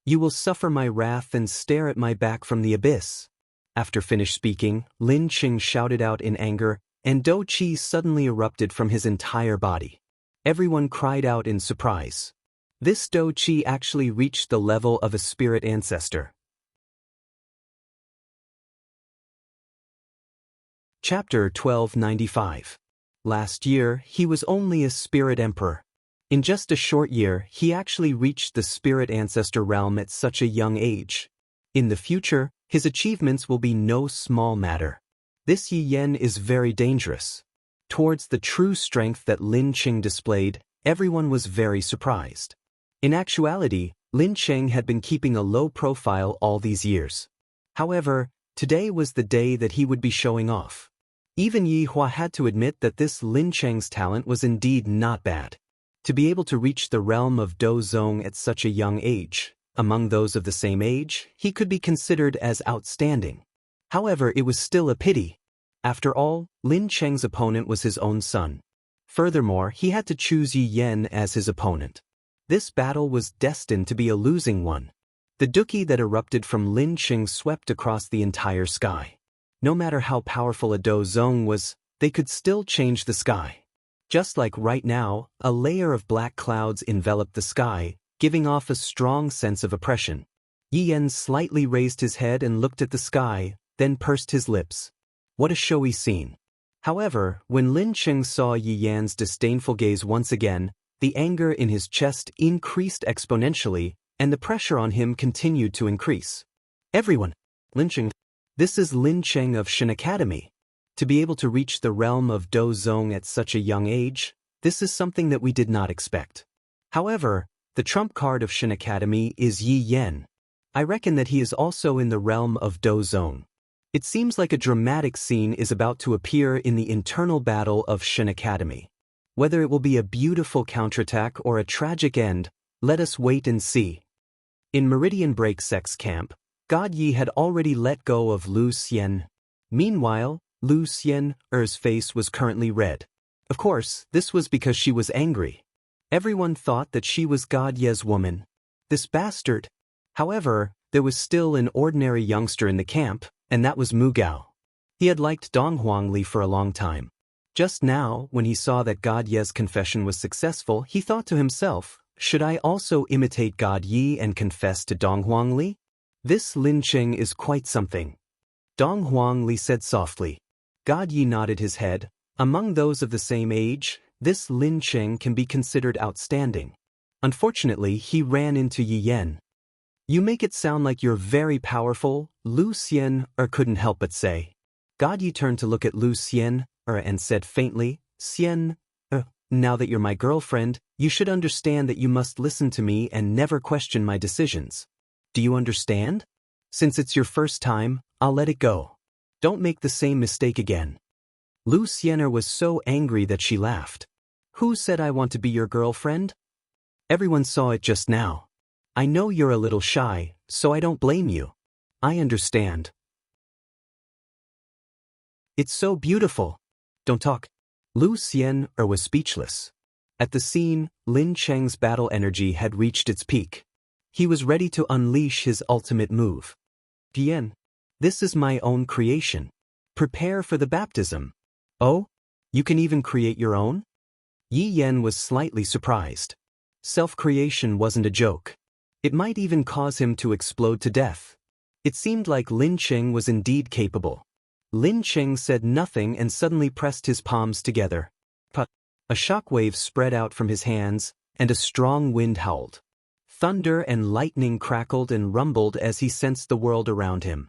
You will suffer my wrath and stare at my back from the abyss. After finished speaking, Lin Cheng shouted out in anger, and Do Qi suddenly erupted from his entire body. Everyone cried out in surprise. This Do Qi actually reached the level of a spirit ancestor. Chapter 1295. Last year, he was only a spirit emperor. In just a short year, he actually reached the spirit ancestor realm at such a young age. In the future, his achievements will be no small matter. This Yi Yan is very dangerous. Towards the true strength that Lin Cheng displayed, everyone was very surprised. In actuality, Lin Cheng had been keeping a low profile all these years. However, today was the day that he would be showing off. Even Yi Hua had to admit that this Lin Cheng's talent was indeed not bad. To be able to reach the realm of Do Zong at such a young age, among those of the same age, he could be considered as outstanding. However, it was still a pity. After all, Lin Cheng's opponent was his own son. Furthermore, he had to choose Yi Yan as his opponent. This battle was destined to be a losing one. The Duki that erupted from Lin Cheng swept across the entire sky. No matter how powerful a Do Zong was, they could still change the sky. Just like right now, a layer of black clouds enveloped the sky, giving off a strong sense of oppression. Yi Yan slightly raised his head and looked at the sky, then pursed his lips. What a showy scene. However, when Lin Cheng saw Yi Yan's disdainful gaze once again, the anger in his chest increased exponentially, and the pressure on him continued to increase. Everyone! Lin Cheng! This is Lin Cheng of Shen Academy. To be able to reach the realm of Do Zong at such a young age, this is something that we did not expect. However, the trump card of Shen Academy is Yi Yan. I reckon that he is also in the realm of Do Zong. It seems like a dramatic scene is about to appear in the internal battle of Shen Academy. Whether it will be a beautiful counterattack or a tragic end, let us wait and see. In Meridian Break Sex Camp, God Yi had already let go of Lu Xian. Meanwhile, Lu Xian's face was currently red. Of course, this was because she was angry. Everyone thought that she was God Ye's woman. This bastard. However, there was still an ordinary youngster in the camp, and that was Mu Gao. He had liked Dong Huangli for a long time. Just now, when he saw that God Ye's confession was successful, he thought to himself, should I also imitate God Yi and confess to Dong Huangli? This Lin Cheng is quite something. Dong Huangli said softly. God Yi nodded his head. Among those of the same age, this Lin Cheng can be considered outstanding. Unfortunately, he ran into Yi Yan. You make it sound like you're very powerful, Lu Xian couldn't help but say. God Yi turned to look at Lu Xian and said faintly, Xian, now that you're my girlfriend, you should understand that you must listen to me and never question my decisions. Do you understand? Since it's your first time, I'll let it go. Don't make the same mistake again. Lu Xianer was so angry that she laughed. Who said I want to be your girlfriend? Everyone saw it just now. I know you're a little shy, so I don't blame you. I understand. It's so beautiful. Don't talk. Lu Xianer was speechless. At the scene, Lin Cheng's battle energy had reached its peak. He was ready to unleash his ultimate move. Tian, this is my own creation. Prepare for the baptism. Oh? You can even create your own? Yi Yan was slightly surprised. Self-creation wasn't a joke. It might even cause him to explode to death. It seemed like Lin Cheng was indeed capable. Lin Cheng said nothing and suddenly pressed his palms together. A shockwave spread out from his hands, and a strong wind howled. Thunder and lightning crackled and rumbled as he sensed the world around him.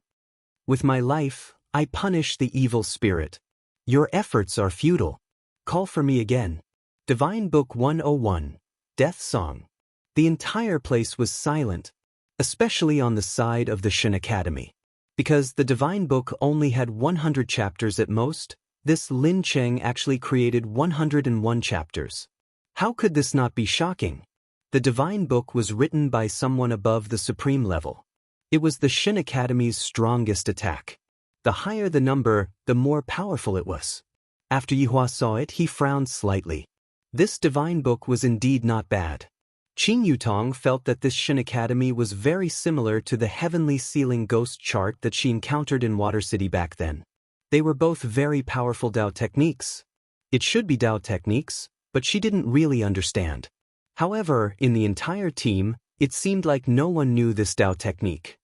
With my life, I punish the evil spirit. Your efforts are futile. Call for me again. Divine Book 101, Death Song. The entire place was silent, especially on the side of the Shin Academy. Because the Divine Book only had 100 chapters at most, this Lin Cheng actually created 101 chapters. How could this not be shocking? The Divine Book was written by someone above the supreme level. It was the Shin Academy's strongest attack. The higher the number, the more powerful it was. After Yihua saw it, he frowned slightly. This Divine Book was indeed not bad. Qing Yutong felt that this Shin Academy was very similar to the heavenly ceiling ghost chart that she encountered in Water City back then. They were both very powerful Dao techniques. It should be Dao techniques, but she didn't really understand. However, in the entire team, it seemed like no one knew this Dao technique.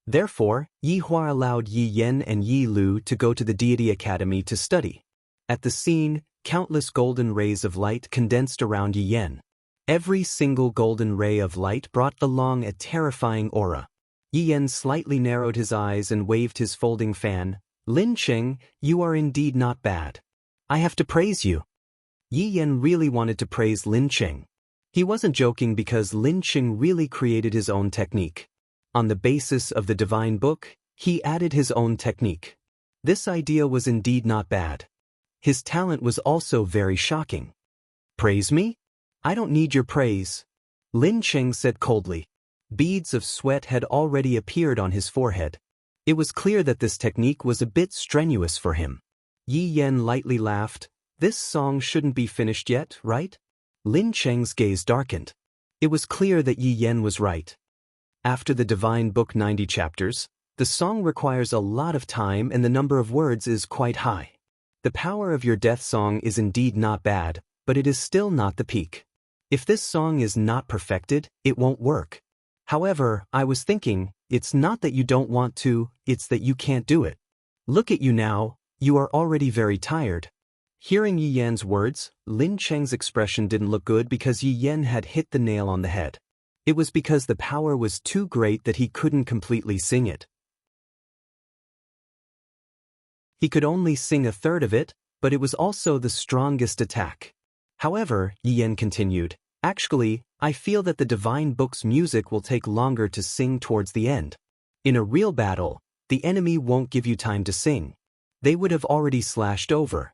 Therefore, Yi Hua allowed Yi Yan and Yi Lu to go to the Deity Academy to study. At the scene, countless golden rays of light condensed around Yi Yan. Every single golden ray of light brought along a terrifying aura. Yi Yan slightly narrowed his eyes and waved his folding fan. Lin Cheng, you are indeed not bad. I have to praise you. Yi Yan really wanted to praise Lin Cheng. He wasn't joking because Lin Cheng really created his own technique. On the basis of the Divine Book, he added his own technique. This idea was indeed not bad. His talent was also very shocking. Praise me? I don't need your praise. Lin Cheng said coldly. Beads of sweat had already appeared on his forehead. It was clear that this technique was a bit strenuous for him. Yi Yan lightly laughed. This song shouldn't be finished yet, right? Lin Cheng's gaze darkened. It was clear that Yi Yan was right. After the Divine Book 90 chapters, the song requires a lot of time and the number of words is quite high. The power of your death song is indeed not bad, but it is still not the peak. If this song is not perfected, it won't work. However, I was thinking, it's not that you don't want to, it's that you can't do it. Look at you now, you are already very tired. Hearing Yi Yan's words, Lin Cheng's expression didn't look good because Yi Yan had hit the nail on the head. It was because the power was too great that he couldn't completely sing it. He could only sing a third of it, but it was also the strongest attack. However, Yi Yan continued, actually, I feel that the Divine Book's music will take longer to sing towards the end. In a real battle, the enemy won't give you time to sing. They would have already slashed over.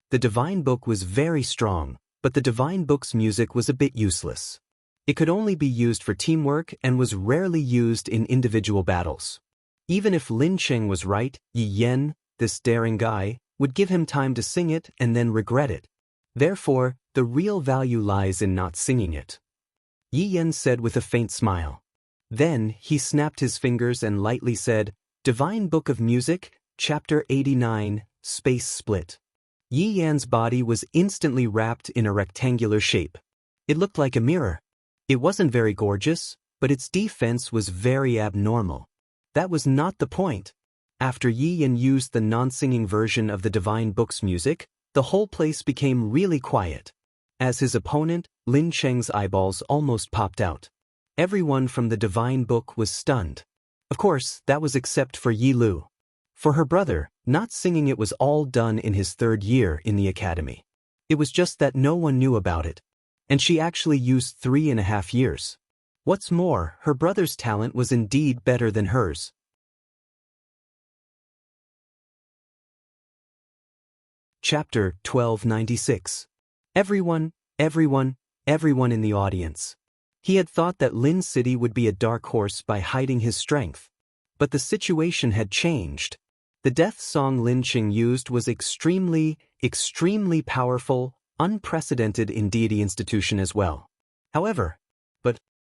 The Divine Book was very strong, but the Divine Book's music was a bit useless. It could only be used for teamwork and was rarely used in individual battles. Even if Lin Cheng was right, Yi Yan, this daring guy, would give him time to sing it and then regret it. Therefore, the real value lies in not singing it. Yi Yan said with a faint smile. Then, he snapped his fingers and lightly said, Divine Book of Music, Chapter 89, Space Split. Yi Yan's body was instantly wrapped in a rectangular shape. It looked like a mirror. It wasn't very gorgeous, but its defense was very abnormal. That was not the point. After Yi Yan used the non-singing version of the Divine Book's music, the whole place became really quiet. As his opponent, Lin Cheng's eyeballs almost popped out. Everyone from the Divine Book was stunned. Of course, that was except for Yi Lu. For her brother, not singing it was all done in his 3rd year in the academy. It was just that no one knew about it. And she actually used 3.5 years. What's more, her brother's talent was indeed better than hers. Chapter 1296. Everyone in the audience. He had thought that Lin City would be a dark horse by hiding his strength. But the situation had changed. The death song Lin Qing used was extremely powerful, unprecedented in deity institution as well. However,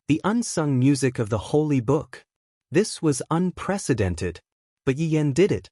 the unsung music of the holy book. This was unprecedented. But Yi Yan did it.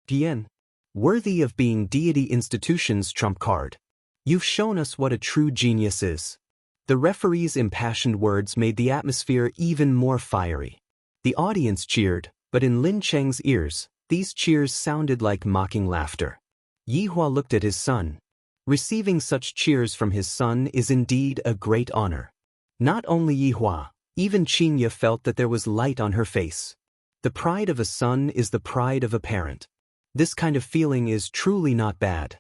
Yi Yan, worthy of being deity institution's trump card. You've shown us what a true genius is. The referee's impassioned words made the atmosphere even more fiery. The audience cheered, but in Lin Cheng's ears, these cheers sounded like mocking laughter. Yi Hua looked at his son. Receiving such cheers from his son is indeed a great honor. Not only Yi Hua, even Qinya felt that there was light on her face. The pride of a son is the pride of a parent. This kind of feeling is truly not bad.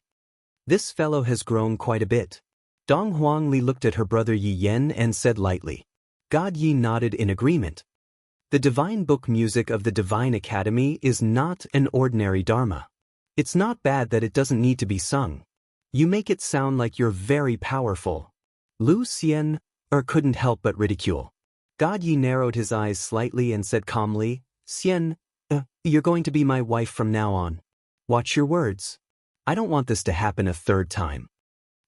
This fellow has grown quite a bit. Dong Huangli looked at her brother Yi Yan and said lightly. God Yi nodded in agreement. The divine book music of the Divine Academy is not an ordinary dharma. It's not bad that it doesn't need to be sung. You make it sound like you're very powerful. Lu Xian couldn't help but ridicule. God Yi narrowed his eyes slightly and said calmly, Xian, you're going to be my wife from now on. Watch your words. I don't want this to happen a third time.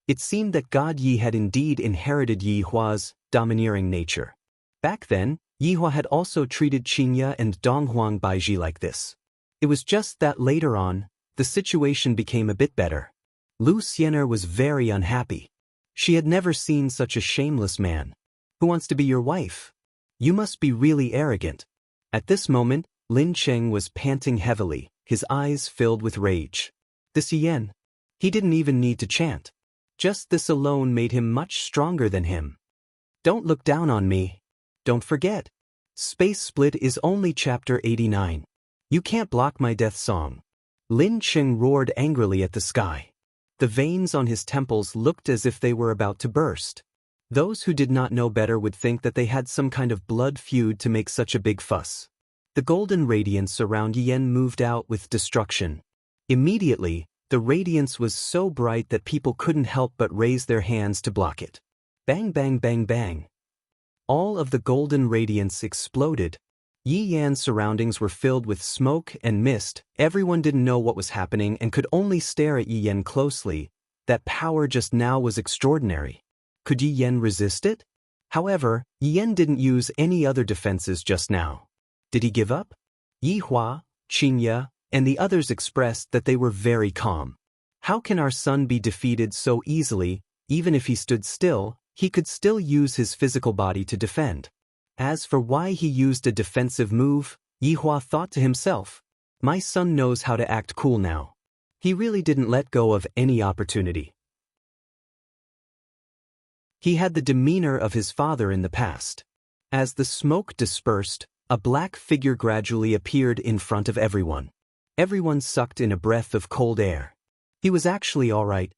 It seemed that God Yi had indeed inherited Yi Hua's domineering nature. Back then, Yi Hua had also treated Qinya and Donghuang Baiji like this. It was just that later on, the situation became a bit better. Lu Xiener was very unhappy. She had never seen such a shameless man. Who wants to be your wife? You must be really arrogant. At this moment, Lin Cheng was panting heavily, his eyes filled with rage. This Yi Yan, he didn't even need to chant. Just this alone made him much stronger than him. Don't look down on me. Don't forget. Space Split is only chapter 89. You can't block my death song. Lin Cheng roared angrily at the sky. The veins on his temples looked as if they were about to burst. Those who did not know better would think that they had some kind of blood feud to make such a big fuss. The golden radiance around Yi Yan moved out with destruction. Immediately, the radiance was so bright that people couldn't help but raise their hands to block it. Bang bang bang bang. All of the golden radiance exploded. Yi Yan's surroundings were filled with smoke and mist. Everyone didn't know what was happening and could only stare at Yi Yan closely. That power just now was extraordinary. Could Yi Yan resist it? However, Yi Yan didn't use any other defenses just now. Did he give up? Yi Hua, Qinya, and the others expressed that they were very calm. How can our son be defeated so easily? Even if he stood still, he could still use his physical body to defend. As for why he used a defensive move, Yi Hua thought to himself, my son knows how to act cool now. He really didn't let go of any opportunity. He had the demeanor of his father in the past. As the smoke dispersed, a black figure gradually appeared in front of everyone. Everyone sucked in a breath of cold air. He was actually all right.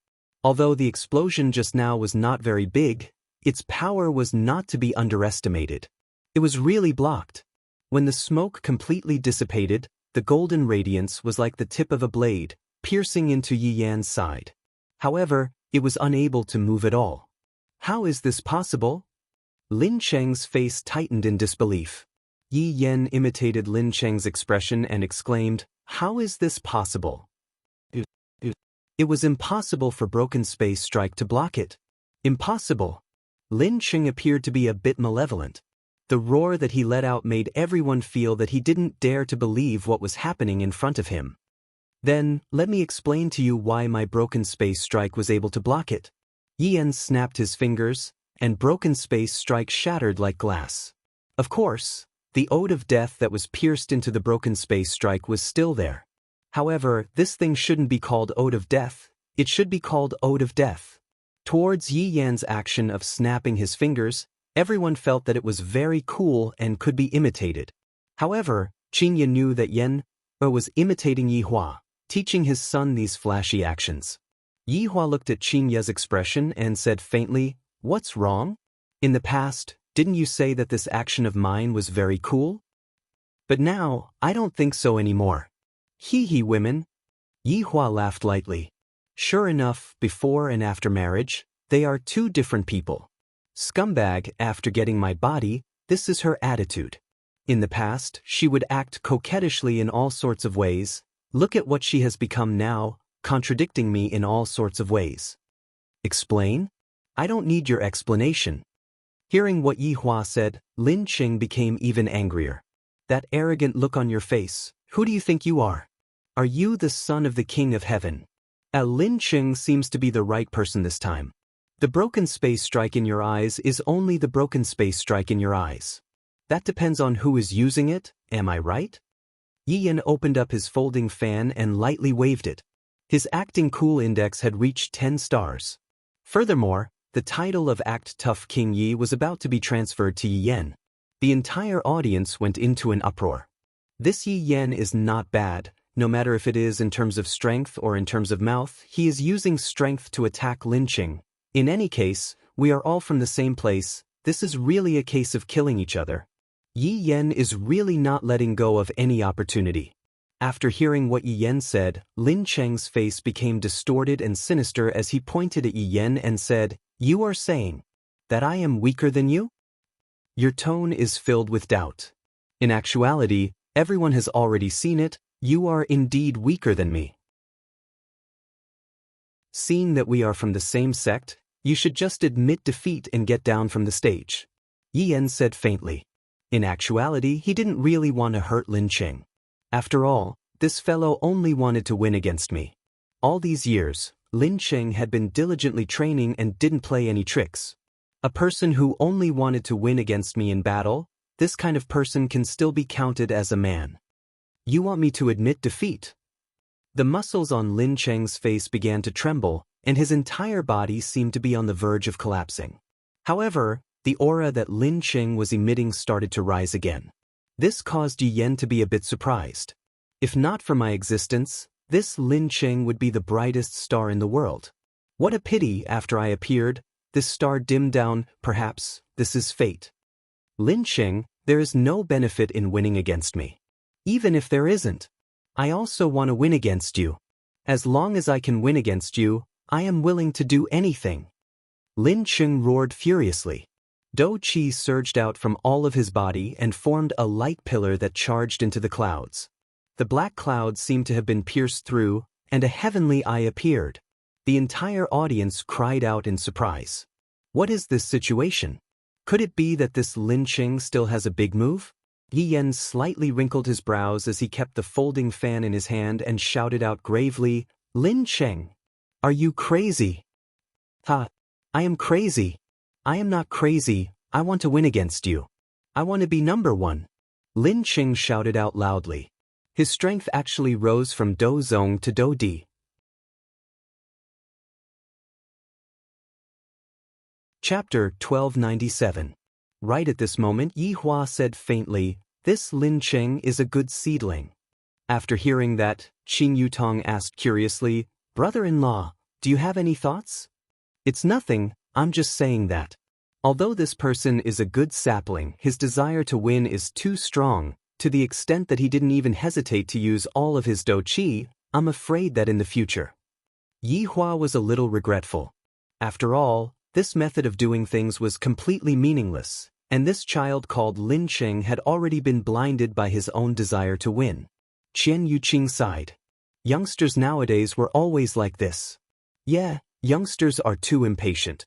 Although the explosion just now was not very big, its power was not to be underestimated. It was really blocked. When the smoke completely dissipated, the golden radiance was like the tip of a blade, piercing into Yi Yan's side. However, it was unable to move at all. How is this possible? Lin Cheng's face tightened in disbelief. Yi Yan imitated Lin Cheng's expression and exclaimed, how is this possible? It was impossible for Broken Space Strike to block it. Impossible. Lin Cheng appeared to be a bit malevolent. The roar that he let out made everyone feel that he didn't dare to believe what was happening in front of him. Then, let me explain to you why my Broken Space Strike was able to block it. Yi Yan snapped his fingers, and Broken Space Strike shattered like glass. Of course, the Ode of Death that was pierced into the Broken Space Strike was still there. However, this thing shouldn't be called Ode of Death, it should be called Ode of Death. Towards Yi Yan's action of snapping his fingers, everyone felt that it was very cool and could be imitated. However, Qinya knew that Yan was imitating Yi Hua, teaching his son these flashy actions. Yi Hua looked at Qinya's expression and said faintly, what's wrong? In the past, didn't you say that this action of mine was very cool? But now, I don't think so anymore. Hee hee women. Yi Hua laughed lightly. Sure enough, before and after marriage, they are two different people. Scumbag, after getting my body, this is her attitude. In the past, she would act coquettishly in all sorts of ways. Look at what she has become now, contradicting me in all sorts of ways. Explain? I don't need your explanation. Hearing what Yi Hua said, Lin Qing became even angrier. That arrogant look on your face, who do you think you are? Are you the son of the King of Heaven? Lin Qing seems to be the right person this time. The broken space strike in your eyes is only the broken space strike in your eyes. That depends on who is using it, am I right? Yi Yan opened up his folding fan and lightly waved it. His acting cool index had reached 10 stars. Furthermore, the title of Act Tough King Yi was about to be transferred to Yi Yan. The entire audience went into an uproar. This Yi Yan is not bad, no matter if it is in terms of strength or in terms of mouth, he is using strength to attack Lin Qing. In any case, we are all from the same place, this is really a case of killing each other. Yi Yan is really not letting go of any opportunity. After hearing what Yi Yan said, Lin Cheng's face became distorted and sinister as he pointed at Yi Yan and said, "You are saying that I am weaker than you?" Your tone is filled with doubt. In actuality, everyone has already seen it, you are indeed weaker than me. Seeing that we are from the same sect, you should just admit defeat and get down from the stage. Yi Yan said faintly. In actuality, he didn't really want to hurt Lin Qing. After all, this fellow only wanted to win against me. All these years, Lin Qing had been diligently training and didn't play any tricks. A person who only wanted to win against me in battle, this kind of person can still be counted as a man. You want me to admit defeat? The muscles on Lin Cheng's face began to tremble, and his entire body seemed to be on the verge of collapsing. However, the aura that Lin Qing was emitting started to rise again. This caused Yi Yan to be a bit surprised. If not for my existence, this Lin Qing would be the brightest star in the world. What a pity, after I appeared, this star dimmed down, perhaps, this is fate. Lin Qing, there is no benefit in winning against me. Even if there isn't, I also want to win against you. As long as I can win against you, I am willing to do anything. Lin Qing roared furiously. Do Qi surged out from all of his body and formed a light pillar that charged into the clouds. The black clouds seemed to have been pierced through, and a heavenly eye appeared. The entire audience cried out in surprise. What is this situation? Could it be that this Lin Qing still has a big move? Yi Yan slightly wrinkled his brows as he kept the folding fan in his hand and shouted out gravely, "Lin Qing, are you crazy?" "Ha! I am crazy. I am not crazy, I want to win against you. I want to be number one." Lin Qing shouted out loudly. His strength actually rose from Do Zong to Do Di. Chapter 1297. Right at this moment, Yi Hua said faintly, "This Lin Qing is a good seedling." After hearing that, Qing Yutong asked curiously, "Brother-in-law, do you have any thoughts?" "It's nothing, I'm just saying that. Although this person is a good sapling, his desire to win is too strong, to the extent that he didn't even hesitate to use all of his Do Qi. I'm afraid that in the future." Yi Hua was a little regretful. After all, this method of doing things was completely meaningless, and this child called Lin Qing had already been blinded by his own desire to win. Qian Yuqing sighed. Youngsters nowadays were always like this. Yeah, youngsters are too impatient.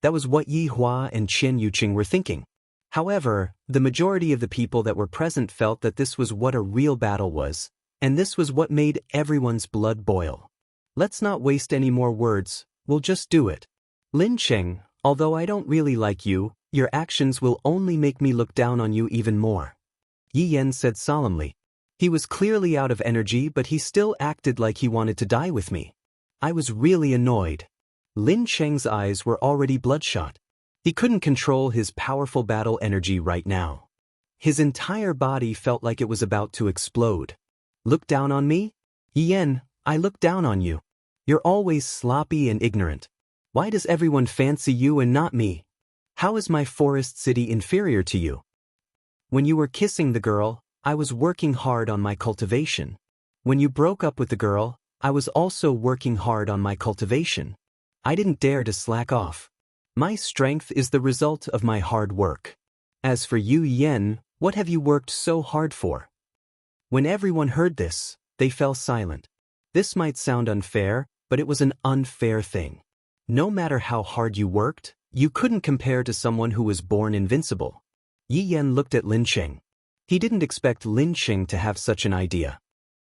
That was what Yi Hua and Qian Yuqing were thinking. However, the majority of the people that were present felt that this was what a real battle was, and this was what made everyone's blood boil. Let's not waste any more words, we'll just do it. Lin Qing, although I don't really like you, your actions will only make me look down on you even more. Yi Yan said solemnly. He was clearly out of energy, but he still acted like he wanted to die with me. I was really annoyed. Lin Qing's eyes were already bloodshot. He couldn't control his powerful battle energy right now. His entire body felt like it was about to explode. Look down on me? Yi Yan, I look down on you. You're always sloppy and ignorant. Why does everyone fancy you and not me? How is my forest city inferior to you? When you were kissing the girl, I was working hard on my cultivation. When you broke up with the girl, I was also working hard on my cultivation. I didn't dare to slack off. My strength is the result of my hard work. As for you, Yen, what have you worked so hard for? When everyone heard this, they fell silent. This might sound unfair, but it was an unfair thing. No matter how hard you worked, you couldn't compare to someone who was born invincible. Yi Yen looked at Lin Qing. He didn't expect Lin Qing to have such an idea.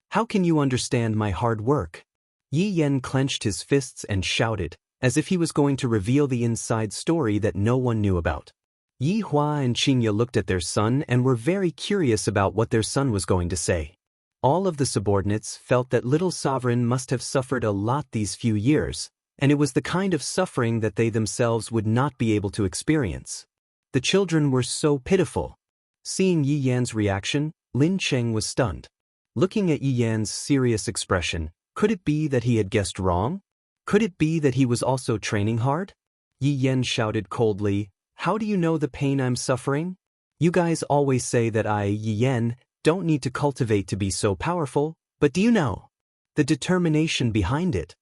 How can you understand my hard work? Yi Yen clenched his fists and shouted, as if he was going to reveal the inside story that no one knew about. Yi Hua and Qingya looked at their son and were very curious about what their son was going to say. All of the subordinates felt that little sovereign must have suffered a lot these few years, and it was the kind of suffering that they themselves would not be able to experience. The children were so pitiful. Seeing Yi Yan's reaction, Lin Qing was stunned. Looking at Yi Yan's serious expression, could it be that he had guessed wrong? Could it be that he was also training hard? Yi Yan shouted coldly, "How do you know the pain I'm suffering? You guys always say that I, Yi Yan, don't need to cultivate to be so powerful, but do you know the determination behind it?"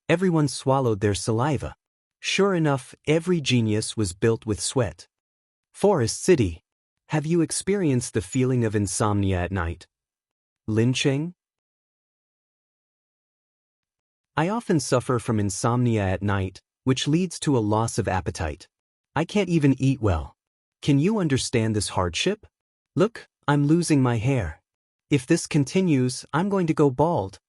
Everyone swallowed their saliva. Sure enough, every genius was built with sweat. Forest City. Have you experienced the feeling of insomnia at night? Lin Qing? I often suffer from insomnia at night, which leads to a loss of appetite. I can't even eat well. Can you understand this hardship? Look, I'm losing my hair. If this continues, I'm going to go bald.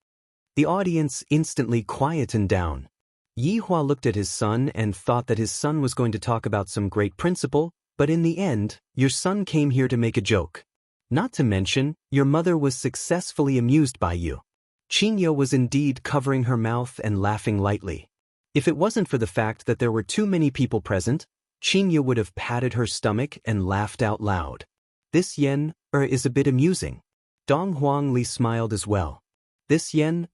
The audience instantly quietened down. Yi Hua looked at his son and thought that his son was going to talk about some great principle, but in the end, your son came here to make a joke. Not to mention, your mother was successfully amused by you. Qingya was indeed covering her mouth and laughing lightly. If it wasn't for the fact that there were too many people present, Qingya would have patted her stomach and laughed out loud. This Yen, is a bit amusing. Dong Huangli smiled as well. This Yen,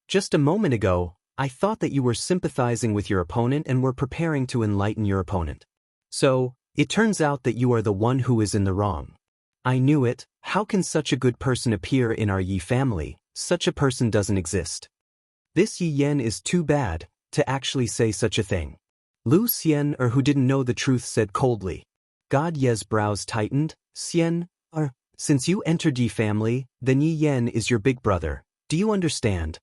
just a moment ago, I thought that you were sympathizing with your opponent and were preparing to enlighten your opponent. So, it turns out that you are the one who is in the wrong. I knew it. How can such a good person appear in our Yi family? Such a person doesn't exist. This Yi Yen is too bad to actually say such a thing. Lu Xian, who didn't know the truth, said coldly. God Ye's brows tightened. Xian, since you entered Yi family, then Yi Yen is your big brother. Do you understand?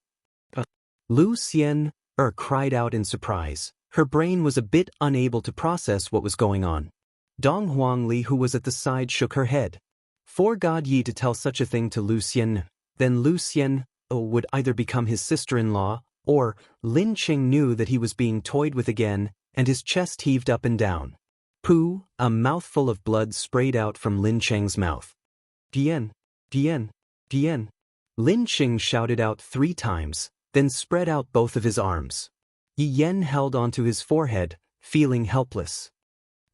Lu Xian, cried out in surprise. Her brain was a bit unable to process what was going on. Dong Huangli, who was at the side, shook her head. For God Yi to tell such a thing to Lu Xian, then Lu Xian would either become his sister-in-law, or Lin Qing knew that he was being toyed with again, and his chest heaved up and down. Pooh, a mouthful of blood sprayed out from Lin Qing's mouth. Dian, Dian, Dian. Lin Qing shouted out 3 times, then spread out both of his arms. Yi Yen held onto his forehead, feeling helpless.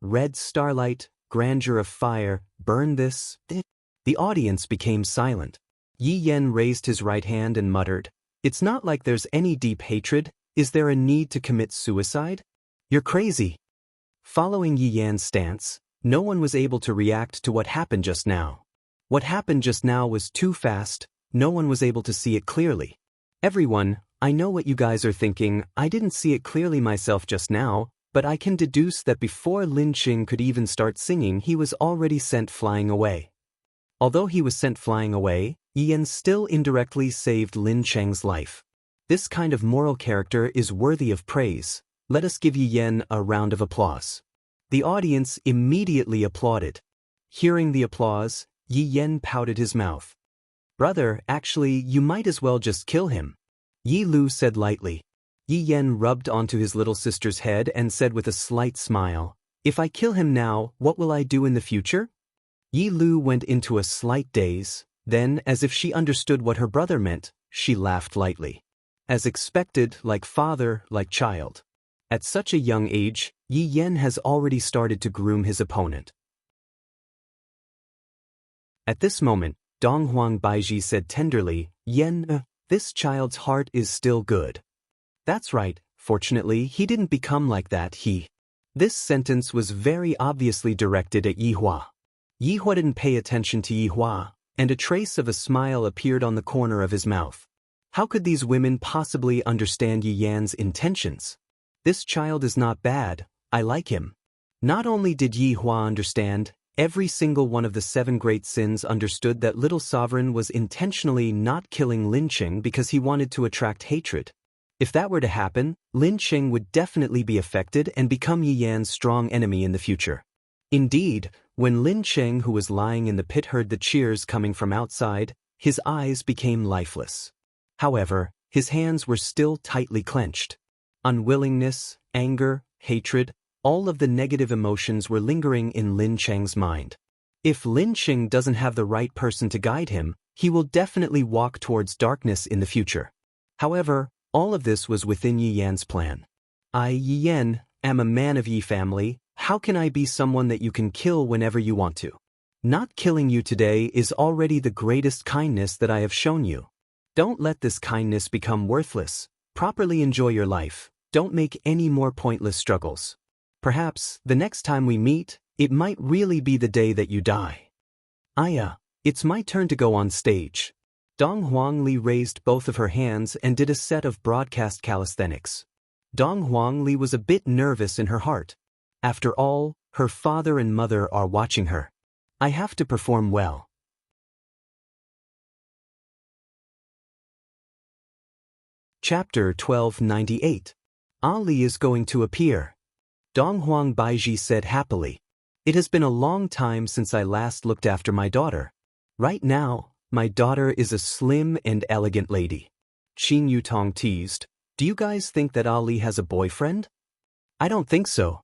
Red starlight, grandeur of fire, burn this. The audience became silent. Yi Yen raised his right hand and muttered, "It's not like there's any deep hatred. Is there a need to commit suicide? You're crazy." Following Yi Yan's stance, no one was able to react to what happened just now. What happened just now was too fast, no one was able to see it clearly. Everyone, I know what you guys are thinking. I didn't see it clearly myself just now, but I can deduce that before Lin Qing could even start singing, he was already sent flying away. Although he was sent flying away, Yi Yen still indirectly saved Lin Cheng's life. This kind of moral character is worthy of praise. Let us give Yi Yen a round of applause. The audience immediately applauded. Hearing the applause, Yi Yen pouted his mouth. "Brother, actually, you might as well just kill him," Yi Lu said lightly. Yi Yen rubbed onto his little sister's head and said with a slight smile, "If I kill him now, what will I do in the future?" Yi Lu went into a slight daze, then, as if she understood what her brother meant, she laughed lightly. As expected, like father, like child. At such a young age, Yi Yen has already started to groom his opponent. At this moment, Dong Huang Baiji said tenderly, "Yen, this child's heart is still good." That's right, fortunately he didn't become like that, This sentence was very obviously directed at Yi Hua. Yi Hua didn't pay attention to Yi Hua, and a trace of a smile appeared on the corner of his mouth. How could these women possibly understand Yi Yan's intentions? This child is not bad, I like him. Not only did Yi Hua understand, every single one of the 7 great sins understood that little sovereign was intentionally not killing Lin Qing because he wanted to attract hatred. If that were to happen, Lin Qing would definitely be affected and become Yi Yan's strong enemy in the future. Indeed, when Lin Qing, who was lying in the pit, heard the cheers coming from outside, his eyes became lifeless. However, his hands were still tightly clenched. Unwillingness, anger, hatred, all of the negative emotions were lingering in Lin Qing's mind. If Lin Qing doesn't have the right person to guide him, he will definitely walk towards darkness in the future. However, all of this was within Yi Yan's plan. I, Yi Yan, am a man of Yi family. How can I be someone that you can kill whenever you want to? Not killing you today is already the greatest kindness that I have shown you. Don't let this kindness become worthless. Properly enjoy your life. Don't make any more pointless struggles. Perhaps, the next time we meet, it might really be the day that you die. Aya, it's my turn to go on stage. Dong Huangli raised both of her hands and did a set of broadcast calisthenics. Dong Huangli was a bit nervous in her heart. After all, her father and mother are watching her. I have to perform well. Chapter 1298. Ali is going to appear. Donghuang Baiji said happily. It has been a long time since I last looked after my daughter. Right now, my daughter is a slim and elegant lady. Qin Yutong teased. Do you guys think that Ali has a boyfriend? I don't think so.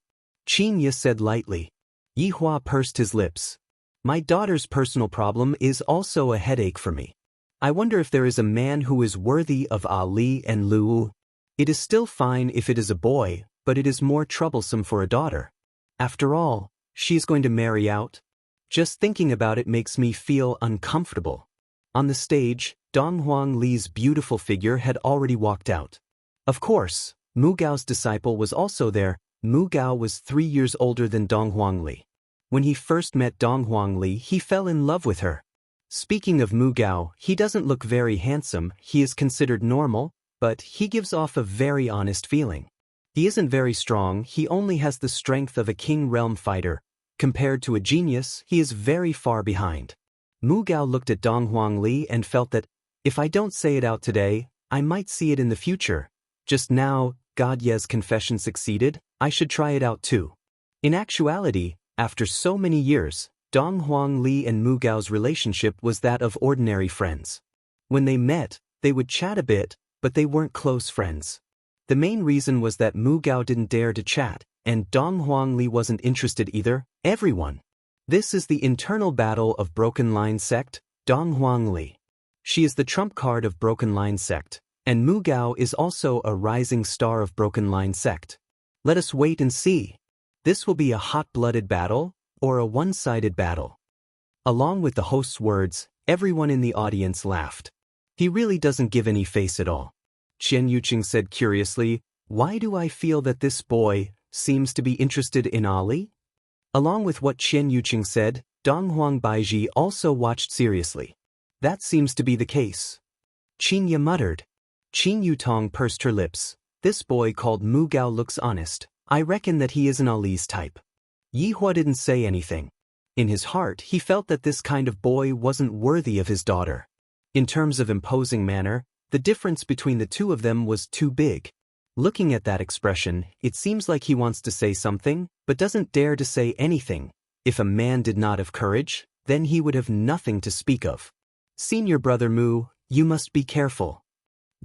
Qin Ye said lightly. Yi Hua pursed his lips. My daughter's personal problem is also a headache for me. I wonder if there is a man who is worthy of Ali and Lu. It is still fine if it is a boy, but it is more troublesome for a daughter. After all, she is going to marry out. Just thinking about it makes me feel uncomfortable. On the stage, Donghuang Li's beautiful figure had already walked out. Of course, Mu Gao's disciple was also there. Mu Gao was 3 years older than Donghuang Li. When he first met Donghuang Li, he fell in love with her. Speaking of Mu Gao, he doesn't look very handsome. He is considered normal, but he gives off a very honest feeling. He isn't very strong, he only has the strength of a king realm fighter. Compared to a genius, he is very far behind. Mu Gao looked at Donghuang Li and felt that, if I don't say it out today, I might see it in the future. Just now, God Ye's confession succeeded, I should try it out too. In actuality, after so many years, Donghuang Li and Mu Gao's relationship was that of ordinary friends. When they met, they would chat a bit, but they weren't close friends. The main reason was that Mu Gao didn't dare to chat, and Donghuang Li wasn't interested either. Everyone. This is the internal battle of Broken Line Sect, Donghuang Li. She is the trump card of Broken Line Sect, and Mu Gao is also a rising star of Broken Line Sect. Let us wait and see. This will be a hot-blooded battle, or a one-sided battle. Along with the host's words, everyone in the audience laughed. He really doesn't give any face at all. Chen Yuqing said curiously, why do I feel that this boy seems to be interested in Ali? Along with what Chen Yuqing said, Donghuang Baiji also watched seriously. That seems to be the case. Qin Ye muttered. Qin Yutong pursed her lips. This boy called Mu Gao looks honest. I reckon that he isn't Ali's type. Yi Hua didn't say anything. In his heart, he felt that this kind of boy wasn't worthy of his daughter. In terms of imposing manner, the difference between the two of them was too big. Looking at that expression, it seems like he wants to say something, but doesn't dare to say anything. If a man did not have courage, then he would have nothing to speak of. Senior brother Mu, you must be careful.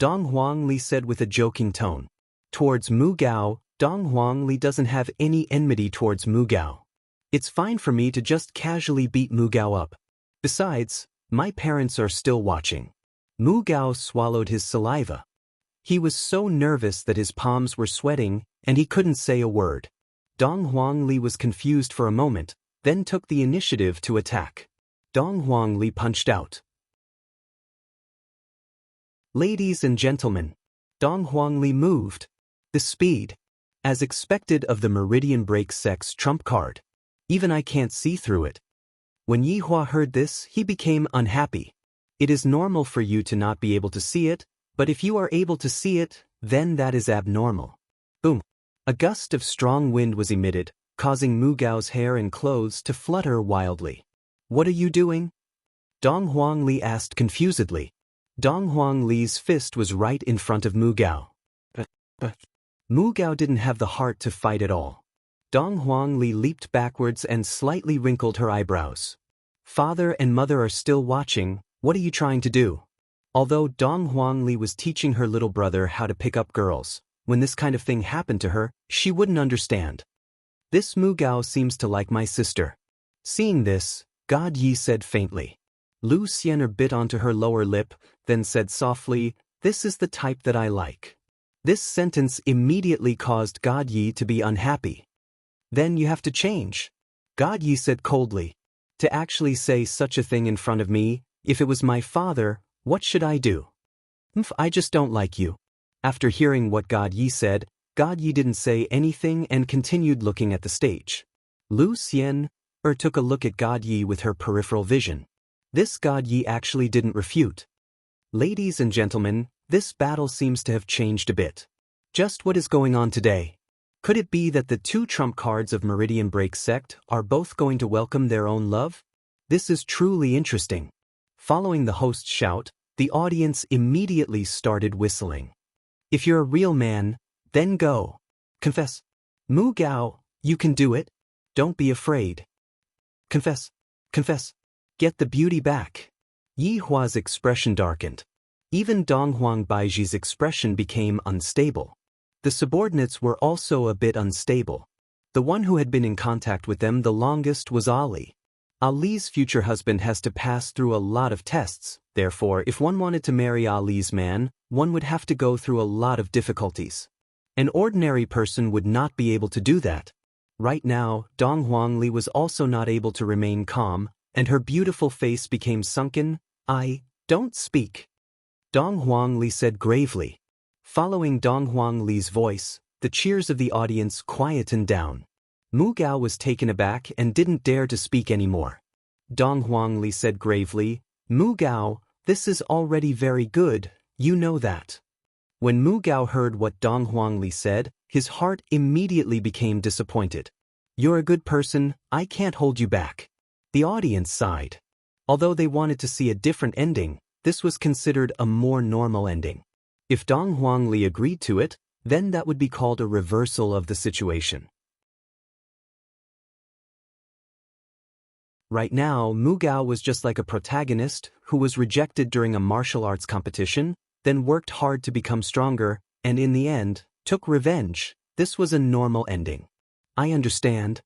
Donghuang Li said with a joking tone. Towards Mu Gao, Donghuang Li doesn't have any enmity towards Mu Gao. It's fine for me to just casually beat Mu Gao up. Besides, my parents are still watching. Mu Gao swallowed his saliva. He was so nervous that his palms were sweating, and he couldn't say a word. Donghuang Li was confused for a moment, then took the initiative to attack. Donghuang Li punched out. Ladies and gentlemen, Donghuang Li moved. The speed. As expected of the Meridian Break Sect's trump card. Even I can't see through it. When Yi Hua heard this, he became unhappy. It is normal for you to not be able to see it, But if you are able to see it, then that is abnormal. Boom. A gust of strong wind was emitted, causing Mu Gao's hair and clothes to flutter wildly. What are you doing? Dong Huang Li asked confusedly. Dong Huang Li's fist was right in front of Mu Gao. But Mu Gao didn't have the heart to fight at all. Dong Huang Li leaped backwards and slightly wrinkled her eyebrows. Father and mother are still watching, what are you trying to do? Although Dong Huang Li was teaching her little brother how to pick up girls, when this kind of thing happened to her, she wouldn't understand. This Mu Gao seems to like my sister. Seeing this, God Yi said faintly. Lu Xian'er bit onto her lower lip, then said softly, "This is the type that I like." This sentence immediately caused God Yi to be unhappy. Then you have to change. God Yi said coldly. To actually say such a thing in front of me, if it was my father, what should I do? I just don't like you. After hearing what God Yi said, God Yi didn't say anything and continued looking at the stage. Lu Xian'er took a look at God Yi with her peripheral vision. This God Yi actually didn't refute. Ladies and gentlemen, this battle seems to have changed a bit. Just what is going on today? Could it be that the two trump cards of Meridian Break sect are both going to welcome their own love? This is truly interesting. Following the host's shout, the audience immediately started whistling. If you're a real man, then go. Confess. Mu Gao, you can do it. Don't be afraid. Confess. Confess. Get the beauty back. Yi Hua's expression darkened. Even Dong Huang Baiji's expression became unstable. The subordinates were also a bit unstable. The one who had been in contact with them the longest was Ali. Ali's future husband has to pass through a lot of tests, therefore if one wanted to marry Ali's man, one would have to go through a lot of difficulties. An ordinary person would not be able to do that. Right now, Dong Huang Li was also not able to remain calm, and her beautiful face became sunken. Don't speak. Dong Huang Li said gravely. Following Dong Huang Li's voice, the cheers of the audience quietened down. Mu Gao was taken aback and didn't dare to speak anymore. Dong Huang Li said gravely, Mu Gao, this is already very good, you know that. When Mu Gao heard what Dong Huang Li said, his heart immediately became disappointed. You're a good person, I can't hold you back. The audience sighed. Although they wanted to see a different ending, this was considered a more normal ending. If Dong Huang Li agreed to it, then that would be called a reversal of the situation. Right now, Mu Gao was just like a protagonist who was rejected during a martial arts competition, then worked hard to become stronger, and in the end, took revenge. This was a normal ending. I understand.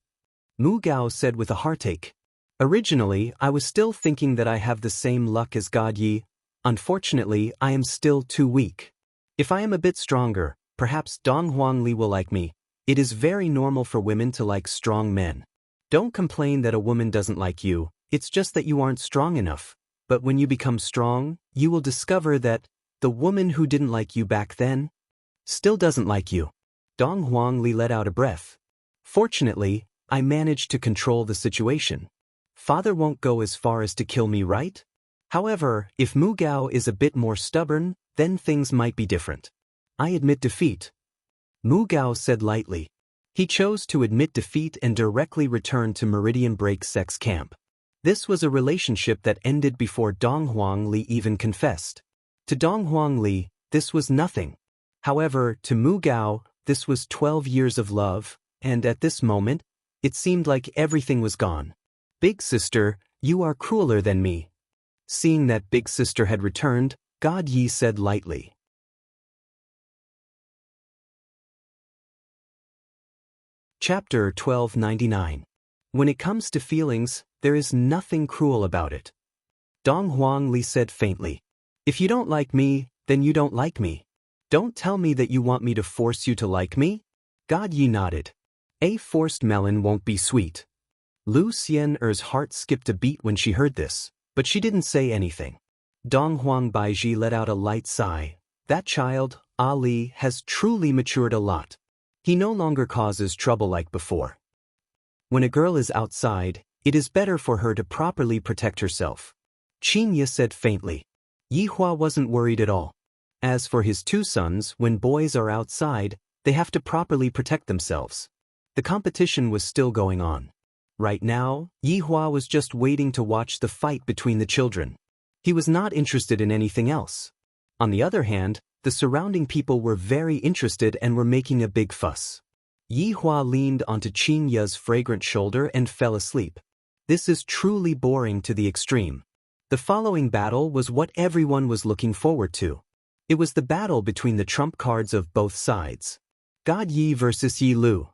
Mu Gao said with a heartache. Originally, I was still thinking that I have the same luck as God Yi. Unfortunately, I am still too weak. If I am a bit stronger, perhaps Dong Huang Li will like me. It is very normal for women to like strong men. Don't complain that a woman doesn't like you, it's just that you aren't strong enough. But when you become strong, you will discover that the woman who didn't like you back then still doesn't like you. Dong Huang Li let out a breath. Fortunately, I managed to control the situation. Father won't go as far as to kill me, right? However, if Mu Gao is a bit more stubborn, then things might be different. I admit defeat. Mu Gao said lightly. He chose to admit defeat and directly returned to Meridian Break Sect's camp. This was a relationship that ended before Dong Huang Li even confessed. To Dong Huang Li, this was nothing. However, to Mu Gao, this was 12 years of love, and at this moment, it seemed like everything was gone. Big sister, you are crueler than me. Seeing that Big Sister had returned, God Yi said lightly. Chapter 1299. When it comes to feelings, there is nothing cruel about it. Dong Huang Li said faintly. If you don't like me, then you don't like me. Don't tell me that you want me to force you to like me? God Yi nodded. A forced melon won't be sweet. Lu Xian'er's heart skipped a beat when she heard this, but she didn't say anything. Dong Huang Baiji let out a light sigh. That child, Ali, has truly matured a lot. He no longer causes trouble like before. When a girl is outside, it is better for her to properly protect herself. Qin Ye said faintly. Yi Hua wasn't worried at all. As for his two sons, when boys are outside, they have to properly protect themselves. The competition was still going on. Right now, Yi Hua was just waiting to watch the fight between the children. He was not interested in anything else. On the other hand, the surrounding people were very interested and were making a big fuss. Yi Hua leaned onto Qin Ye's fragrant shoulder and fell asleep. This is truly boring to the extreme. The following battle was what everyone was looking forward to. It was the battle between the trump cards of both sides. God Yi versus Yi Lu.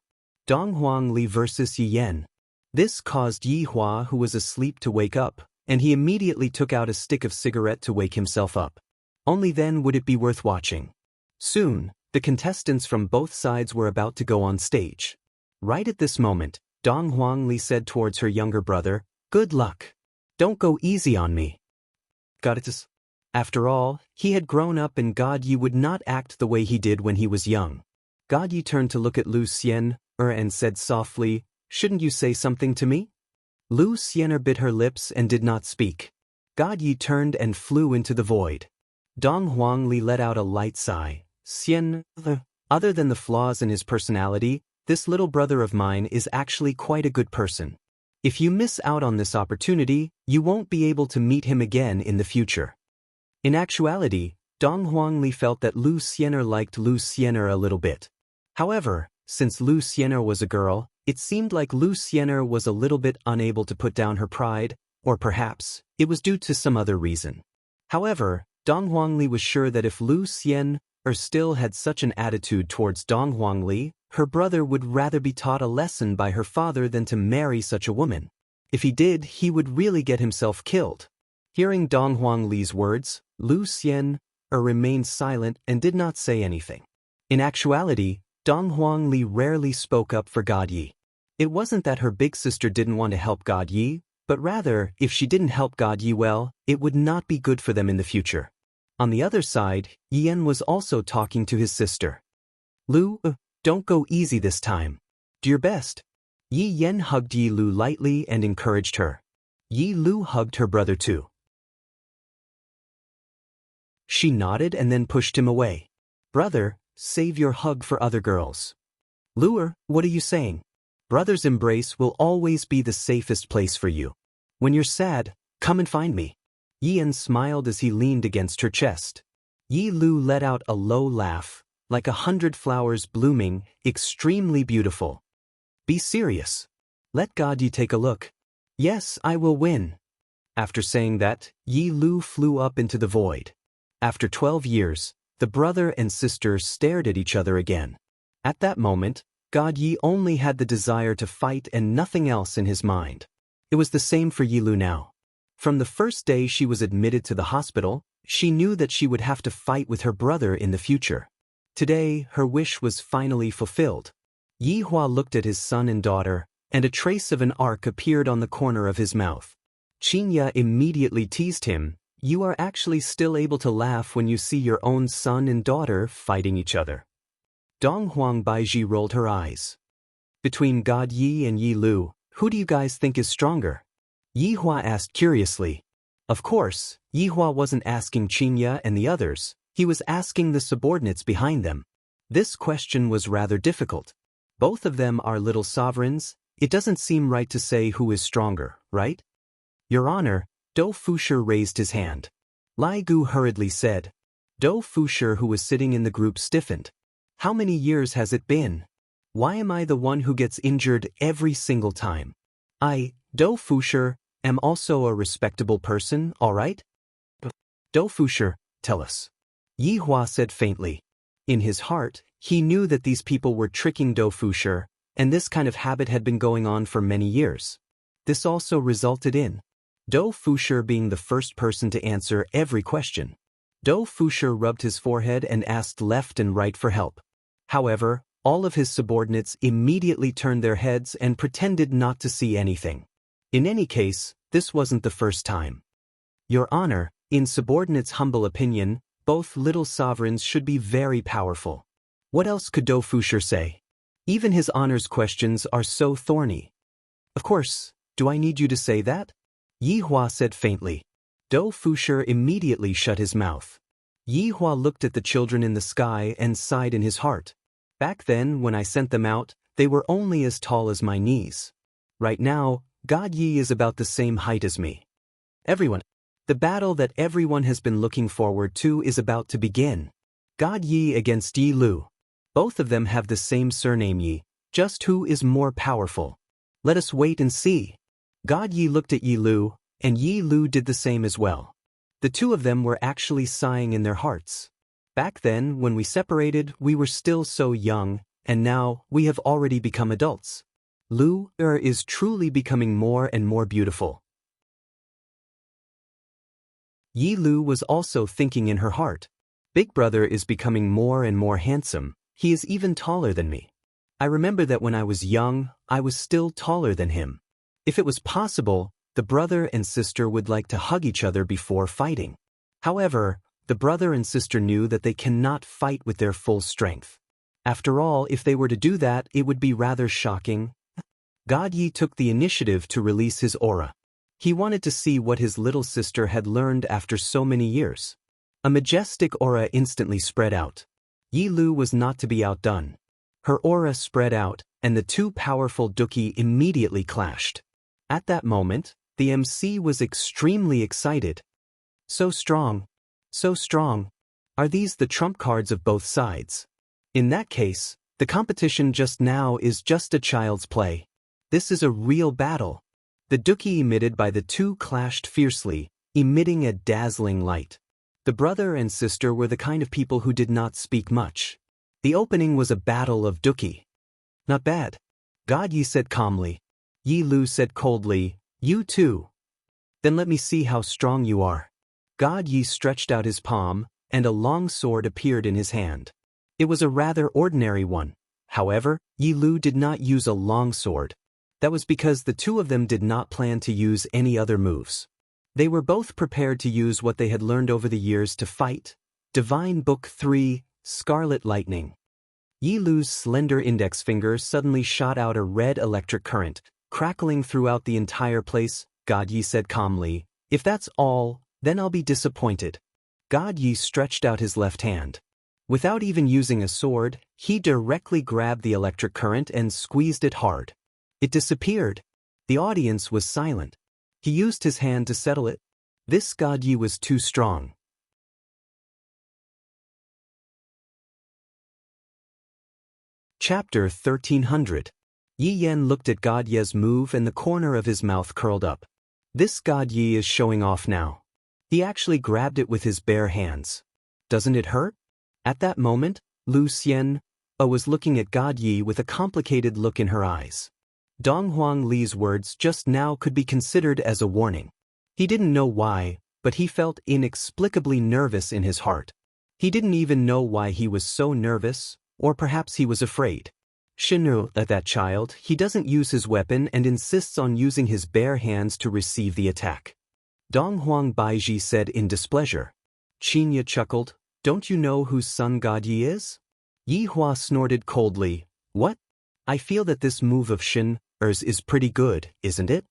Donghuang Li versus Yi Yan. This caused Yi Hua, who was asleep, to wake up, and he immediately took out a stick of cigarette to wake himself up. Only then would it be worth watching. Soon, the contestants from both sides were about to go on stage. Right at this moment, Donghuang Li said towards her younger brother, "Good luck. Don't go easy on me." Got it? After all, he had grown up and God Yi would not act the way he did when he was young. God Yi turned to look at Lu Xian and said softly, "Shouldn't you say something to me?" Lu Xian bit her lips and did not speak. God Yi turned and flew into the void. Donghuang Li let out a light sigh. "Xian, other than the flaws in his personality, this little brother of mine is actually quite a good person. If you miss out on this opportunity, you won't be able to meet him again in the future." In actuality, Donghuang Li felt that Lu Xian liked Lu Xian a little bit. However, since Lu Xian was a girl, it seemed like Lu Xian was a little bit unable to put down her pride, or perhaps it was due to some other reason. However, Donghuang Li was sure that if Lu Xian still had such an attitude towards Donghuang Li, her brother would rather be taught a lesson by her father than to marry such a woman. If he did, he would really get himself killed. Hearing Donghuang Li's words, Lu Xian remained silent and did not say anything. In actuality, Donghuang Li rarely spoke up for God Yi. It wasn't that her big sister didn't want to help God Yi, but rather, if she didn't help God Yi well, it would not be good for them in the future. On the other side, Yi Yan was also talking to his sister. "Lu, don't go easy this time. Do your best." Yi Yan hugged Yi Lu lightly and encouraged her. Yi Lu hugged her brother too. She nodded and then pushed him away. "Brother, save your hug for other girls." "Lu, what are you saying? Brother's embrace will always be the safest place for you. When you're sad, come and find me." Yi Yan smiled as he leaned against her chest. Yi Lu let out a low laugh, like 100 flowers blooming, extremely beautiful. "Be serious. Let God Yi take a look." "Yes, I will win." After saying that, Yi Lu flew up into the void. After 12 years, the brother and sister stared at each other again. At that moment, God Yi only had the desire to fight and nothing else in his mind. It was the same for Yi Lu now. From the first day she was admitted to the hospital, she knew that she would have to fight with her brother in the future. Today, her wish was finally fulfilled. Yi Hua looked at his son and daughter, and a trace of an arc appeared on the corner of his mouth. Qin Ye immediately teased him, "You are actually still able to laugh when you see your own son and daughter fighting each other." Donghuang Baiji rolled her eyes. "Between God Yi and Yi Lu, who do you guys think is stronger?" Yi Hua asked curiously. Of course, Yi Hua wasn't asking Qin Ye and the others, he was asking the subordinates behind them. This question was rather difficult. Both of them are little sovereigns, it doesn't seem right to say who is stronger, right? "Your Honor," Do Fusher raised his hand. Lai Gu hurriedly said. Do Fusher, who was sitting in the group, stiffened. "How many years has it been? Why am I the one who gets injured every single time? Do Fusher, am also a respectable person, all right?" "Do Fusher, tell us." Yi Hua said faintly. In his heart, he knew that these people were tricking Do Fusher, and this kind of habit had been going on for many years. This also resulted in Do Fusher being the first person to answer every question. Do Fusher rubbed his forehead and asked left and right for help. However, all of his subordinates immediately turned their heads and pretended not to see anything. In any case, this wasn't the first time. "Your Honor, in subordinates' humble opinion, both little sovereigns should be very powerful." What else could Do Fusher say? Even his Honor's questions are so thorny. "Of course, do I need you to say that?" Yi Hua said faintly. Do Fusher immediately shut his mouth. Yi Hua looked at the children in the sky and sighed in his heart. Back then, when I sent them out, they were only as tall as my knees. Right now, God Yi is about the same height as me. Everyone. The battle that everyone has been looking forward to is about to begin. God Yi against Yi Lu. Both of them have the same surname Yi, just who is more powerful? Let us wait and see. God Yi looked at Yi Lu, and Yi Lu did the same as well. The two of them were actually sighing in their hearts. Back then, when we separated, we were still so young, and now, we have already become adults. Lu is truly becoming more and more beautiful. Yi Lu was also thinking in her heart. Big brother is becoming more and more handsome, he is even taller than me. I remember that when I was young, I was still taller than him. If it was possible, the brother and sister would like to hug each other before fighting. However, the brother and sister knew that they cannot fight with their full strength. After all, if they were to do that, it would be rather shocking. God Yi took the initiative to release his aura. He wanted to see what his little sister had learned after so many years. A majestic aura instantly spread out. Yi Lu was not to be outdone. Her aura spread out, and the two powerful Duki immediately clashed. At that moment, the MC was extremely excited. So strong. So strong. Are these the trump cards of both sides? In that case, the competition just now is just a child's play. This is a real battle. The Duki emitted by the two clashed fiercely, emitting a dazzling light. The brother and sister were the kind of people who did not speak much. The opening was a battle of Duki. Not bad. God Yi said calmly. Yi Lu said coldly, you too. Then let me see how strong you are. God Yi stretched out his palm, and a long sword appeared in his hand. It was a rather ordinary one. However, Yi Lu did not use a long sword. That was because the two of them did not plan to use any other moves. They were both prepared to use what they had learned over the years to fight. Divine Book 3, Scarlet Lightning. Yi Lu's slender index finger suddenly shot out a red electric current, crackling throughout the entire place. God Yi said calmly, if that's all, then I'll be disappointed. God Yi stretched out his left hand. Without even using a sword, he directly grabbed the electric current and squeezed it hard. It disappeared. The audience was silent. He used his hand to settle it. This God Yi was too strong. Chapter 1300. Yi Yan looked at God Ye's move and the corner of his mouth curled up. This God Yi is showing off now. He actually grabbed it with his bare hands. Doesn't it hurt? At that moment, Lu Xian was looking at God Yi with a complicated look in her eyes. Dong Huang Li's words just now could be considered as a warning. He didn't know why, but he felt inexplicably nervous in his heart. He didn't even know why he was so nervous, or perhaps he was afraid. Shinu, that child, he doesn't use his weapon and insists on using his bare hands to receive the attack. Dong Huang Baiji said in displeasure. Qinya chuckled, don't you know whose son God Yi is? Yi Hua snorted coldly, what? I feel that this move of Shin's is pretty good, isn't it?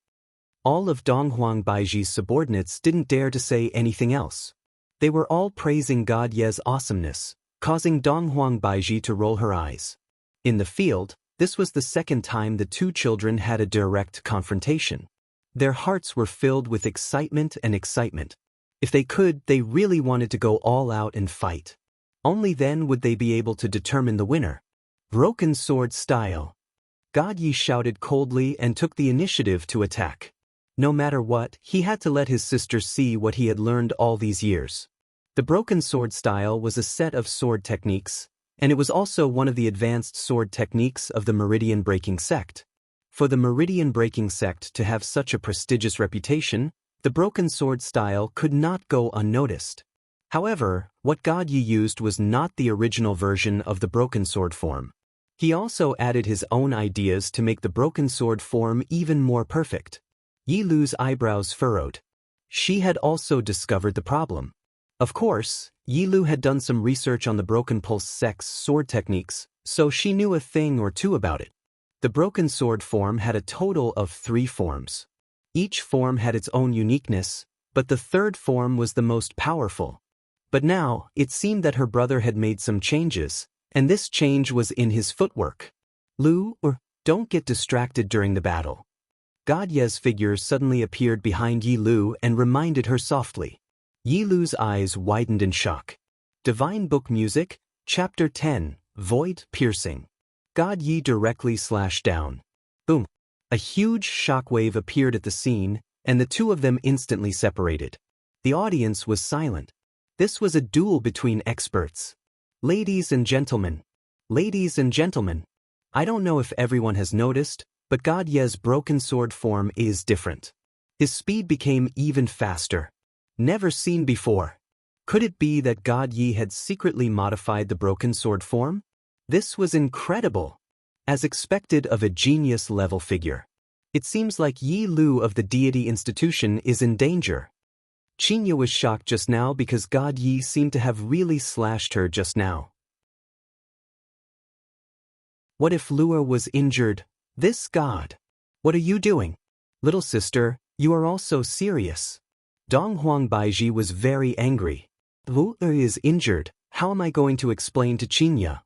All of Dong Huang Baiji's subordinates didn't dare to say anything else. They were all praising God Ye's awesomeness, causing Dong Huang Baiji to roll her eyes. In the field, this was the second time the two children had a direct confrontation. Their hearts were filled with excitement and excitement. If they could, they really wanted to go all out and fight. Only then would they be able to determine the winner. Broken sword style. God Yi shouted coldly and took the initiative to attack. No matter what, he had to let his sister see what he had learned all these years. The broken sword style was a set of sword techniques, and it was also one of the advanced sword techniques of the Meridian Breaking sect. For the Meridian Breaking sect to have such a prestigious reputation, the broken sword style could not go unnoticed. However, what God Yi used was not the original version of the broken sword form. He also added his own ideas to make the broken sword form even more perfect. Yi Lu's eyebrows furrowed. She had also discovered the problem. Of course, Yi Lu had done some research on the broken pulse sect's sword techniques, so she knew a thing or two about it. The broken sword form had a total of 3 forms. Each form had its own uniqueness, but the third form was the most powerful. But now, it seemed that her brother had made some changes, and this change was in his footwork. Lu, don't get distracted during the battle. God Ye's figure suddenly appeared behind Yi Lu and reminded her softly. Yi Lu's eyes widened in shock. Divine Book Music, Chapter 10, Void Piercing. God Yi directly slashed down. Boom. A huge shockwave appeared at the scene, and the two of them instantly separated. The audience was silent. This was a duel between experts. Ladies and gentlemen. Ladies and gentlemen. I don't know if everyone has noticed, but God Ye's broken sword form is different. His speed became even faster. Never seen before. Could it be that God Yi had secretly modified the broken sword form? This was incredible. As expected of a genius-level figure. It seems like Yi Lu of the deity institution is in danger. Qinya was shocked just now because God Yi seemed to have really slashed her just now. What if Lua was injured? This god. What are you doing? Little sister, you are all so serious. Dong Huang Baiji was very angry. Lua is injured, how am I going to explain to Qinya?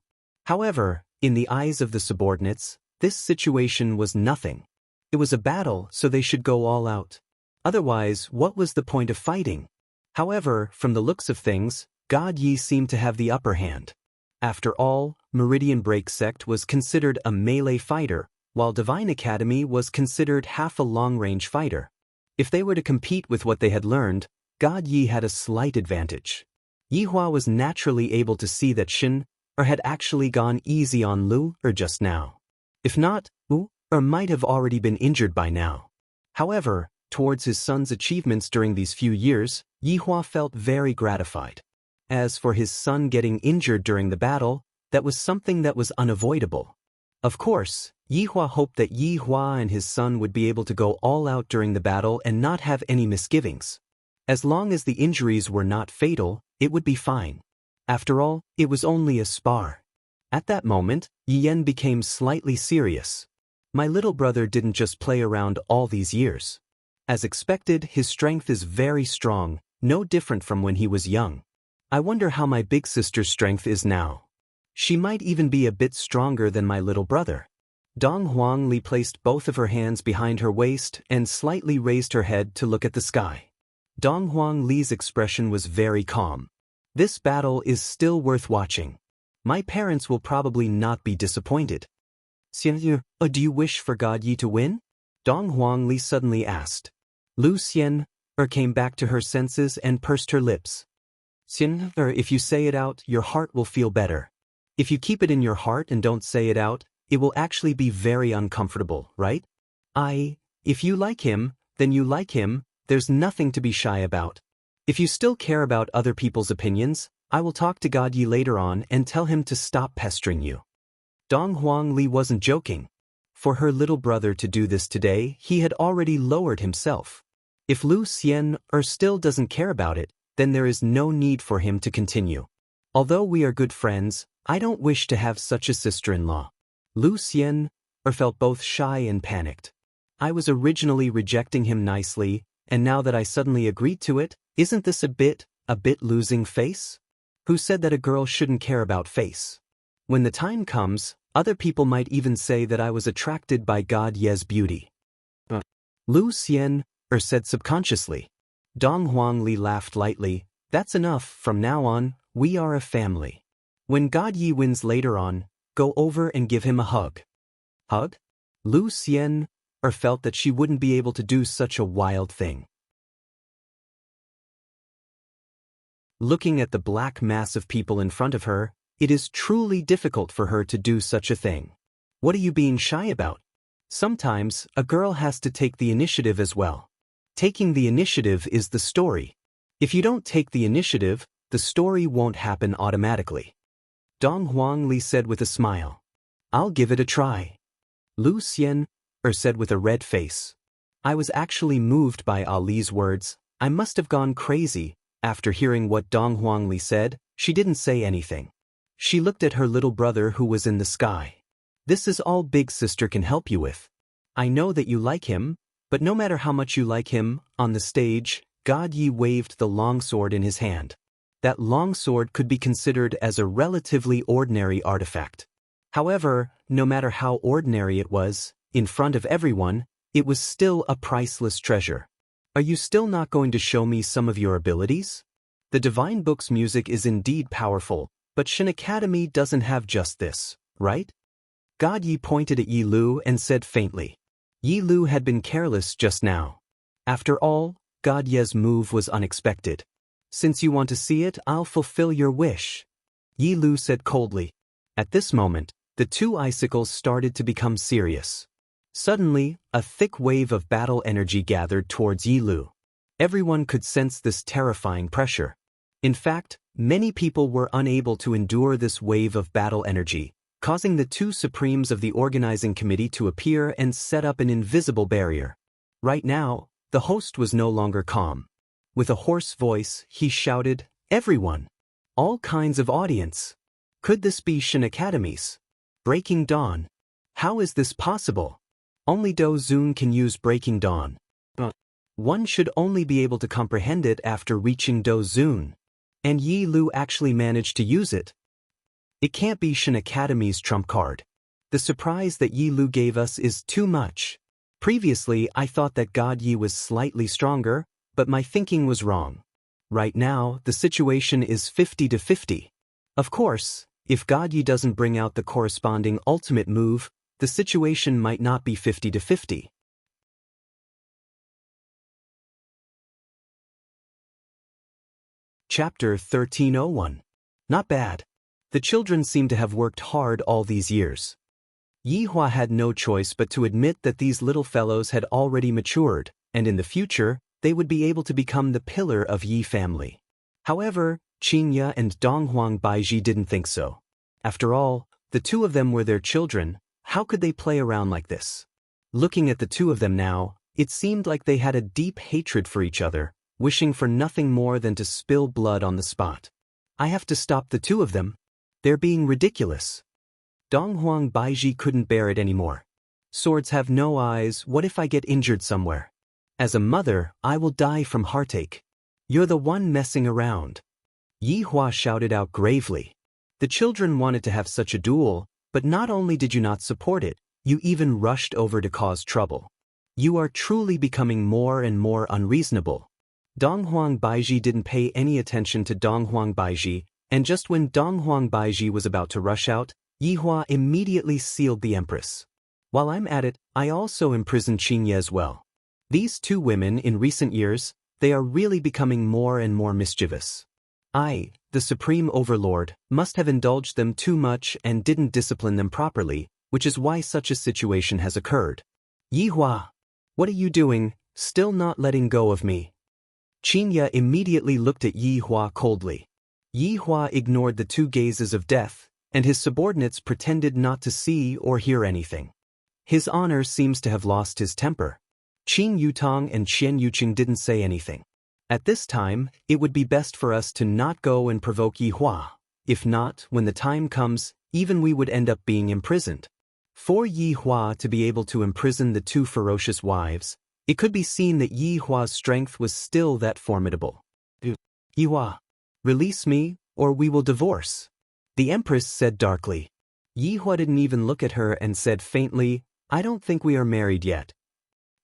However, in the eyes of the subordinates, this situation was nothing. It was a battle, so they should go all out. Otherwise, what was the point of fighting? However, from the looks of things, God Yi seemed to have the upper hand. After all, Meridian Break Sect was considered a melee fighter, while Divine Academy was considered half a long-range fighter. If they were to compete with what they had learned, God Yi had a slight advantage. Yihua was naturally able to see that Shin had actually gone easy on Lu just now. If not, Lu might have already been injured by now. However, towards his son's achievements during these few years, Yihua felt very gratified. As for his son getting injured during the battle, that was something that was unavoidable. Of course, Yihua hoped that Yihua and his son would be able to go all out during the battle and not have any misgivings. As long as the injuries were not fatal, it would be fine. After all, it was only a spar. At that moment, Yi Yen became slightly serious. My little brother didn't just play around all these years. As expected, his strength is very strong, no different from when he was young. I wonder how my big sister's strength is now. She might even be a bit stronger than my little brother. Dong Huang Li placed both of her hands behind her waist and slightly raised her head to look at the sky. Dong Huang Li's expression was very calm. This battle is still worth watching. My parents will probably not be disappointed. Do you wish for God Yi to win? Dong Huang Li suddenly asked. Lu Xian came back to her senses and pursed her lips. Xian, if you say it out, your heart will feel better. If you keep it in your heart and don't say it out, it will actually be very uncomfortable, right? If you like him, then you like him, there's nothing to be shy about. If you still care about other people's opinions, I will talk to God Yi later on and tell him to stop pestering you. Dong Huang Li wasn't joking. For her little brother to do this today, he had already lowered himself. If Lu Xian still doesn't care about it, then there is no need for him to continue. Although we are good friends, I don't wish to have such a sister-in-law. Lu Xian felt both shy and panicked. I was originally rejecting him nicely, and now that I suddenly agreed to it, isn't this a bit losing face? Who said that a girl shouldn't care about face? When the time comes, other people might even say that I was attracted by God Ye's beauty. Lu Xian said subconsciously. Dong Huang Li laughed lightly. That's enough, from now on, we are a family. When God Yi wins later on, go over and give him a hug. Hug? Lu Xian felt that she wouldn't be able to do such a wild thing. Looking at the black mass of people in front of her, it is truly difficult for her to do such a thing. What are you being shy about? Sometimes, a girl has to take the initiative as well. Taking the initiative is the story. If you don't take the initiative, the story won't happen automatically. Dong Huang Li said with a smile. I'll give it a try. Lu Xian said with a red face. I was actually moved by Ali's words. I must have gone crazy. After hearing what Dong Huang Li said, she didn't say anything. She looked at her little brother who was in the sky. This is all big sister can help you with. I know that you like him, but no matter how much you like him, on the stage, God Yi waved the long sword in his hand. that longsword could be considered as a relatively ordinary artifact. However, no matter how ordinary it was, in front of everyone, it was still a priceless treasure. Are you still not going to show me some of your abilities? The Divine Book's music is indeed powerful, but Shin Academy doesn't have just this, right? God Yi pointed at Yi Lu and said faintly. Yi Lu had been careless just now. After all, God Ye's move was unexpected. Since you want to see it, I'll fulfill your wish. Yi Lu said coldly. At this moment, the two icicles started to become serious. Suddenly, a thick wave of battle energy gathered towards Yi Lu. Everyone could sense this terrifying pressure. In fact, many people were unable to endure this wave of battle energy, causing the two supremes of the organizing committee to appear and set up an invisible barrier. Right now, the host was no longer calm. With a hoarse voice, he shouted, "Everyone! All kinds of audience! Could this be Shin Academy's Breaking Dawn? How is this possible? Only Do Zun can use Breaking Dawn. One should only be able to comprehend it after reaching Do Zun. And Yi Lu actually managed to use it. It can't be Shin Academy's trump card. The surprise that Yi Lu gave us is too much. Previously, I thought that God Yi was slightly stronger, but my thinking was wrong. Right now, the situation is 50-50. Of course, if God Yi doesn't bring out the corresponding ultimate move, the situation might not be 50-50. Chapter 1301. Not bad. The children seem to have worked hard all these years. Yi Hua had no choice but to admit that these little fellows had already matured, and in the future, they would be able to become the pillar of Yi family. However, Qingya and Donghuang Baiji didn't think so. After all, the two of them were their children. How could they play around like this? Looking at the two of them now, it seemed like they had a deep hatred for each other, wishing for nothing more than to spill blood on the spot. I have to stop the two of them. They're being ridiculous. Donghuang Baiji couldn't bear it anymore. Swords have no eyes. What if I get injured somewhere? As a mother, I will die from heartache. You're the one messing around. Yi Hua shouted out gravely. The children wanted to have such a duel, but not only did you not support it, you even rushed over to cause trouble. You are truly becoming more and more unreasonable. Donghuang Baiji didn't pay any attention to Donghuang Baiji, and just when Donghuang Baiji was about to rush out, Yi Hua immediately sealed the Empress. While I'm at it, I also imprisoned Qingye as well. These two women in recent years, they are really becoming more and more mischievous. I, the Supreme Overlord, must have indulged them too much and didn't discipline them properly, which is why such a situation has occurred. Yi Hua, what are you doing, still not letting go of me? Qingye immediately looked at Yi Hua coldly. Yi Hua ignored the two gazes of death, and his subordinates pretended not to see or hear anything. His honor seems to have lost his temper. Qin Yutong and Qian Yuqing didn't say anything. At this time, it would be best for us to not go and provoke Yi Hua. If not, when the time comes, even we would end up being imprisoned. For Yi Hua to be able to imprison the two ferocious wives, it could be seen that Yi Hua's strength was still that formidable. Yi Hua, release me, or we will divorce. The Empress said darkly. Yi Hua didn't even look at her and said faintly, I don't think we are married yet.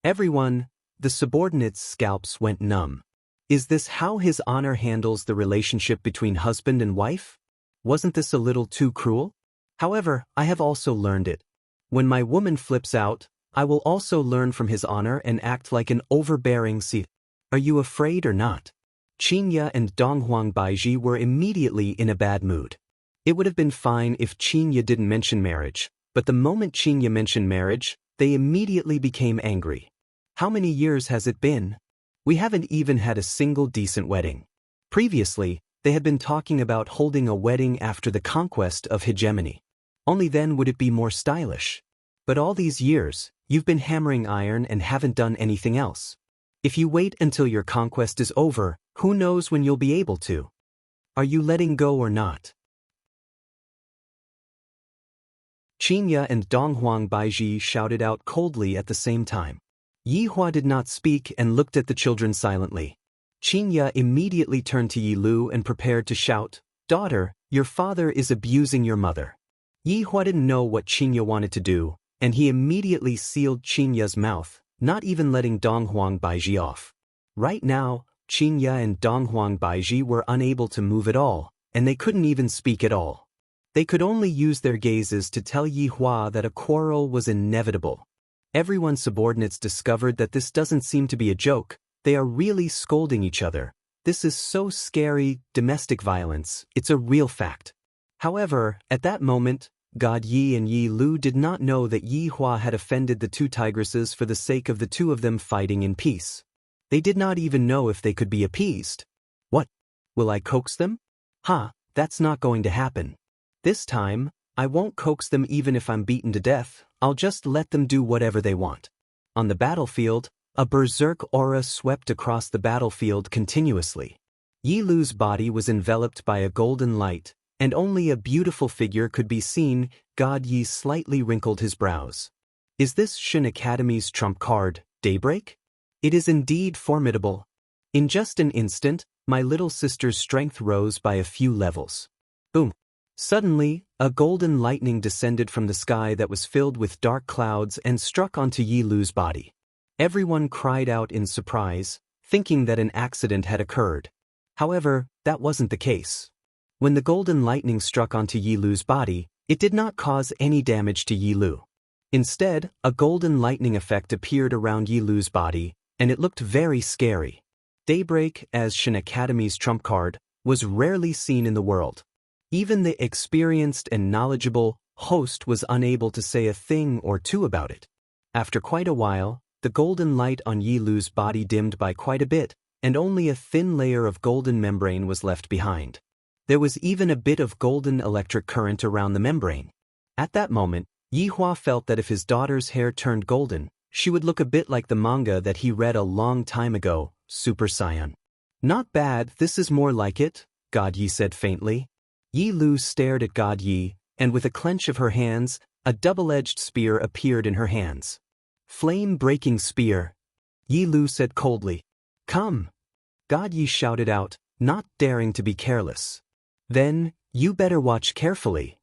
Everyone, the subordinates' scalps went numb. Is this how his honor handles the relationship between husband and wife? Wasn't this a little too cruel? However, I have also learned it. When my woman flips out, I will also learn from his honor and act like an overbearing si. Are you afraid or not? Qingye and Donghuang Baiji were immediately in a bad mood. It would have been fine if Qingye didn't mention marriage, but the moment Qingye mentioned marriage, they immediately became angry. How many years has it been? We haven't even had a single decent wedding. Previously, they had been talking about holding a wedding after the conquest of hegemony. Only then would it be more stylish. But all these years, you've been hammering iron and haven't done anything else. If you wait until your conquest is over, who knows when you'll be able to? Are you letting go or not? Qingye and Donghuang Baiji shouted out coldly at the same time. Yi Hua did not speak and looked at the children silently. Qinya immediately turned to Yi Lu and prepared to shout, "Daughter, your father is abusing your mother." Yi Hua didn't know what Qinya wanted to do, and he immediately sealed Qinya's mouth, not even letting Donghuang Baiji off. Right now, Qinya and Donghuang Baiji were unable to move at all, and they couldn't even speak at all. They could only use their gazes to tell Yi Hua that a quarrel was inevitable. Everyone's subordinates discovered that this doesn't seem to be a joke. They are really scolding each other. This is so scary, domestic violence, it's a real fact. However, at that moment, God Yi and Yi Lu did not know that Yi Hua had offended the two tigresses for the sake of the two of them fighting in peace. They did not even know if they could be appeased. What? Will I coax them? That's not going to happen. This time, I won't coax them even if I'm beaten to death, I'll just let them do whatever they want. On the battlefield, a berserk aura swept across the battlefield continuously. Yi Lu's body was enveloped by a golden light, and only a beautiful figure could be seen. God Yi slightly wrinkled his brows. Is this Shin Academy's trump card, Daybreak? It is indeed formidable. In just an instant, my little sister's strength rose by a few levels. Boom! Suddenly, a golden lightning descended from the sky that was filled with dark clouds and struck onto Yi Lu's body. Everyone cried out in surprise, thinking that an accident had occurred. However, that wasn't the case. When the golden lightning struck onto Yi Lu's body, it did not cause any damage to Yi Lu. Instead, a golden lightning effect appeared around Yi Lu's body, and it looked very scary. Daybreak, as Shin Academy's trump card, was rarely seen in the world. Even the experienced and knowledgeable host was unable to say a thing or two about it. After quite a while, the golden light on Yi Lu's body dimmed by quite a bit, and only a thin layer of golden membrane was left behind. There was even a bit of golden electric current around the membrane. At that moment, Yi Hua felt that if his daughter's hair turned golden, she would look a bit like the manga that he read a long time ago, Super Saiyan. Not bad, this is more like it, God Yi said faintly. Yi Lu stared at God Yi, and with a clench of her hands, a double-edged spear appeared in her hands. Flame-breaking spear. Yi Lu said coldly. Come. God Yi shouted out, not daring to be careless. Then, you better watch carefully.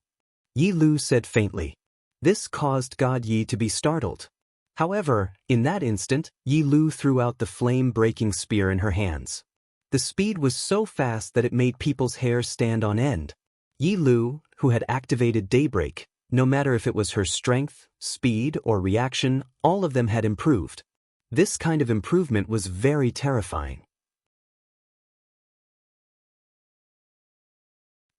Yi Lu said faintly. This caused God Yi to be startled. However, in that instant, Yi Lu threw out the flame-breaking spear in her hands. The speed was so fast that it made people's hair stand on end. Yi Lu, who had activated Daybreak, no matter if it was her strength, speed, or reaction, all of them had improved. This kind of improvement was very terrifying.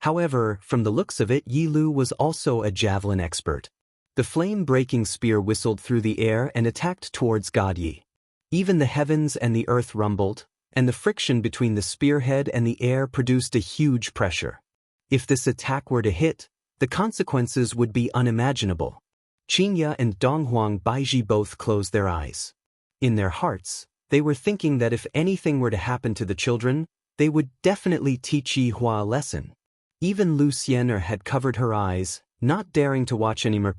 However, from the looks of it, Yi Lu was also a javelin expert. The flame-breaking spear whistled through the air and attacked towards God Yi. Even the heavens and the earth rumbled, and the friction between the spearhead and the air produced a huge pressure. If this attack were to hit, the consequences would be unimaginable. Qinya and Donghuang Baiji both closed their eyes. In their hearts, they were thinking that if anything were to happen to the children, they would definitely teach Yi Hua a lesson. Even Lu Xian'er had covered her eyes, not daring to watch anymore.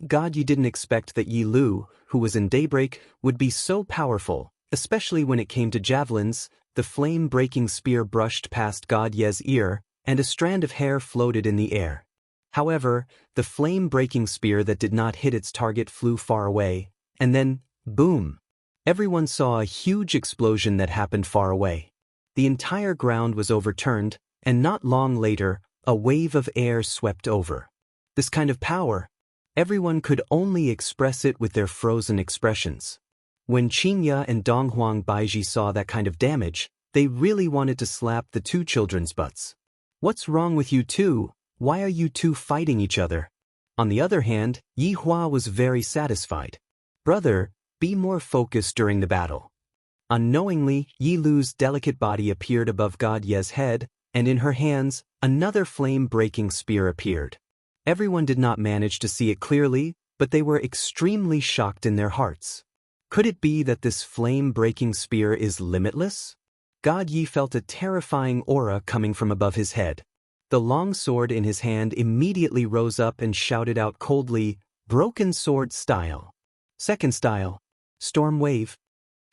God Yi didn't expect that Yi Lu, who was in Daybreak, would be so powerful, especially when it came to javelins. The flame-breaking spear brushed past God Ye's ear, and a strand of hair floated in the air. However, the flame-breaking spear that did not hit its target flew far away, and then, boom! Everyone saw a huge explosion that happened far away. The entire ground was overturned, and not long later, a wave of air swept over. This kind of power, everyone could only express it with their frozen expressions. When Qinya and Donghuang Baiji saw that kind of damage, they really wanted to slap the two children's butts. What's wrong with you two? Why are you two fighting each other? On the other hand, Yi Hua was very satisfied. Brother, be more focused during the battle. Unknowingly, Yi Lu's delicate body appeared above God Ye's head, and in her hands, another flame-breaking spear appeared. Everyone did not manage to see it clearly, but they were extremely shocked in their hearts. Could it be that this flame-breaking spear is limitless? God Yi felt a terrifying aura coming from above his head. The long sword in his hand immediately rose up and shouted out coldly, "Broken sword style. Second style. Storm wave."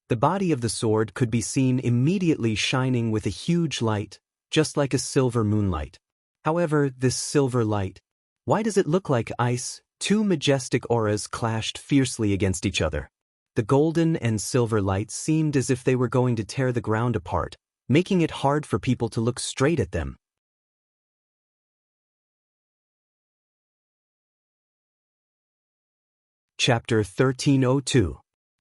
The body of the sword could be seen immediately shining with a huge light, just like a silver moonlight. However, this silver light, why does it look like ice? Two majestic auras clashed fiercely against each other. The golden and silver lights seemed as if they were going to tear the ground apart, making it hard for people to look straight at them. Chapter 1302.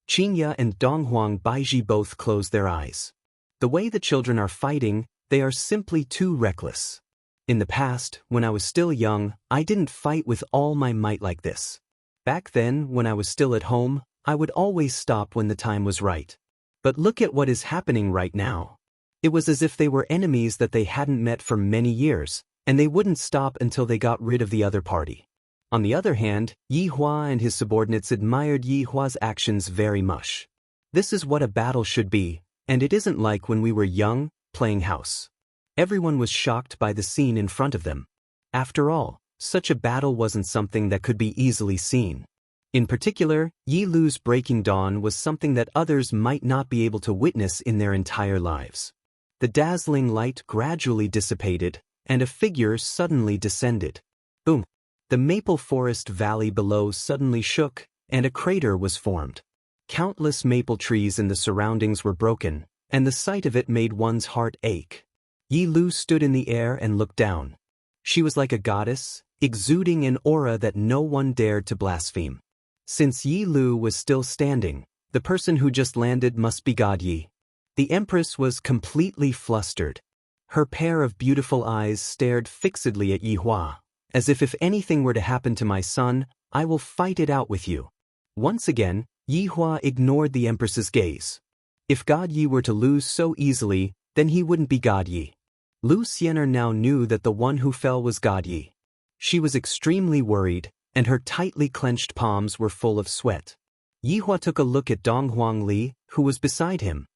Qingya and Donghuang Baiji both closed their eyes. The way the children are fighting, they are simply too reckless. In the past, when I was still young, I didn't fight with all my might like this. Back then, when I was still at home, I would always stop when the time was right. But look at what is happening right now. It was as if they were enemies that they hadn't met for many years, and they wouldn't stop until they got rid of the other party. On the other hand, Yi Hua and his subordinates admired Yi Hua's actions very much. This is what a battle should be, and it isn't like when we were young, playing house. Everyone was shocked by the scene in front of them. After all, such a battle wasn't something that could be easily seen. In particular, Yi Lu's breaking dawn was something that others might not be able to witness in their entire lives. The dazzling light gradually dissipated, and a figure suddenly descended. Boom! The maple forest valley below suddenly shook, and a crater was formed. Countless maple trees in the surroundings were broken, and the sight of it made one's heart ache. Yi Lu stood in the air and looked down. She was like a goddess, exuding an aura that no one dared to blaspheme. Since Yi Lu was still standing, the person who just landed must be God Yi. The Empress was completely flustered. Her pair of beautiful eyes stared fixedly at Yi Hua, as if anything were to happen to my son, I will fight it out with you. Once again, Yi Hua ignored the Empress's gaze. If God Yi were to lose so easily, then he wouldn't be God Yi. Lu Xiener now knew that the one who fell was God Yi. She was extremely worried, and her tightly clenched palms were full of sweat. Yi Hua took a look at Donghuang Li, who was beside him.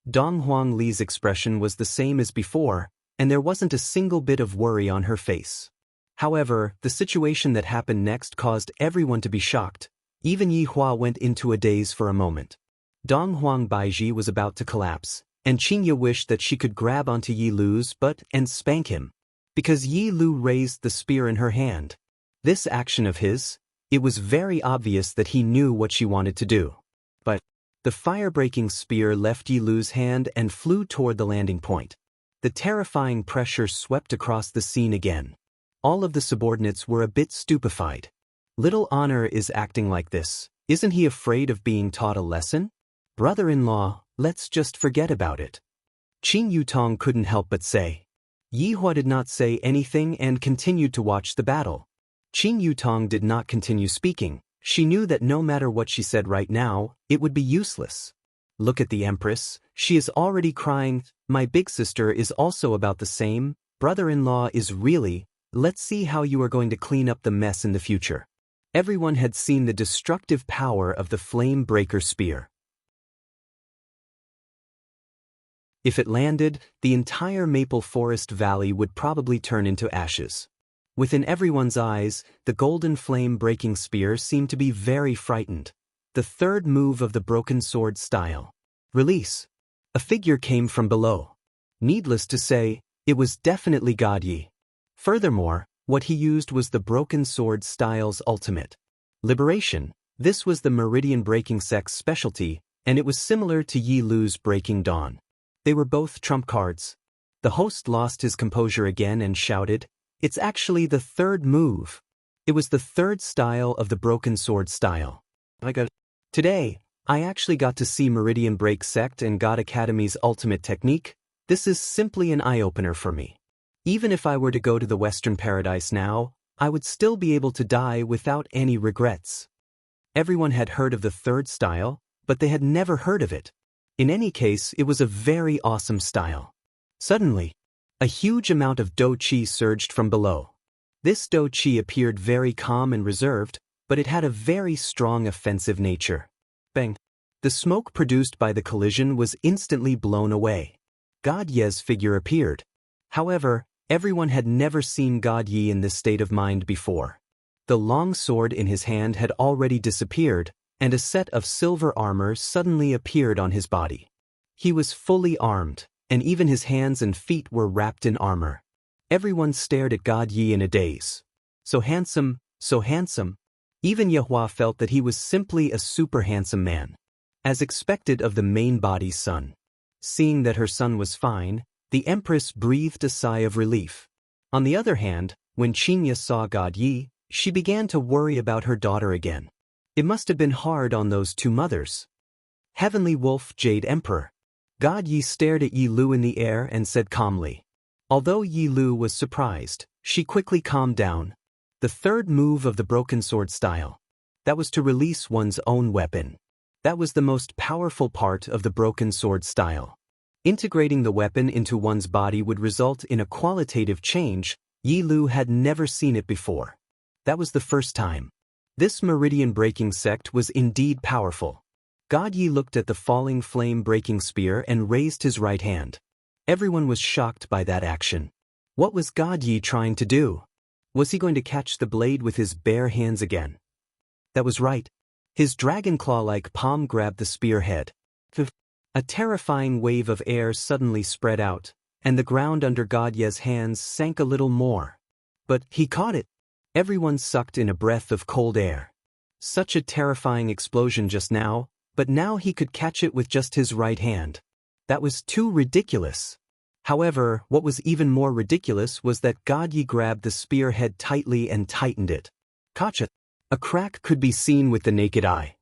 Donghuang Li's expression was the same as before, and there wasn't a single bit of worry on her face. However, the situation that happened next caused everyone to be shocked. Even Yi Hua went into a daze for a moment. Donghuang Baiji was about to collapse, and Qingya wished that she could grab onto Yi Lu's butt and spank him. Because Yi Lu raised the spear in her hand. This action of his, it was very obvious that he knew what she wanted to do. But the fire-breaking spear left Yi Lu's hand and flew toward the landing point. The terrifying pressure swept across the scene again. All of the subordinates were a bit stupefied. Little Honor is acting like this. Isn't he afraid of being taught a lesson? Brother-in-law, let's just forget about it. Qin Yutong couldn't help but say. Yi Hua did not say anything and continued to watch the battle. Qin Yutong did not continue speaking. She knew that no matter what she said right now, it would be useless. Look at the Empress. She is already crying. My big sister is also about the same. Brother-in-law is really. Let's see how you are going to clean up the mess in the future. Everyone had seen the destructive power of the flame breaker spear. If it landed, the entire maple forest valley would probably turn into ashes. Within everyone's eyes, the golden flame-breaking spear seemed to be very frightened. The third move of the broken sword style. Release. A figure came from below. Needless to say, it was definitely God Yi. Furthermore, what he used was the broken sword style's ultimate. Liberation. This was the meridian breaking sect's specialty, and it was similar to Yi Lu's breaking dawn. They were both trump cards. The host lost his composure again and shouted, "It's actually the third move." It was the third style of the broken sword style. Today, I actually got to see Meridian Break Sect and God Academy's ultimate technique. This is simply an eye-opener for me. Even if I were to go to the Western Paradise now, I would still be able to die without any regrets. Everyone had heard of the third style, but they had never heard of it. In any case, it was a very awesome style. Suddenly, a huge amount of Do Chi surged from below. This Do Chi appeared very calm and reserved, but it had a very strong offensive nature. Bang! The smoke produced by the collision was instantly blown away. God Ye's figure appeared. However, everyone had never seen God Yi in this state of mind before. The long sword in his hand had already disappeared, and a set of silver armor suddenly appeared on his body. He was fully armed, and even his hands and feet were wrapped in armor. Everyone stared at God Yi in a daze. So handsome, so handsome. Even Yehua felt that he was simply a super handsome man. As expected of the main body's son. Seeing that her son was fine, the empress breathed a sigh of relief. On the other hand, when Qinya saw God Yi, she began to worry about her daughter again. It must have been hard on those two mothers. Heavenly Wolf Jade Emperor. God Yi stared at Yi Lu in the air and said calmly. Although Yi Lu was surprised, she quickly calmed down. The third move of the broken sword style. That was to release one's own weapon. That was the most powerful part of the broken sword style. Integrating the weapon into one's body would result in a qualitative change. Yi Lu had never seen it before. That was the first time. This meridian-breaking sect was indeed powerful. God Yi looked at the falling flame-breaking spear and raised his right hand. Everyone was shocked by that action. What was God Yi trying to do? Was he going to catch the blade with his bare hands again? That was right. His dragon claw-like palm grabbed the spearhead. A terrifying wave of air suddenly spread out, and the ground under God Yi's hands sank a little more. But he caught it. Everyone sucked in a breath of cold air. Such a terrifying explosion just now, but now he could catch it with just his right hand. That was too ridiculous. However, what was even more ridiculous was that God Yi grabbed the spearhead tightly and tightened it. Gotcha. A crack could be seen with the naked eye.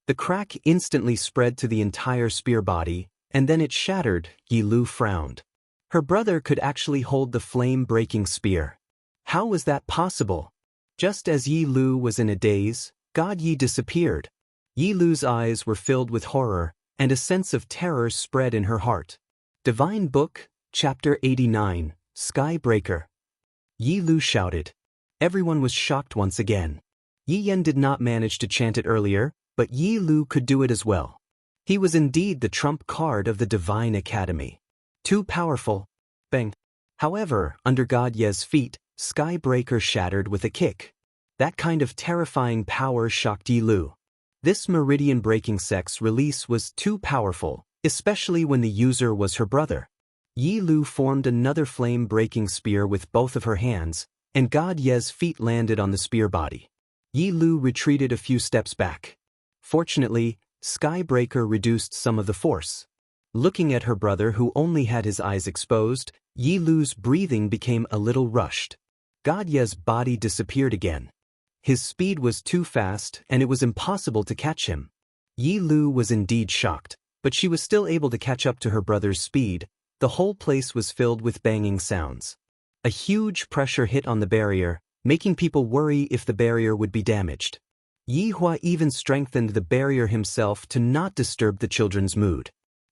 The crack instantly spread to the entire spear body, and then it shattered. Yi Lu frowned. Her brother could actually hold the flame-breaking spear. How was that possible? Just as Yi Lu was in a daze, God Yi disappeared. Yi Lu's eyes were filled with horror, and a sense of terror spread in her heart. Divine Book, Chapter 89, Skybreaker. Yi Lu shouted. Everyone was shocked once again. Yi Yan did not manage to chant it earlier, but Yi Lu could do it as well. He was indeed the trump card of the Divine Academy. Too powerful. Bang. However, under God Yi's feet, Skybreaker shattered with a kick. That kind of terrifying power shocked Yi Lu. This meridian-breaking sect's release was too powerful, especially when the user was her brother. Yi Lu formed another flame-breaking spear with both of her hands, and God Yi's feet landed on the spear body. Yi Lu retreated a few steps back. Fortunately, Skybreaker reduced some of the force. Looking at her brother who only had his eyes exposed, Yi Lu's breathing became a little rushed. God Yi's body disappeared again. His speed was too fast and it was impossible to catch him. Yi Lu was indeed shocked, but she was still able to catch up to her brother's speed. The whole place was filled with banging sounds. A huge pressure hit on the barrier, making people worry if the barrier would be damaged. Yi Hua even strengthened the barrier himself to not disturb the children's mood.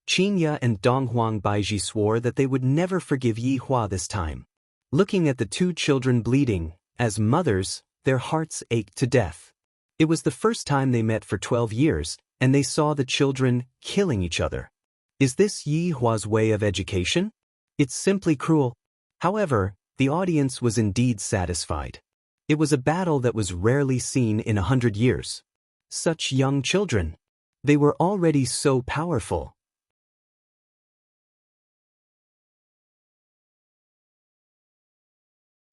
Qinya and Donghuang Baiji swore that they would never forgive Yi Hua this time. Looking at the two children bleeding, as mothers, their hearts ached to death. It was the first time they met for 12 years, and they saw the children killing each other. Is this Yi Hua's way of education? It's simply cruel. However, the audience was indeed satisfied. It was a battle that was rarely seen in 100 years. Such young children. They were already so powerful.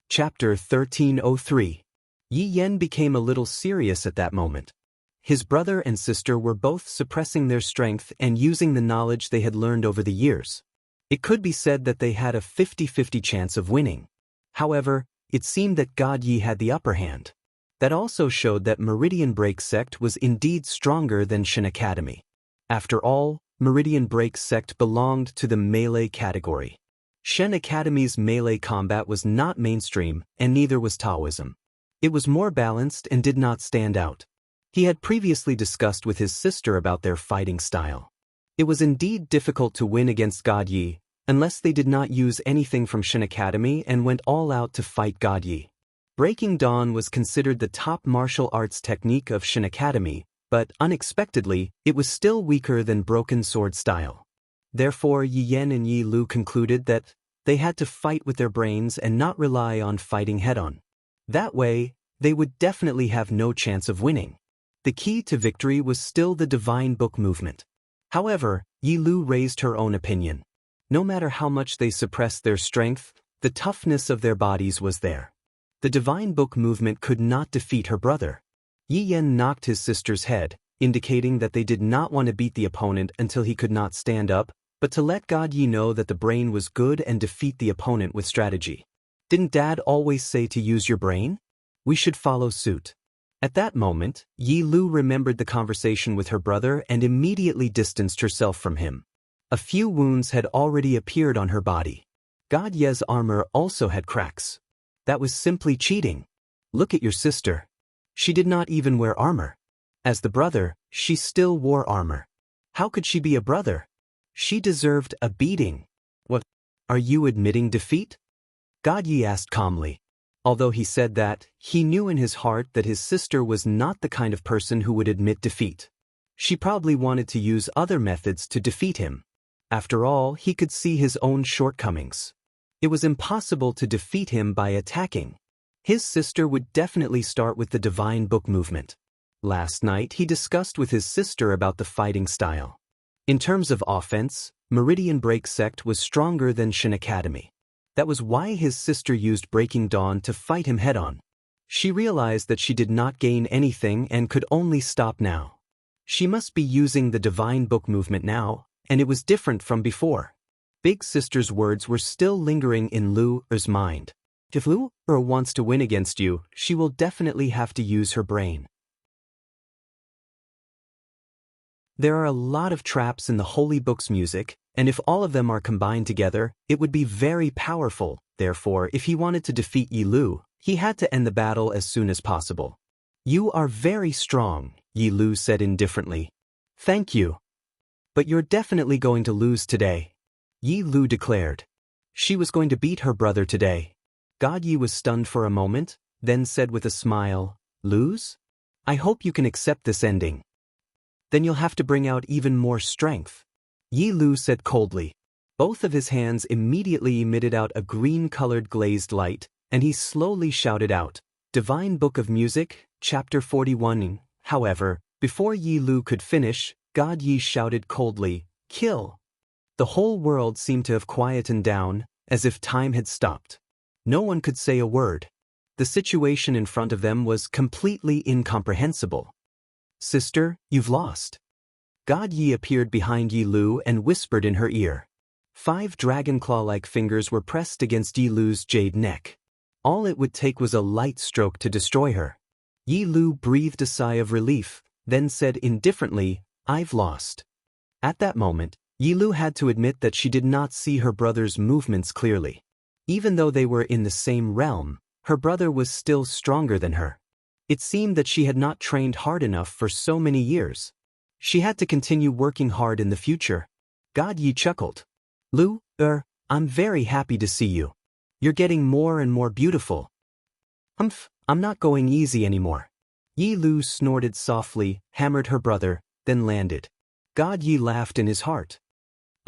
Chapter 1303. Yi Yan became a little serious at that moment. His brother and sister were both suppressing their strength and using the knowledge they had learned over the years. It could be said that they had a 50-50 chance of winning. However, it seemed that God Yi had the upper hand. That also showed that Meridian Break Sect was indeed stronger than Shin Academy. After all, Meridian Break Sect belonged to the melee category. Shen Academy's melee combat was not mainstream, and neither was Taoism. It was more balanced and did not stand out. He had previously discussed with his sister about their fighting style. It was indeed difficult to win against God Yi, unless they did not use anything from Shin Academy and went all out to fight God Yi. Breaking Dawn was considered the top martial arts technique of Shin Academy, but unexpectedly, it was still weaker than Broken Sword style. Therefore, Yi Yan and Yi Lu concluded that they had to fight with their brains and not rely on fighting head-on. That way, they would definitely have no chance of winning. The key to victory was still the divine book movement. However, Yi Lu raised her own opinion. No matter how much they suppressed their strength, the toughness of their bodies was there. The divine book movement could not defeat her brother. Yi Yan knocked his sister's head, indicating that they did not want to beat the opponent until he could not stand up, but to let God Yi know that the brain was good and defeat the opponent with strategy. Didn't Dad always say to use your brain? We should follow suit. At that moment, Yi Lu remembered the conversation with her brother and immediately distanced herself from him. A few wounds had already appeared on her body. God Ye's armor also had cracks. That was simply cheating. Look at your sister. She did not even wear armor. As the brother, she still wore armor. How could she be a brother? She deserved a beating. What? Are you admitting defeat? God Yi asked calmly. Although he said that, he knew in his heart that his sister was not the kind of person who would admit defeat. She probably wanted to use other methods to defeat him. After all, he could see his own shortcomings. It was impossible to defeat him by attacking. His sister would definitely start with the divine book movement. Last night he discussed with his sister about the fighting style. In terms of offense, Meridian Break Sect was stronger than Shin Academy. That was why his sister used Breaking Dawn to fight him head-on. She realized that she did not gain anything and could only stop now. She must be using the divine book movement now, and it was different from before. Big Sister's words were still lingering in Lu Er's mind. If Lu Er wants to win against you, she will definitely have to use her brain. There are a lot of traps in the Holy Book's music, and if all of them are combined together, it would be very powerful. Therefore, if he wanted to defeat Yi Lu, he had to end the battle as soon as possible. You are very strong, Yi Lu said indifferently. Thank you. But you're definitely going to lose today, Yi Lu declared. She was going to beat her brother today. God Yi was stunned for a moment, then said with a smile, Lose? I hope you can accept this ending. Then you'll have to bring out even more strength, Yi Lu said coldly. Both of his hands immediately emitted out a green-colored glazed light, and he slowly shouted out, Divine Book of Music, Chapter 41. However, before Yi Lu could finish, God Yi shouted coldly, Kill! The whole world seemed to have quietened down, as if time had stopped. No one could say a word. The situation in front of them was completely incomprehensible. Sister, you've lost. God Yi appeared behind Yi Lu and whispered in her ear. 5 dragon claw-like fingers were pressed against Yi Lu's jade neck. All it would take was a light stroke to destroy her. Yi Lu breathed a sigh of relief, then said indifferently, I've lost. At that moment, Yi Lu had to admit that she did not see her brother's movements clearly. Even though they were in the same realm, her brother was still stronger than her. It seemed that she had not trained hard enough for so many years. She had to continue working hard in the future. God Yi chuckled. Lu Er, I'm very happy to see you. You're getting more and more beautiful. I'm not going easy anymore. Yi Lu snorted softly, hammered her brother, then landed. God Yi laughed in his heart.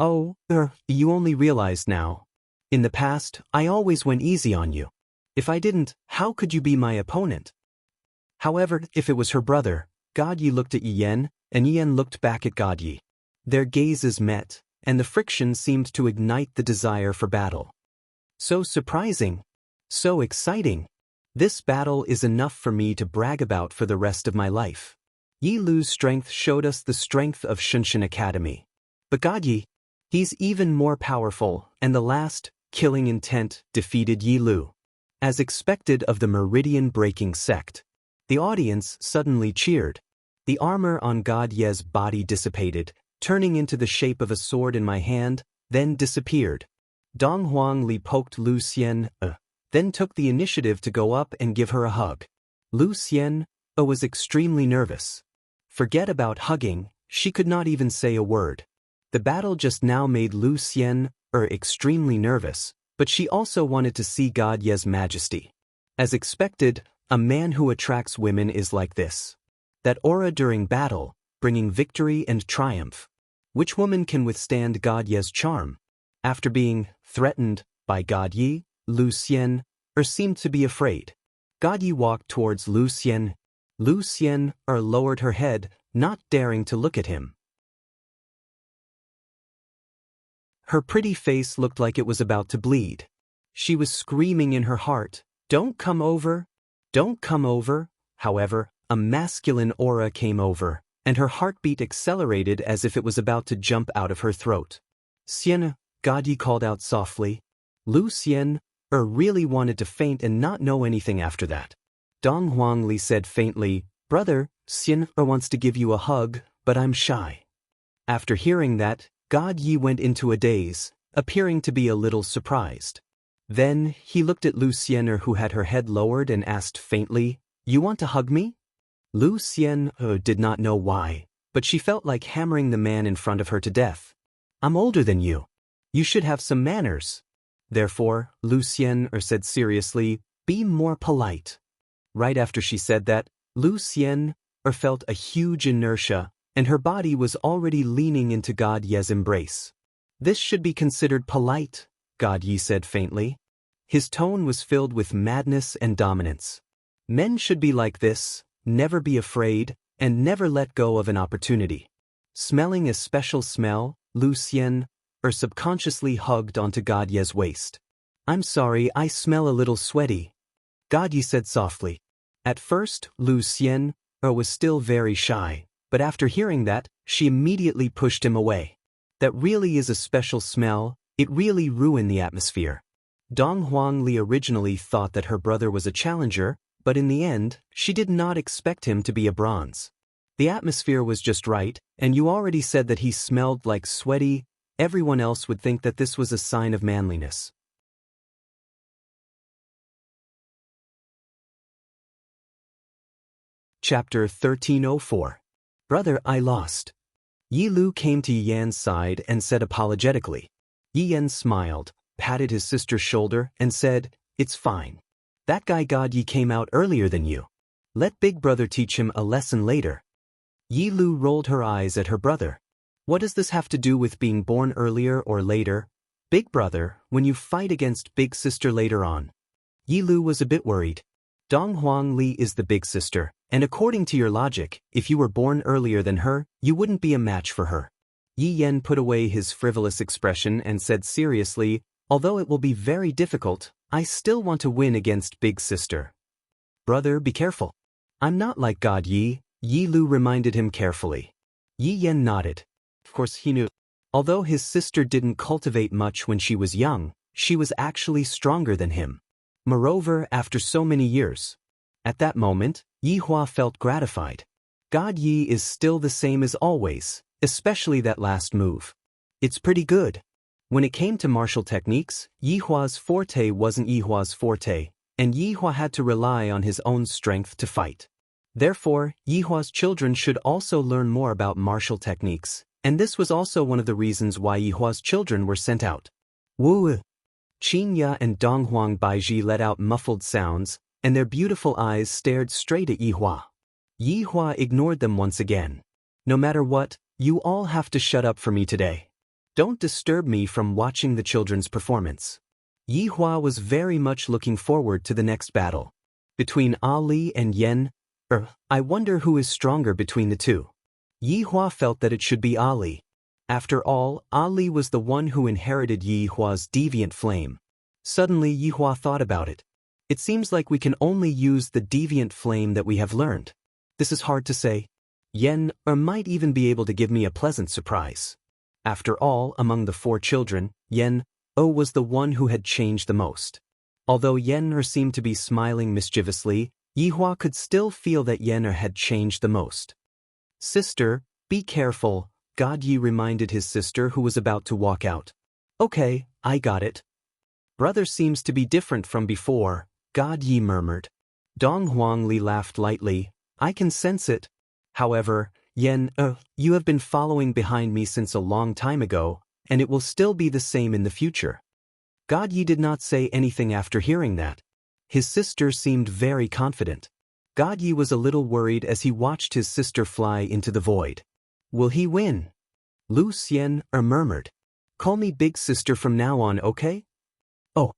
Oh, you only realized now. In the past, I always went easy on you. If I didn't, how could you be my opponent? However, if it was her brother, God Yi looked at Yi Yan, and Yi Yan looked back at God Yi. Their gazes met, and the friction seemed to ignite the desire for battle. So surprising. So exciting. This battle is enough for me to brag about for the rest of my life. Yi Lu's strength showed us the strength of Shunshin Academy. But God Yi, he's even more powerful, and the last, killing intent, defeated Yi Lu. As expected of the Meridian Breaking Sect, the audience suddenly cheered. The armor on God Ye's body dissipated, turning into the shape of a sword in my hand, then disappeared. Dong Huang Li poked Lu Xian, then took the initiative to go up and give her a hug. Lu Xian, was extremely nervous. Forget about hugging, she could not even say a word. The battle just now made Lu Xian, extremely nervous, but she also wanted to see God Ye's majesty. As expected, a man who attracts women is like this. That aura during battle, bringing victory and triumph. Which woman can withstand God Ye's charm? After being threatened by God Yi, Lu Xian, seemed to be afraid. God Yi walked towards Lu Xian. Lu Xian lowered her head, not daring to look at him. Her pretty face looked like it was about to bleed. She was screaming in her heart, "Don't come over! Don't come over!" However, a masculine aura came over, and her heartbeat accelerated as if it was about to jump out of her throat. "Xian," God Yi called out softly. Lu Xian really wanted to faint and not know anything after that. Dong Huangli said faintly, "Brother, Xian wants to give you a hug, but I'm shy." After hearing that, God Yi went into a daze, appearing to be a little surprised. Then, he looked at Lu Xian who had her head lowered and asked faintly, "You want to hug me?" Lu Xian did not know why, but she felt like hammering the man in front of her to death. "I'm older than you. You should have some manners." Therefore, Lu Xian said seriously, "Be more polite." Right after she said that, Lu Xian felt a huge inertia, and her body was already leaning into God Ye's embrace. "This should be considered polite," God Yi said faintly. His tone was filled with madness and dominance. Men should be like this, never be afraid, and never let go of an opportunity. Smelling a special smell, Lu Xian subconsciously hugged onto God Ye's waist. "I'm sorry, I smell a little sweaty," God Yi said softly. At first, Lu Xian was still very shy, but after hearing that, she immediately pushed him away. That really is a special smell, it really ruined the atmosphere. Dong Huangli originally thought that her brother was a challenger, but in the end, she did not expect him to be a bronze. The atmosphere was just right, and you already said that he smelled like sweaty. Everyone else would think that this was a sign of manliness. Chapter 1304. Brother, I lost. Yi Lu came to Yi Yan's side and said apologetically. Yi Yan smiled, patted his sister's shoulder, and said, "It's fine. That guy God Yi came out earlier than you. Let big brother teach him a lesson later." Yi Lu rolled her eyes at her brother. "What does this have to do with being born earlier or later? Big brother, when you fight against big sister later on." Yi Lu was a bit worried. Dong Huangli is the big sister, and according to your logic, if you were born earlier than her, you wouldn't be a match for her. Yi Yan put away his frivolous expression and said seriously, "Although it will be very difficult, I still want to win against big sister." "Brother, be careful. I'm not like God Yi," Yi Lu reminded him carefully. Yi Yan nodded. Of course he knew. Although his sister didn't cultivate much when she was young, she was actually stronger than him. Moreover, after so many years. At that moment, Yi Hua felt gratified. God Yi is still the same as always, especially that last move. It's pretty good. When it came to martial techniques, Yi Hua's forte wasn't Yi Hua's forte, and Yi Hua had to rely on his own strength to fight. Therefore, Yi Hua's children should also learn more about martial techniques, and this was also one of the reasons why Yi Hua's children were sent out. Wu! Qin Ya and Dong Huang Baiji let out muffled sounds, and their beautiful eyes stared straight at Yi Hua. Yi Hua ignored them once again. "No matter what, you all have to shut up for me today. Don't disturb me from watching the children's performance." Yi Hua was very much looking forward to the next battle. Between Ali and Yen, I wonder who is stronger between the two. Yi Hua felt that it should be Ali. After all, Ali was the one who inherited Yi Hua's deviant flame. Suddenly Yi Hua thought about it. It seems like we can only use the deviant flame that we have learned. This is hard to say. Yen might even be able to give me a pleasant surprise. After all, among the 4 children, Yen was the one who had changed the most. Although Yen seemed to be smiling mischievously, Yi Hua could still feel that Yen had changed the most. "Sister, be careful," God Yi reminded his sister who was about to walk out. "Okay, I got it." "Brother seems to be different from before," God Yi murmured. Dong Huangli laughed lightly. "I can sense it. However, Yen, you have been following behind me since a long time ago, and it will still be the same in the future." God Yi did not say anything after hearing that. His sister seemed very confident. God Yi was a little worried as he watched his sister fly into the void. Will he win? Lu Xian murmured. "Call me big sister from now on, okay?" Oh.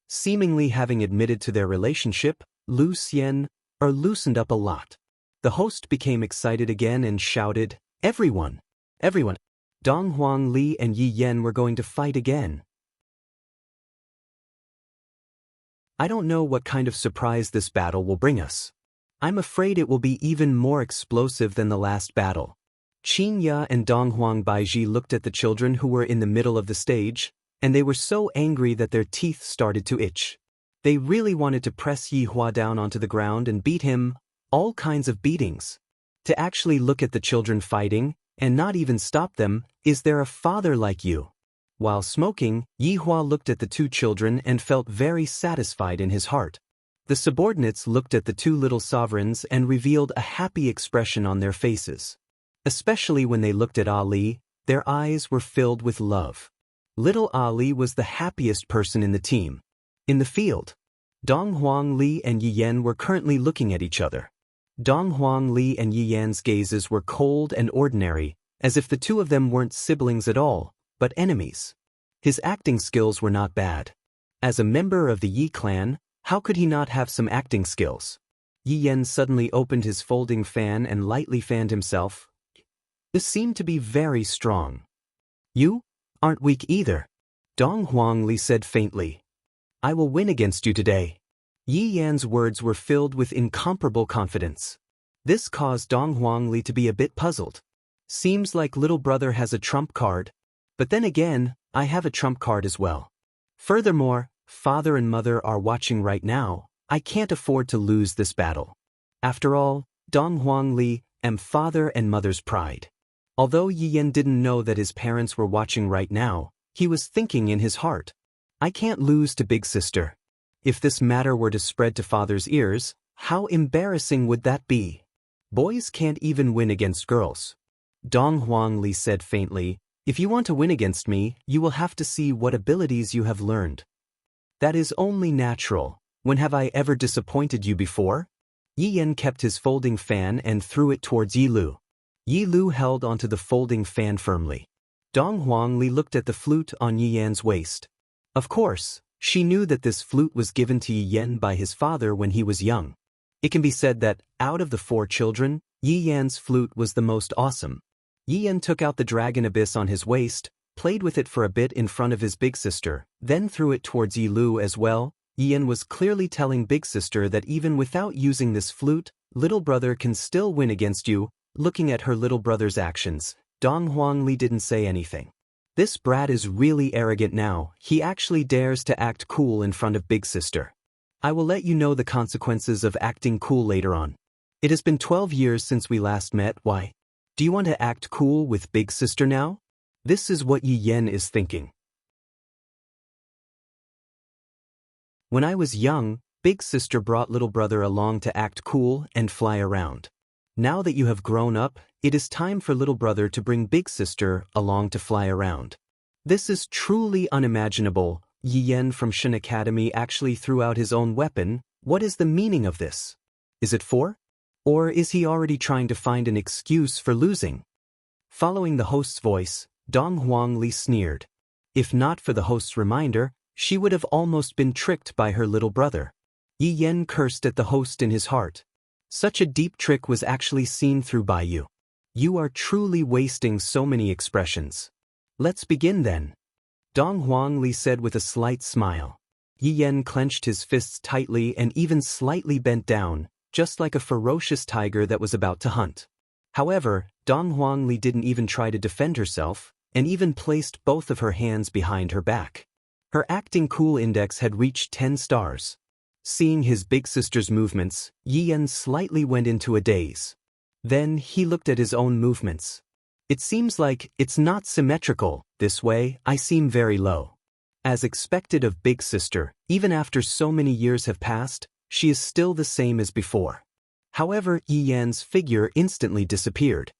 Seemingly having admitted to their relationship, Lu Xian, are loosened up a lot. The host became excited again and shouted, "Everyone! Everyone! Dong Huang Li and Yi Yan were going to fight again." I don't know what kind of surprise this battle will bring us. I'm afraid it will be even more explosive than the last battle. Qin Ya and Dong Huang Baiji looked at the children who were in the middle of the stage, and they were so angry that their teeth started to itch. They really wanted to press Yi Hua down onto the ground and beat him, all kinds of beatings. To actually look at the children fighting, and not even stop them, is there a father like you? While smoking, Yi Hua looked at the two children and felt very satisfied in his heart. The subordinates looked at the two little sovereigns and revealed a happy expression on their faces. Especially when they looked at Ali, their eyes were filled with love. Little Ali was the happiest person in the team. In the field, Dong Huang Li and Yi Yan were currently looking at each other. Dong Huang Li and Yi Yan's gazes were cold and ordinary, as if the two of them weren't siblings at all, but enemies. His acting skills were not bad. As a member of the Yi clan, how could he not have some acting skills? Yi Yan suddenly opened his folding fan and lightly fanned himself. This seemed to be very strong. "You aren't weak either," Dong Huang Li said faintly. "I will win against you today." Yi Yan's words were filled with incomparable confidence. This caused Dong Huang Li to be a bit puzzled. Seems like little brother has a trump card. But then again, I have a trump card as well. Furthermore, father and mother are watching right now. I can't afford to lose this battle. After all, Dong Huang Li am father and mother's pride. Although Yi Yan didn't know that his parents were watching right now, he was thinking in his heart, I can't lose to big sister. If this matter were to spread to father's ears, how embarrassing would that be? Boys can't even win against girls. Dong Huang Li said faintly, if you want to win against me, you will have to see what abilities you have learned. That is only natural. When have I ever disappointed you before? Yi Yan kept his folding fan and threw it towards Yi Lu. Yi Lu held onto the folding fan firmly. Dong Huang Li looked at the flute on Yi Yan's waist. Of course, she knew that this flute was given to Yi Yan by his father when he was young. It can be said that, out of the 4 children, Yi Yan's flute was the most awesome. Yi Yan took out the dragon abyss on his waist, played with it for a bit in front of his big sister, then threw it towards Yi Lu as well. Yi Yan was clearly telling big sister that even without using this flute, little brother can still win against you. Looking at her little brother's actions, Dong Huang Li didn't say anything. This brat is really arrogant now. He actually dares to act cool in front of big sister. I will let you know the consequences of acting cool later on. It has been 12 years since we last met. Why? Do you want to act cool with big sister now? This is what Yi Yan is thinking. When I was young, big sister brought little brother along to act cool and fly around. Now that you have grown up, it is time for little brother to bring big sister along to fly around. This is truly unimaginable. Yi Yan from Shen Academy actually threw out his own weapon. What is the meaning of this? Is it 4? Or is he already trying to find an excuse for losing? Following the host's voice, Dong Huang Li sneered. If not for the host's reminder, she would have almost been tricked by her little brother. Yi Yan cursed at the host in his heart. Such a deep trick was actually seen through by you. You are truly wasting so many expressions. Let's begin then. Dong Huang Li said with a slight smile. Yi Yan clenched his fists tightly and even slightly bent down, just like a ferocious tiger that was about to hunt. However, Dong Huang Li didn't even try to defend herself, and even placed both of her hands behind her back. Her acting cool index had reached 10 stars. Seeing his big sister's movements, Yi Yan slightly went into a daze. Then he looked at his own movements. It seems like it's not symmetrical. This way, I seem very low. As expected of big sister, even after so many years have passed, she is still the same as before. However, Yi Yan's figure instantly disappeared.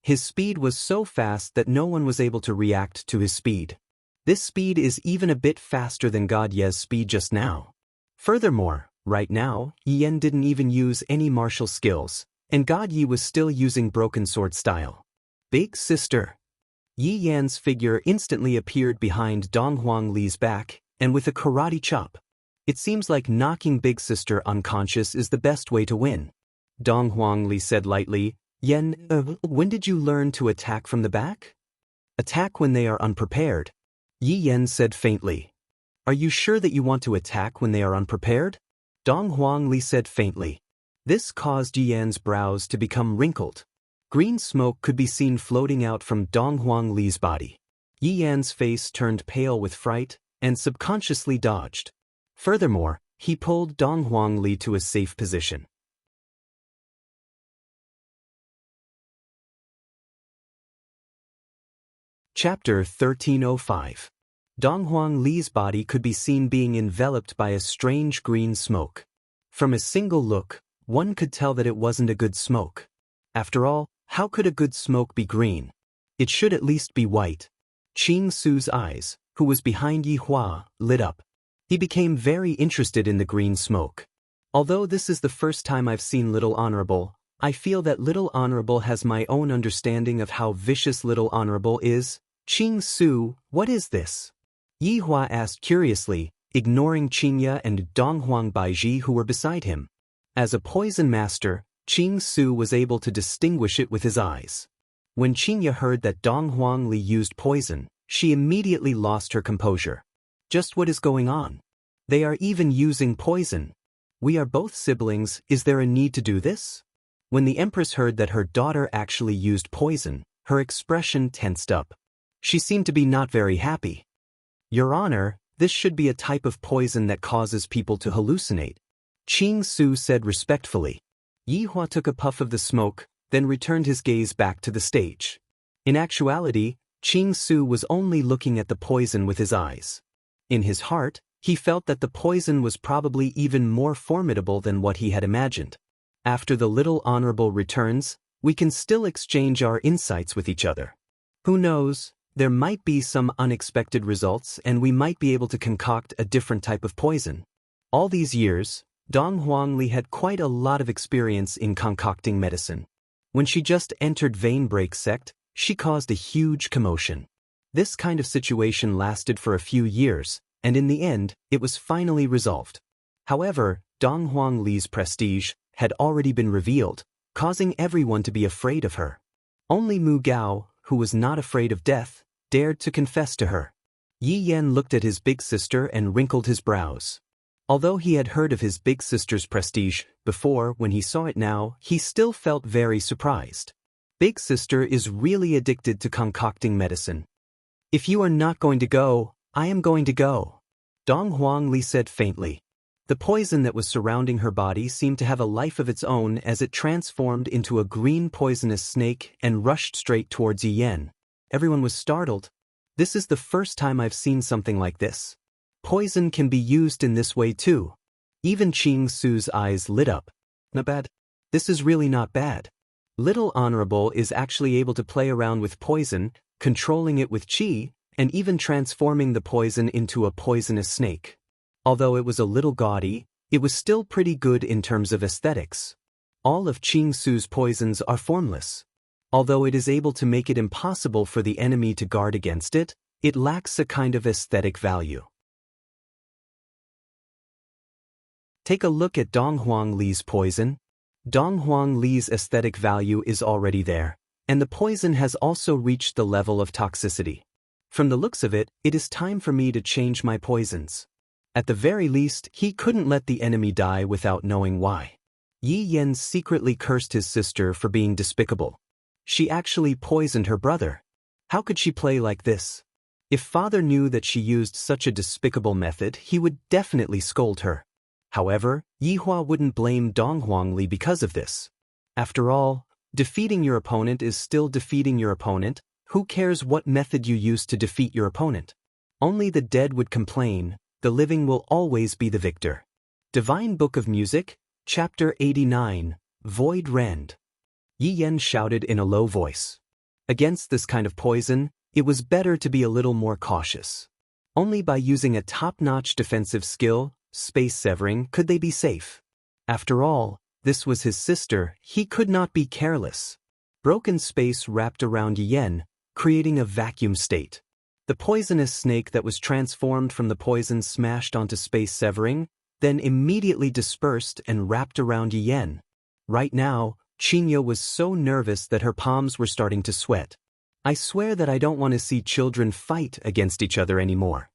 His speed was so fast that no one was able to react to his speed. This speed is even a bit faster than God Ye's speed just now. Furthermore, right now, Yi Yan didn't even use any martial skills, and God Yi was still using broken sword style. Big sister. Yi Yan's figure instantly appeared behind Dong Huang Li's back, and with a karate chop. It seems like knocking Big Sister unconscious is the best way to win. Dong Huangli said lightly, Yen, when did you learn to attack from the back? Attack when they are unprepared. Yi Yen said faintly. Are you sure that you want to attack when they are unprepared? Dong Huangli said faintly. This caused Yi Yen's brows to become wrinkled. Green smoke could be seen floating out from Dong Huangli's body. Yi Yan's face turned pale with fright, and subconsciously dodged. Furthermore, he pulled Dong Huangli to a safe position. Chapter 1305. Dong Huangli's body could be seen being enveloped by a strange green smoke. From a single look, one could tell that it wasn't a good smoke. After all, how could a good smoke be green? It should at least be white. Qing Su's eyes, who was behind Yi Hua, lit up. He became very interested in the green smoke. Although this is the first time I've seen Little Honorable, I feel that Little Honorable has my own understanding of how vicious Little Honorable is. Qing Su, what is this? Yi Hua asked curiously, ignoring Qingya and Dong Huang Baiji who were beside him. As a poison master, Qing Su was able to distinguish it with his eyes. When Qingya heard that Dong Huangli used poison, she immediately lost her composure. Just what is going on? They are even using poison. We are both siblings, is there a need to do this? When the Empress heard that her daughter actually used poison, her expression tensed up. She seemed to be not very happy. Your Honor, this should be a type of poison that causes people to hallucinate. Qing Su said respectfully. Yi Hua took a puff of the smoke, then returned his gaze back to the stage. In actuality, Qing Su was only looking at the poison with his eyes. In his heart, he felt that the poison was probably even more formidable than what he had imagined. After the Little Honorable returns, we can still exchange our insights with each other. Who knows, there might be some unexpected results and we might be able to concoct a different type of poison. All these years, Dong Huangli had quite a lot of experience in concocting medicine. When she just entered Veinbreak sect, she caused a huge commotion. This kind of situation lasted for a few years, and in the end, it was finally resolved. However, Dong Huangli's prestige had already been revealed, causing everyone to be afraid of her. Only Mu Gao, who was not afraid of death, dared to confess to her. Yi Yan looked at his big sister and wrinkled his brows. Although he had heard of his big sister's prestige before, when he saw it now, he still felt very surprised. Big sister is really addicted to concocting medicine. If you are not going to go, I am going to go. Dong Huangli said faintly. The poison that was surrounding her body seemed to have a life of its own as it transformed into a green poisonous snake and rushed straight towards Yi Yan. Everyone was startled. This is the first time I've seen something like this. Poison can be used in this way too. Even Qing Su's eyes lit up. Not bad. This is really not bad. Little Honorable is actually able to play around with poison, controlling it with qi, and even transforming the poison into a poisonous snake. Although it was a little gaudy, it was still pretty good in terms of aesthetics. All of Qing Su's poisons are formless. Although it is able to make it impossible for the enemy to guard against it, it lacks a kind of aesthetic value. Take a look at Dong Huangli's poison. Dong Huangli's aesthetic value is already there, and the poison has also reached the level of toxicity. From the looks of it, it is time for me to change my poisons. At the very least, he couldn't let the enemy die without knowing why. Yi Yan secretly cursed his sister for being despicable. She actually poisoned her brother. How could she play like this? If father knew that she used such a despicable method, he would definitely scold her. However, Yi Hua wouldn't blame Dong Huangli because of this. After all, defeating your opponent is still defeating your opponent. Who cares what method you use to defeat your opponent? Only the dead would complain. The living will always be the victor. Divine Book of Music, Chapter 89, Void Rend. Yi Yan shouted in a low voice. Against this kind of poison, it was better to be a little more cautious. Only by using a top-notch defensive skill, space severing, could they be safe. After all, this was his sister, he could not be careless. Broken space wrapped around Yi Yan, creating a vacuum state. The poisonous snake that was transformed from the poison smashed onto space severing, then immediately dispersed and wrapped around Yi Yan. Right now, Qingye was so nervous that her palms were starting to sweat. I swear that I don't want to see children fight against each other anymore.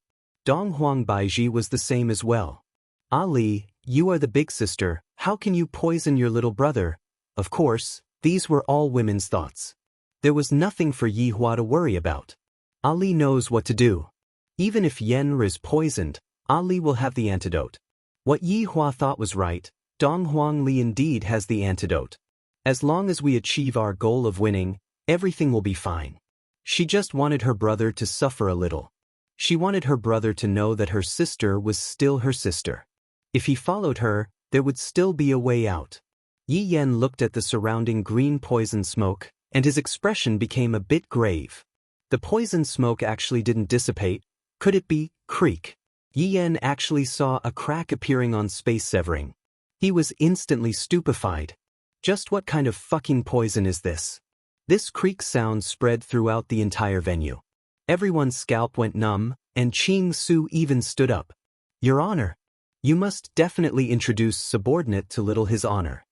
Donghuang Baiji was the same as well. Ali, you are the big sister, how can you poison your little brother? Of course, these were all women's thoughts. There was nothing for Yi Hua to worry about. Ali knows what to do. Even if Yenr is poisoned, Ali will have the antidote. What Yi Hua thought was right, Donghuang Li indeed has the antidote. As long as we achieve our goal of winning, everything will be fine. She just wanted her brother to suffer a little. She wanted her brother to know that her sister was still her sister. If he followed her, there would still be a way out. Yi Yan looked at the surrounding green poison smoke, and his expression became a bit grave. The poison smoke actually didn't dissipate. Could it be creak? Yi Yan actually saw a crack appearing on space severing. He was instantly stupefied. Just what kind of fucking poison is this? This creak sound spread throughout the entire venue. Everyone's scalp went numb, and Qing Su even stood up. Your Honor, you must definitely introduce subordinate to little His Honor.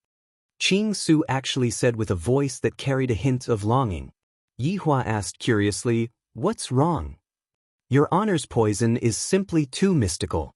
Qing Su actually said with a voice that carried a hint of longing. Yi Hua asked curiously, what's wrong? Your Honor's poison is simply too mystical.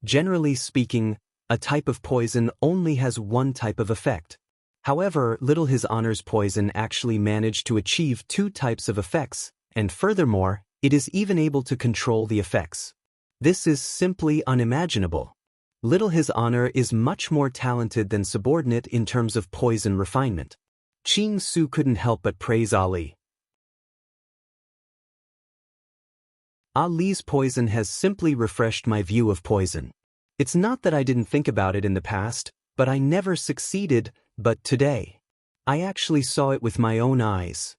Generally speaking, a type of poison only has one type of effect. However, little His Honor's poison actually managed to achieve two types of effects, and furthermore, it is even able to control the effects. This is simply unimaginable. Little His Honor is much more talented than subordinate in terms of poison refinement. Qing Su couldn't help but praise Ali. Ali's poison has simply refreshed my view of poison. It's not that I didn't think about it in the past, but I never succeeded, but today, I actually saw it with my own eyes.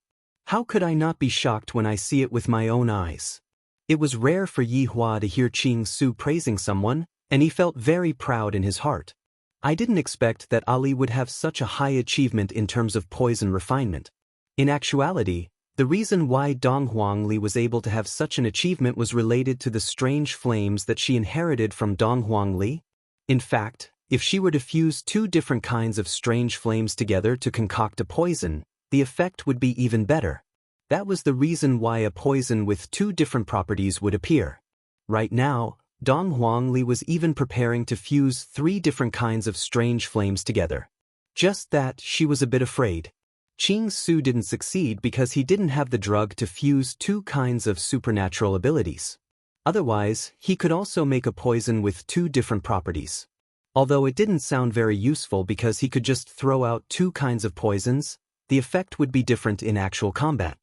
How could I not be shocked when I see it with my own eyes? It was rare for Yi Hua to hear Qing Su praising someone, and he felt very proud in his heart. I didn't expect that Ali would have such a high achievement in terms of poison refinement. In actuality, the reason why Donghuang Li was able to have such an achievement was related to the strange flames that she inherited from Donghuang Li. In fact, if she were to fuse two different kinds of strange flames together to concoct a poison, the effect would be even better. That was the reason why a poison with two different properties would appear. Right now, Donghuang Li was even preparing to fuse three different kinds of strange flames together. Just that, she was a bit afraid. Qing Su didn't succeed because he didn't have the drug to fuse two kinds of supernatural abilities. Otherwise, he could also make a poison with two different properties. Although it didn't sound very useful because he could just throw out two kinds of poisons, the effect would be different in actual combat.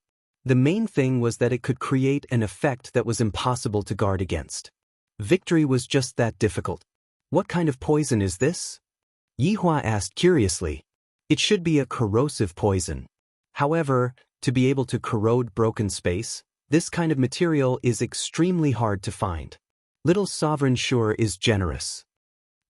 The main thing was that it could create an effect that was impossible to guard against. Victory was just that difficult. What kind of poison is this? Yi Hua asked curiously. It should be a corrosive poison. However, to be able to corrode broken space, this kind of material is extremely hard to find. Little Sovereign sure is generous.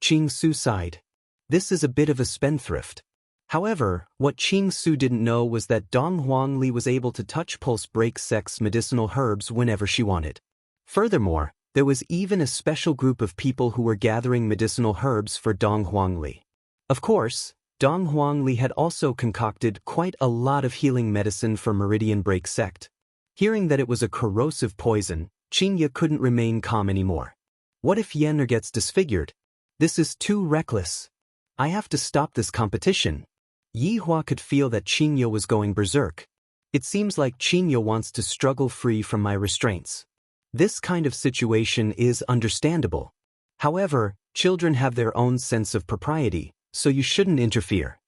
Qing Su sighed. This is a bit of a spendthrift. However, what Qing Su didn't know was that Donghuang Li was able to touch pulse break sex medicinal herbs whenever she wanted. Furthermore, there was even a special group of people who were gathering medicinal herbs for Donghuang Li. Of course, Donghuang Li had also concocted quite a lot of healing medicine for Meridian Break Sect. Hearing that it was a corrosive poison, Qingye couldn't remain calm anymore. What if Yenr gets disfigured? This is too reckless. I have to stop this competition. Yi Hua could feel that Qingye was going berserk. It seems like Qingye wants to struggle free from my restraints. This kind of situation is understandable. However, children have their own sense of propriety, so you shouldn't interfere.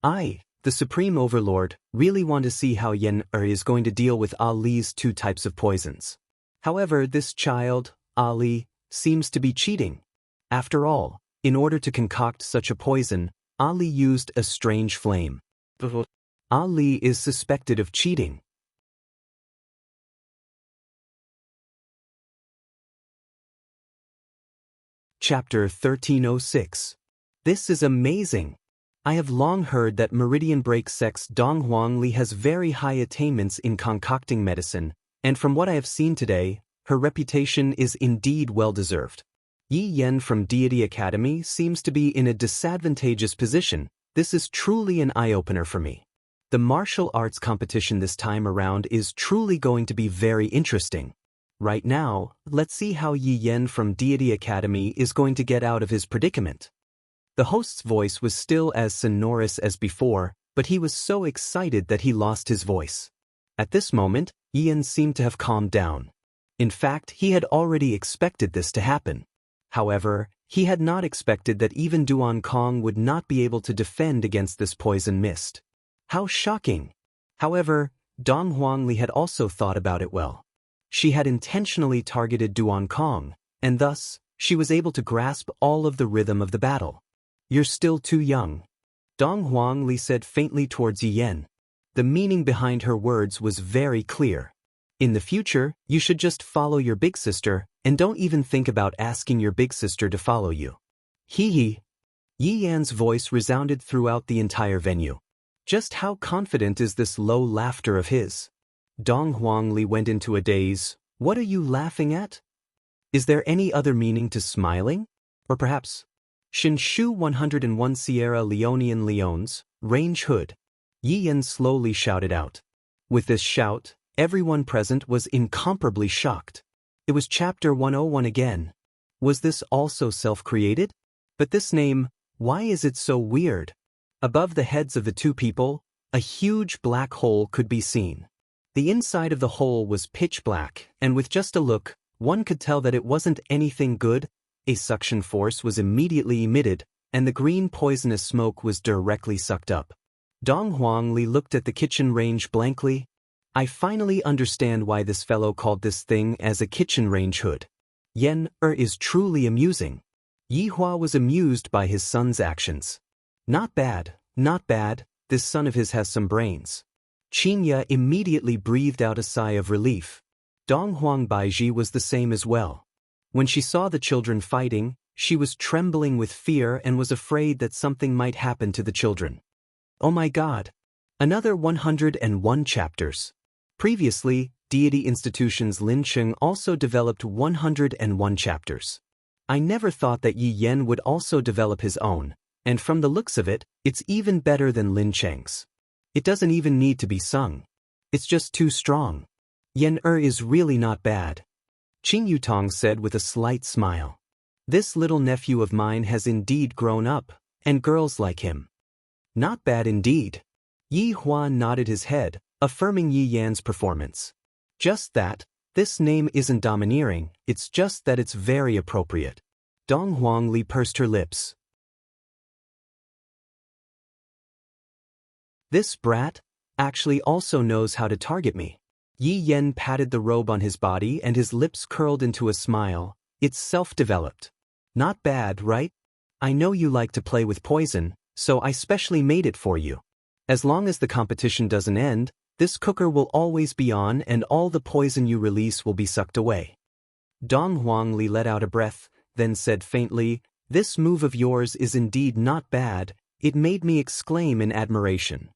I, the Supreme Overlord, really want to see how Yenr is going to deal with Ali's two types of poisons. However, this child, Ali, seems to be cheating. After all, in order to concoct such a poison, Ali used a strange flame. Ali is suspected of cheating. Chapter 1306. This is amazing. I have long heard that Meridian Break Sect's Donghuang Li has very high attainments in concocting medicine, and from what I have seen today, her reputation is indeed well-deserved. Yi Yen from Deity Academy seems to be in a disadvantageous position. This is truly an eye-opener for me. The martial arts competition this time around is truly going to be very interesting. Right now, let's see how Yi Yen from Deity Academy is going to get out of his predicament. The host's voice was still as sonorous as before, but he was so excited that he lost his voice. At this moment, Yi Yen seemed to have calmed down. In fact, he had already expected this to happen. However, he had not expected that even Duan Kong would not be able to defend against this poison mist. How shocking! However, Dong Huangli had also thought about it well. She had intentionally targeted Duan Kong, and thus, she was able to grasp all of the rhythm of the battle. "You're still too young," Dong Huangli said faintly towards Yi Yen. The meaning behind her words was very clear. In the future, you should just follow your big sister, and don't even think about asking your big sister to follow you. Hee hee. Yi Yan's voice resounded throughout the entire venue. Just how confident is this low laughter of his? Dong Huangli went into a daze. What are you laughing at? Is there any other meaning to smiling? Or perhaps, Shinshu 101 Sierra Leonean Leones, Range Hood. Yi Yen slowly shouted out. With this shout, everyone present was incomparably shocked. It was Chapter 101 again. Was this also self-created? But this name, why is it so weird? Above the heads of the two people, a huge black hole could be seen. The inside of the hole was pitch black, and with just a look, one could tell that it wasn't anything good. A suction force was immediately emitted, and the green poisonous smoke was directly sucked up. Dong Huangli looked at the kitchen range blankly. I finally understand why this fellow called this thing as a kitchen range hood. Yen is truly amusing. Yi Hua was amused by his son's actions. Not bad, not bad, this son of his has some brains. Qinya immediately breathed out a sigh of relief. Dong Huang Baiji was the same as well. When she saw the children fighting, she was trembling with fear and was afraid that something might happen to the children. Oh my God! Another 101 chapters. Previously, Deity Institution's Lin Cheng also developed 101 chapters. I never thought that Yi Yen would also develop his own, and from the looks of it, it's even better than Lin Cheng's. It doesn't even need to be sung. It's just too strong. Yen is really not bad. Qing Yutong said with a slight smile. This little nephew of mine has indeed grown up, and girls like him. Not bad indeed. Yi Hua nodded his head, affirming Yi Yan's performance. Just that, this name isn't domineering, it's just that it's very appropriate. Dong Huangli pursed her lips. This brat actually also knows how to target me. Yi Yen patted the robe on his body and his lips curled into a smile. It's self-developed. Not bad, right? I know you like to play with poison, so I specially made it for you. As long as the competition doesn't end, this cooker will always be on and all the poison you release will be sucked away. Dong Huangli let out a breath, then said faintly, this move of yours is indeed not bad. It made me exclaim in admiration.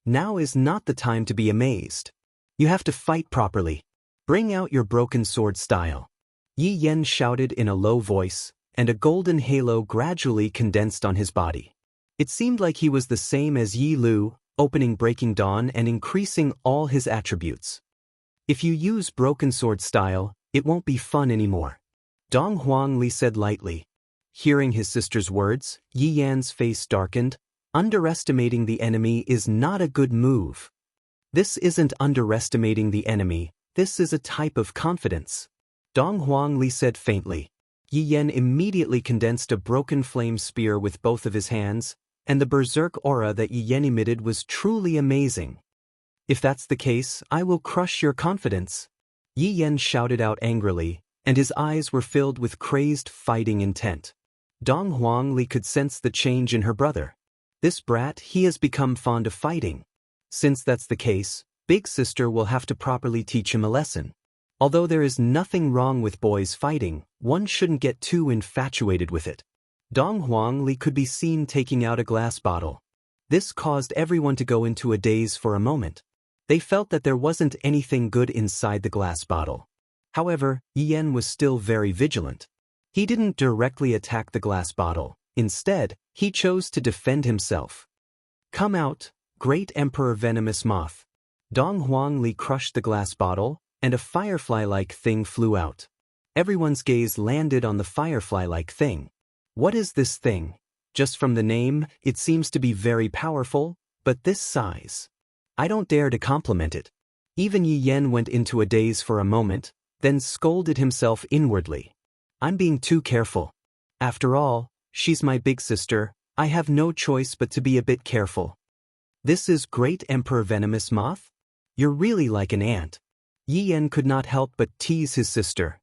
Now is not the time to be amazed. You have to fight properly. Bring out your broken sword style. Yi Yen shouted in a low voice, and a golden halo gradually condensed on his body. It seemed like he was the same as Yi Lu, opening Breaking Dawn and increasing all his attributes. If you use broken sword style, it won't be fun anymore. Dong Huangli said lightly. Hearing his sister's words, Yi Yan's face darkened. Underestimating the enemy is not a good move. This isn't underestimating the enemy, this is a type of confidence. Dong Huangli said faintly. Yi Yen immediately condensed a broken flame spear with both of his hands, and the berserk aura that Yi Yen emitted was truly amazing. If that's the case, I will crush your confidence. Yi Yen shouted out angrily, and his eyes were filled with crazed fighting intent. Dong Huangli could sense the change in her brother. This brat, he has become fond of fighting. Since that's the case, big sister will have to properly teach him a lesson. Although there is nothing wrong with boys fighting, one shouldn't get too infatuated with it. Dong Huangli could be seen taking out a glass bottle. This caused everyone to go into a daze for a moment. They felt that there wasn't anything good inside the glass bottle. However, Yi Yen was still very vigilant. He didn't directly attack the glass bottle. Instead, he chose to defend himself. "Come out, great Emperor Venomous Moth." Dong Huangli crushed the glass bottle, and a firefly-like thing flew out. Everyone's gaze landed on the firefly-like thing. What is this thing? Just from the name, it seems to be very powerful, but this size. I don't dare to compliment it. Even Yi Yan went into a daze for a moment, then scolded himself inwardly. I'm being too careful. After all, she's my big sister, I have no choice but to be a bit careful. This is Great Emperor Venomous Moth? You're really like an ant. Yi Yan could not help but tease his sister.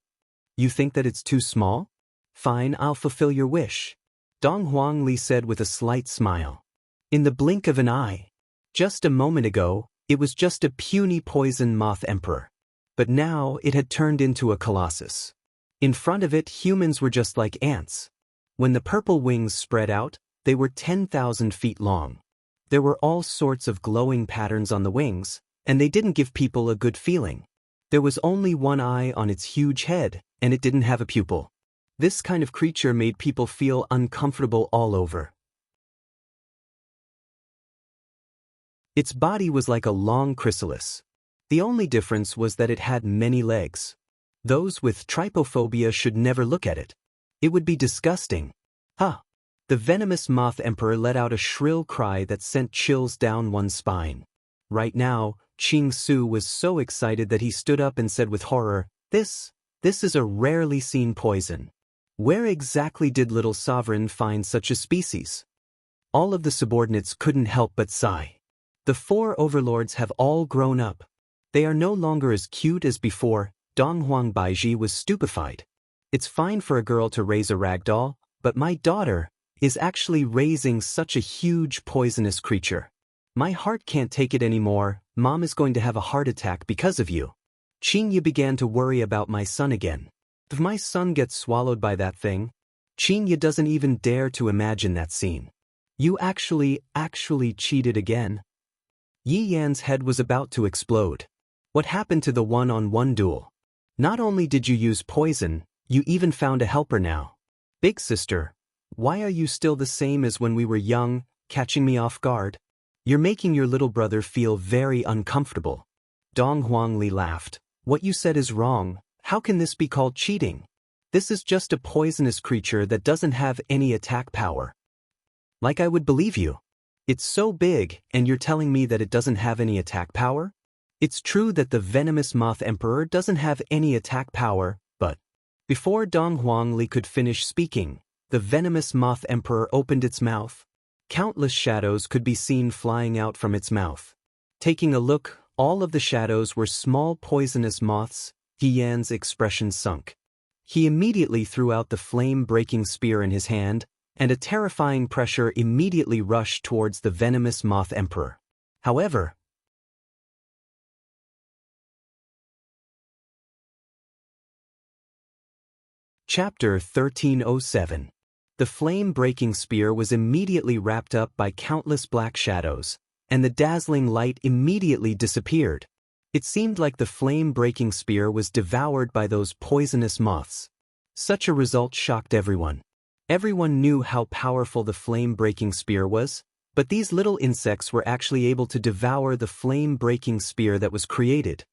You think that it's too small? Fine, I'll fulfill your wish. Dong Huangli said with a slight smile. In the blink of an eye. Just a moment ago, it was just a puny poison moth emperor. But now it had turned into a colossus. In front of it, humans were just like ants. When the purple wings spread out, they were 10,000 feet long. There were all sorts of glowing patterns on the wings, and they didn't give people a good feeling. There was only one eye on its huge head, and it didn't have a pupil. This kind of creature made people feel uncomfortable all over. Its body was like a long chrysalis. The only difference was that it had many legs. Those with trypophobia should never look at it. It would be disgusting. Huh! The venomous moth emperor let out a shrill cry that sent chills down one's spine. Right now, Qing Su was so excited that he stood up and said with horror, This is a rarely seen poison. Where exactly did little sovereign find such a species? All of the subordinates couldn't help but sigh. The four overlords have all grown up. They are no longer as cute as before. Dong Huang Baiji was stupefied. It's fine for a girl to raise a rag doll, but my daughter is actually raising such a huge poisonous creature. My heart can't take it anymore. Mom is going to have a heart attack because of you. Qing Yi began to worry about my son again. If my son gets swallowed by that thing, Qing Yi doesn't even dare to imagine that scene. You actually cheated again. Yi Yan's head was about to explode. What happened to the one-on-one duel? Not only did you use poison, you even found a helper now. Big sister, why are you still the same as when we were young, catching me off guard? You're making your little brother feel very uncomfortable. Dong Huangli laughed. What you said is wrong. How can this be called cheating? This is just a poisonous creature that doesn't have any attack power. Like I would believe you. It's so big, and you're telling me that it doesn't have any attack power? It's true that the venomous moth emperor doesn't have any attack power, but before Dong Huangli could finish speaking, the venomous moth emperor opened its mouth. Countless shadows could be seen flying out from its mouth. Taking a look, all of the shadows were small poisonous moths. Yi Yan's expression sunk. He immediately threw out the flame-breaking spear in his hand, and a terrifying pressure immediately rushed towards the venomous moth emperor. However, Chapter 1307. The flame-breaking spear was immediately wrapped up by countless black shadows, and the dazzling light immediately disappeared. It seemed like the flame-breaking spear was devoured by those poisonous moths. Such a result shocked everyone. Everyone knew how powerful the flame-breaking spear was, but these little insects were actually able to devour the flame-breaking spear that was created.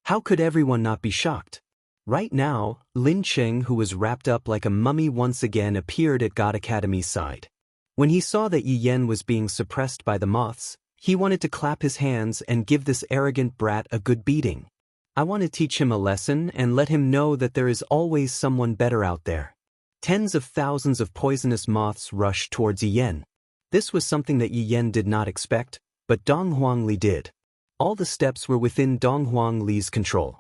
How could everyone not be shocked? Right now, Lin Cheng, who was wrapped up like a mummy, once again appeared at God Academy's side. When he saw that Yi Yan was being suppressed by the moths, he wanted to clap his hands and give this arrogant brat a good beating. I want to teach him a lesson and let him know that there is always someone better out there. Tens of thousands of poisonous moths rushed towards Yi Yan. This was something that Yi Yan did not expect, but Dong Huangli did. All the steps were within Dong Huangli's control.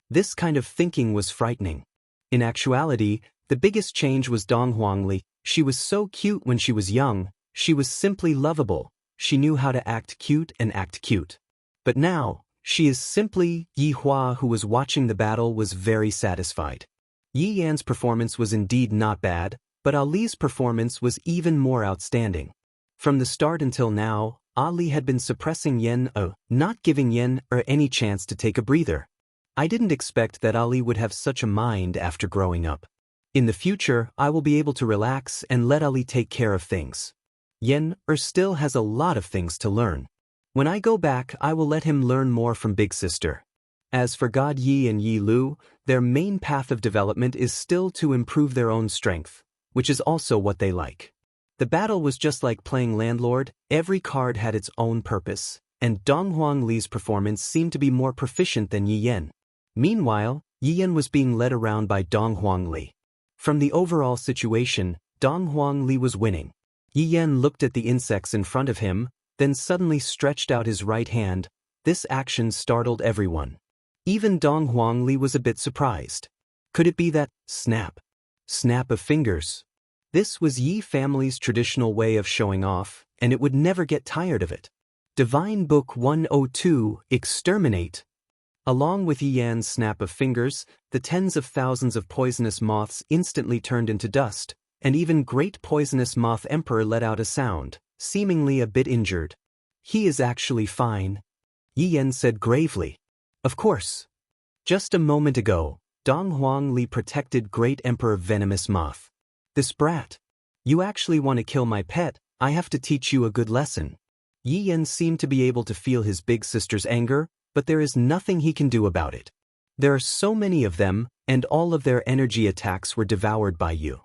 This kind of thinking was frightening. In actuality, the biggest change was Dong Huangli. She was so cute when she was young, she was simply lovable. She knew how to act cute and act cute. But now, she is simply. Yi Hua, who was watching the battle, was very satisfied. Yi Yan's performance was indeed not bad, but Ali's performance was even more outstanding. From the start until now, Ali had been suppressing Yan, not giving Yan any chance to take a breather. I didn't expect that Ali would have such a mind after growing up. In the future, I will be able to relax and let Ali take care of things. Yen still has a lot of things to learn. When I go back, I will let him learn more from Big Sister. As for God Yi and Yi Lu, their main path of development is still to improve their own strength, which is also what they like. The battle was just like playing landlord, every card had its own purpose, and Dong Huangli's performance seemed to be more proficient than Yi Yen. Meanwhile, Yi Yen was being led around by Dong Huangli. From the overall situation, Dong Huangli was winning. Yi Yen looked at the insects in front of him, then suddenly stretched out his right hand. This action startled everyone. Even Dong Huangli was a bit surprised. Could it be that snap of fingers? This was Yi family's traditional way of showing off, and it would never get tired of it. Divine Book 102, Exterminate. Along with Yi Yan's snap of fingers, the tens of thousands of poisonous moths instantly turned into dust, and even Great Poisonous Moth Emperor let out a sound, seemingly a bit injured. He is actually fine, Yi Yan said gravely. Of course. Just a moment ago, Dong Huangli protected Great Emperor Venomous Moth. This brat. You actually want to kill my pet, I have to teach you a good lesson. Yi Yan seemed to be able to feel his big sister's anger, but there is nothing he can do about it. There are so many of them, and all of their energy attacks were devoured by you.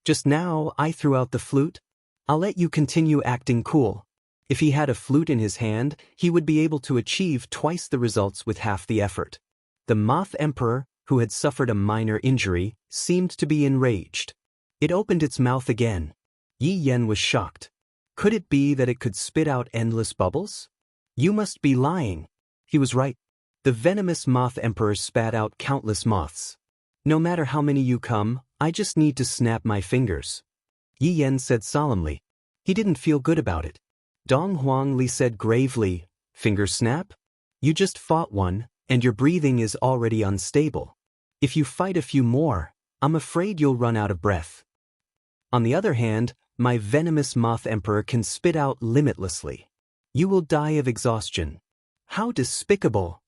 Just now, I threw out the flute. I'll let you continue acting cool. If he had a flute in his hand, he would be able to achieve twice the results with half the effort. The Moth Emperor, who had suffered a minor injury, seemed to be enraged. It opened its mouth again. Yi Yen was shocked. Could it be that it could spit out endless bubbles? You must be lying. He was right. The venomous Moth Emperor spat out countless moths. No matter how many you come, I just need to snap my fingers. Yi Yen said solemnly. He didn't feel good about it. Dong Huangli said gravely, finger snap? You just fought one, and your breathing is already unstable. If you fight a few more, I'm afraid you'll run out of breath. On the other hand, my venomous Moth Emperor can spit out limitlessly. You will die of exhaustion. How despicable!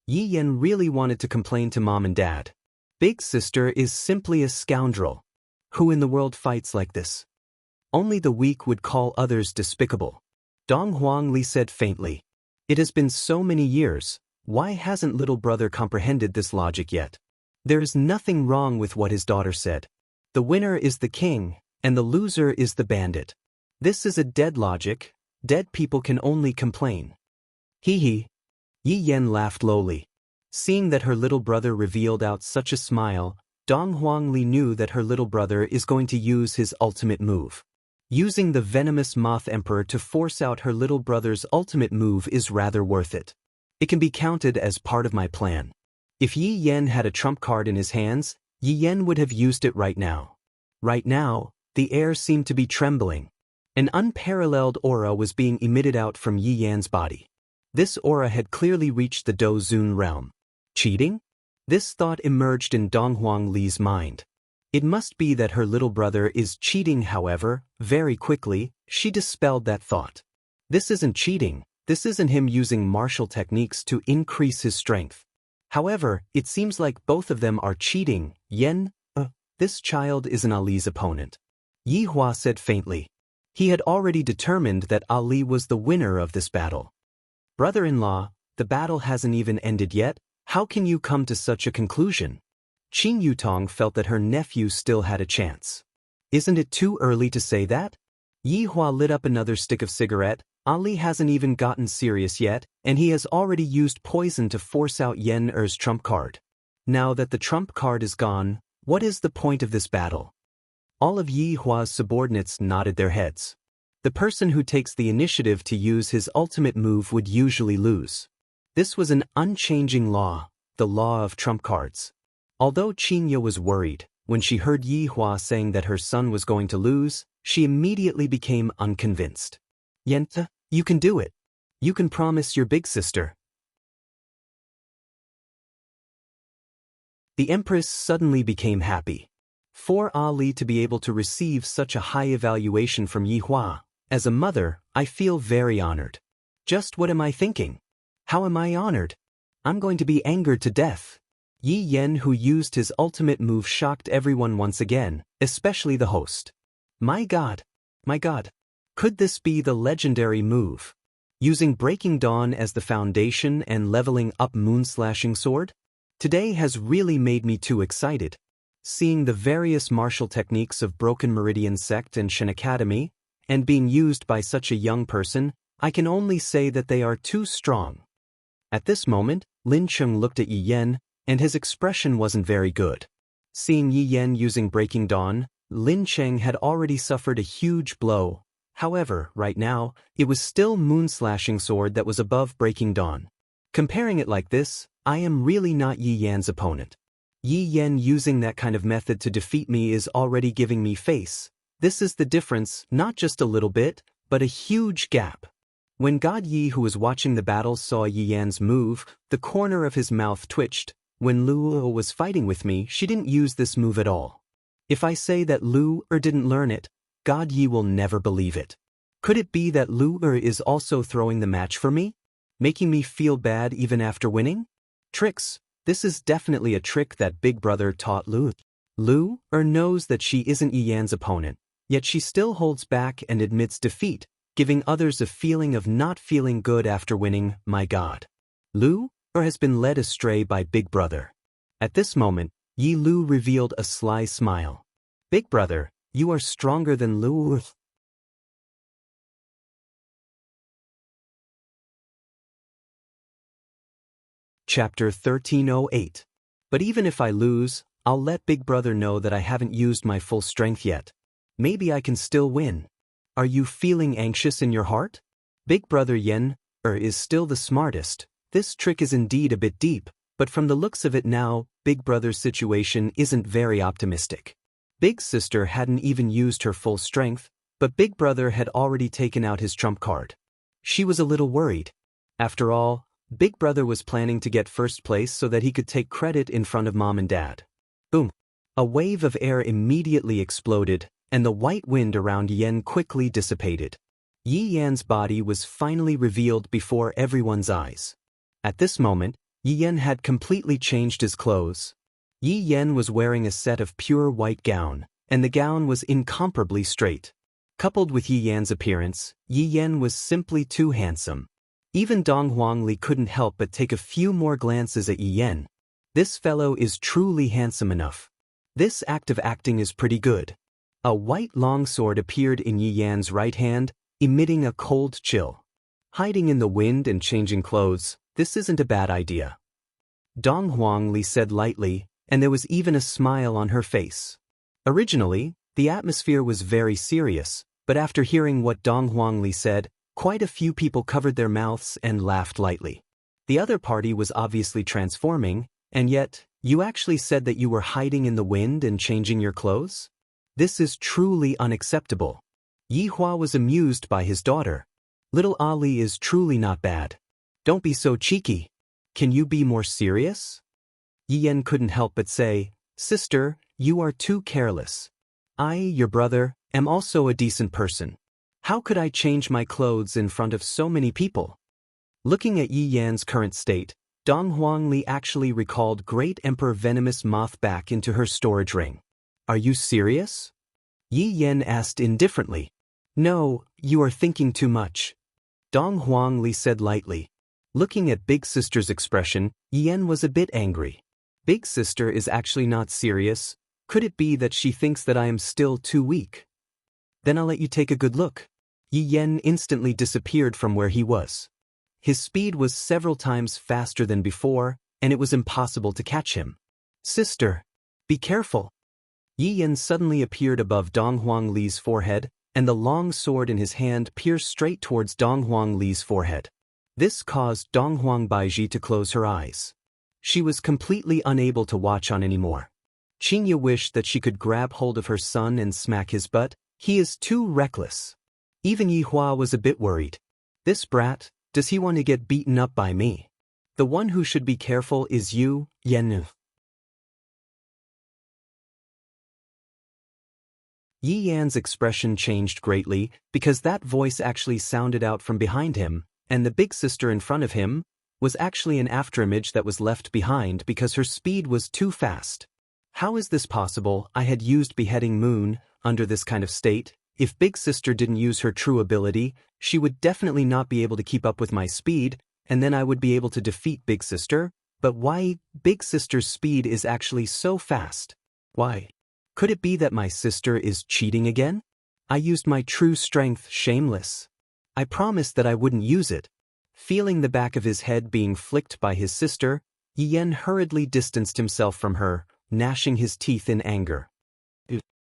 Yi Yen really wanted to complain to Mom and Dad. Big Sister is simply a scoundrel. Who in the world fights like this? Only the weak would call others despicable. Dong Huangli said faintly. It has been so many years, why hasn't little brother comprehended this logic yet? There is nothing wrong with what his daughter said. The winner is the king, and the loser is the bandit. This is a dead logic. Dead people can only complain. Hee hee. Yi Yen laughed lowly. Seeing that her little brother revealed out such a smile, Dong Huangli knew that her little brother is going to use his ultimate move. Using the venomous Moth Emperor to force out her little brother's ultimate move is rather worth it. It can be counted as part of my plan. If Yi Yen had a trump card in his hands, Yi Yen would have used it right now. Right now, the air seemed to be trembling. An unparalleled aura was being emitted out from Yi Yan's body. This aura had clearly reached the Do Zun realm. Cheating? This thought emerged in Dong Huangli's mind. It must be that her little brother is cheating. However, very quickly, she dispelled that thought. This isn't cheating, this isn't him using martial techniques to increase his strength. However, it seems like both of them are cheating. Yen, this child isn't Ali's opponent. Yi Hua said faintly. He had already determined that Ali was the winner of this battle. Brother-in-law, the battle hasn't even ended yet. How can you come to such a conclusion? Qing Yutong felt that her nephew still had a chance. Isn't it too early to say that? Yi Hua lit up another stick of cigarette. Ali hasn't even gotten serious yet, and he has already used poison to force out Yen Er's trump card. Now that the trump card is gone, what is the point of this battle? All of Yi Hua's subordinates nodded their heads. The person who takes the initiative to use his ultimate move would usually lose. This was an unchanging law, the law of trump cards. Although Qingya was worried, when she heard Yi Hua saying that her son was going to lose, she immediately became unconvinced. Yenta, you can do it. You can promise your big sister. The Empress suddenly became happy. For Ali to be able to receive such a high evaluation from Yi Hua, as a mother, I feel very honored. Just what am I thinking? How am I honored? I'm going to be angered to death. Yi Yan, who used his ultimate move, shocked everyone once again, especially the host. My god! My god! Could this be the legendary move? Using Breaking Dawn as the foundation and leveling up Moonslashing Sword? Today has really made me too excited. Seeing the various martial techniques of Broken Meridian Sect and Shin Academy, and being used by such a young person, I can only say that they are too strong. At this moment, Lin Cheng looked at Yi Yan, and his expression wasn't very good. Seeing Yi Yan using Breaking Dawn, Lin Cheng had already suffered a huge blow. However, right now, it was still Moonslashing Sword that was above Breaking Dawn. Comparing it like this, I am really not Yi Yan's opponent. Yi Yan using that kind of method to defeat me is already giving me face. This is the difference, not just a little bit, but a huge gap. When God Yi, who was watching the battle, saw Yi Yan's move, the corner of his mouth twitched. When Luo was fighting with me, she didn't use this move at all. If I say that Luo didn't learn it, God Yi will never believe it. Could it be that Luo is also throwing the match for me? Making me feel bad even after winning? Tricks. This is definitely a trick that Big Brother taught Luo. Luo knows that she isn't Yi Yan's opponent, yet she still holds back and admits defeat, giving others a feeling of not feeling good after winning. My god. Luo has been led astray by Big Brother. At this moment, Yi Lu revealed a sly smile. Big Brother, you are stronger than Luo. Chapter 1308. But even if I lose, I'll let Big Brother know that I haven't used my full strength yet. Maybe I can still win. Are you feeling anxious in your heart? Big Brother Yen is still the smartest. This trick is indeed a bit deep, but from the looks of it now, Big Brother's situation isn't very optimistic. Big Sister hadn't even used her full strength, but Big Brother had already taken out his trump card. She was a little worried. After all, Big Brother was planning to get first place so that he could take credit in front of Mom and Dad. Boom! A wave of air immediately exploded, and the white wind around Yen quickly dissipated. Yi Yan's body was finally revealed before everyone's eyes. At this moment, Yi Yan had completely changed his clothes. Yi Yan was wearing a set of pure white gown, and the gown was incomparably straight. Coupled with Yi Yan's appearance, Yi Yan was simply too handsome. Even Dong Huangli couldn't help but take a few more glances at Yi Yan. This fellow is truly handsome enough. This act of acting is pretty good. A white longsword appeared in Yi Yan's right hand, emitting a cold chill. Hiding in the wind and changing clothes, this isn't a bad idea. Dong Huangli said lightly, and there was even a smile on her face. Originally, the atmosphere was very serious, but after hearing what Dong Huangli said, quite a few people covered their mouths and laughed lightly. The other party was obviously transforming, and yet, you actually said that you were hiding in the wind and changing your clothes? This is truly unacceptable. Yi Hua was amused by his daughter. Little Ali is truly not bad. Don't be so cheeky. Can you be more serious? Yi Yan couldn't help but say, Sister, you are too careless. I, your brother, am also a decent person. How could I change my clothes in front of so many people? Looking at Yi Yan's current state, Dong Huangli actually recalled Great Emperor Venomous Moth back into her storage ring. Are you serious? Yi Yan asked indifferently. No, you are thinking too much. Dong Huangli said lightly. Looking at Big Sister's expression, Yi Yan was a bit angry. Big Sister is actually not serious. Could it be that she thinks that I am still too weak? Then I'll let you take a good look. Yi Yan instantly disappeared from where he was. His speed was several times faster than before, and it was impossible to catch him. Sister, be careful. Yi Yan suddenly appeared above Dong Huangli's forehead, and the long sword in his hand pierced straight towards Dong Huangli's forehead. This caused Dong Huangbaiji to close her eyes. She was completely unable to watch on anymore. Qingya wished that she could grab hold of her son and smack his butt. He is too reckless. Even Yi Hua was a bit worried. This brat, does he want to get beaten up by me? The one who should be careful is you, Yan. Yi Yan's expression changed greatly because that voice actually sounded out from behind him, and the big sister in front of him, was actually an afterimage that was left behind because her speed was too fast. How is this possible? I had used Beheading Moon. Under this kind of state, if Big Sister didn't use her true ability, she would definitely not be able to keep up with my speed, and then I would be able to defeat Big Sister. But why? Big Sister's speed is actually so fast. Why? Could it be that my sister is cheating again? I used my true strength, shameless. I promised that I wouldn't use it. Feeling the back of his head being flicked by his sister, Yi Yan hurriedly distanced himself from her, gnashing his teeth in anger.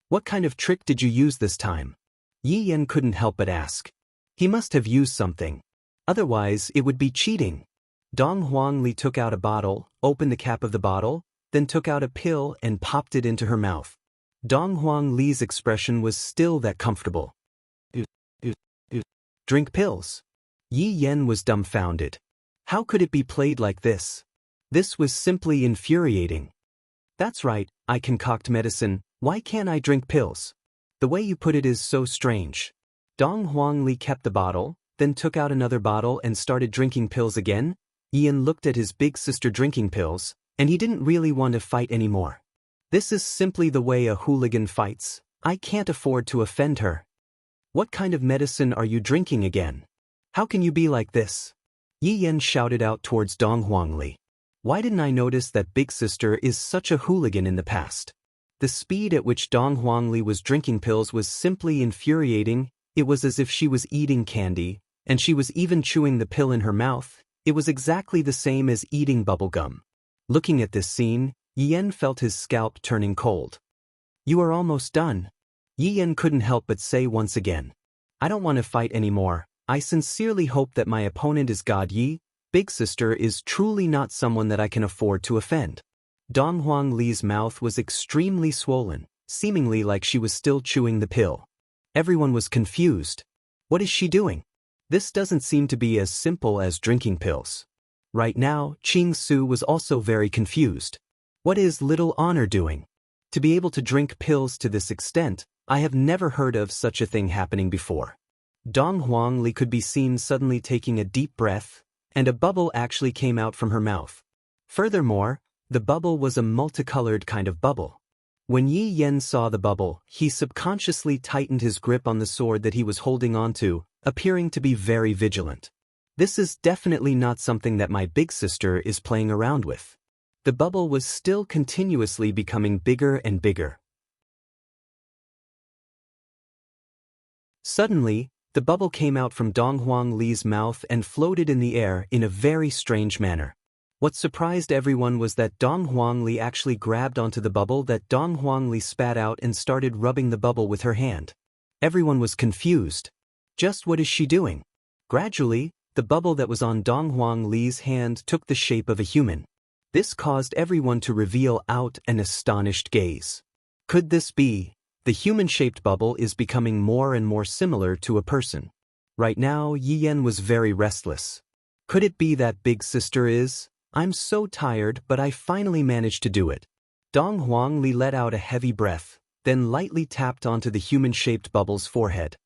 What kind of trick did you use this time? Yi Yan couldn't help but ask. He must have used something. Otherwise, it would be cheating. Dong Huangli took out a bottle, opened the cap of the bottle, then took out a pill and popped it into her mouth. Dong Huangli's expression was still that comfortable. Drink pills. Yi Yan was dumbfounded. How could it be played like this? This was simply infuriating. That's right, I concoct medicine, why can't I drink pills? The way you put it is so strange. Dong Huangli kept the bottle, then took out another bottle and started drinking pills again. Yi Yan looked at his big sister drinking pills, and he didn't really want to fight anymore. This is simply the way a hooligan fights. I can't afford to offend her. What kind of medicine are you drinking again? How can you be like this? Yi Yan shouted out towards Dong Huangli. Why didn't I notice that Big Sister is such a hooligan in the past? The speed at which Dong Huangli was drinking pills was simply infuriating. It was as if she was eating candy, and she was even chewing the pill in her mouth. It was exactly the same as eating bubblegum. Looking at this scene, Yi Yan felt his scalp turning cold. You are almost done. Yi Yan couldn't help but say once again. I don't want to fight anymore. I sincerely hope that my opponent is God Yi. Big Sister is truly not someone that I can afford to offend. Dong Huangli's mouth was extremely swollen, seemingly like she was still chewing the pill. Everyone was confused. What is she doing? This doesn't seem to be as simple as drinking pills. Right now, Qing Su was also very confused. What is Little Honor doing? To be able to drink pills to this extent, I have never heard of such a thing happening before. Dong Huangli could be seen suddenly taking a deep breath, and a bubble actually came out from her mouth. Furthermore, the bubble was a multicolored kind of bubble. When Yi Yan saw the bubble, he subconsciously tightened his grip on the sword that he was holding onto, appearing to be very vigilant. This is definitely not something that my big sister is playing around with. The bubble was still continuously becoming bigger and bigger. Suddenly, the bubble came out from Dong Huangli's mouth and floated in the air in a very strange manner. What surprised everyone was that Dong Huangli actually grabbed onto the bubble that Dong Huangli spat out and started rubbing the bubble with her hand. Everyone was confused. Just what is she doing? Gradually, the bubble that was on Dong Huangli's hand took the shape of a human. This caused everyone to reveal out an astonished gaze. Could this be? The human-shaped bubble is becoming more and more similar to a person. Right now, Yi Yan was very restless. Could it be that Big Sister is? I'm so tired, but I finally managed to do it. Dong Huangli let out a heavy breath, then lightly tapped onto the human-shaped bubble's forehead.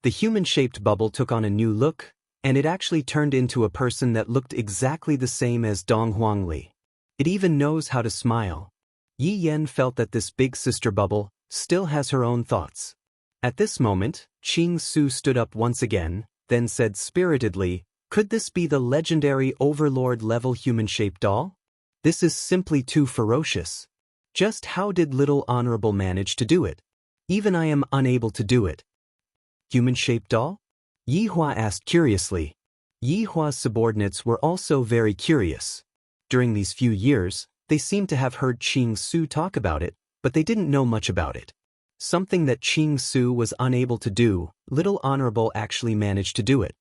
The human-shaped bubble took on a new look, and it actually turned into a person that looked exactly the same as Dong Huangli. It even knows how to smile. Yi Yan felt that this Big Sister bubble still has her own thoughts. At this moment, Qing Su stood up once again, then said spiritedly, could this be the legendary Overlord-level human-shaped doll? This is simply too ferocious. Just how did Little Honorable manage to do it? Even I am unable to do it. Human-shaped doll? Yi Hua asked curiously. Yi Hua's subordinates were also very curious. During these few years, they seemed to have heard Qing Su talk about it, but they didn't know much about it. Something that Qing Su was unable to do, Little Honorable actually managed to do it.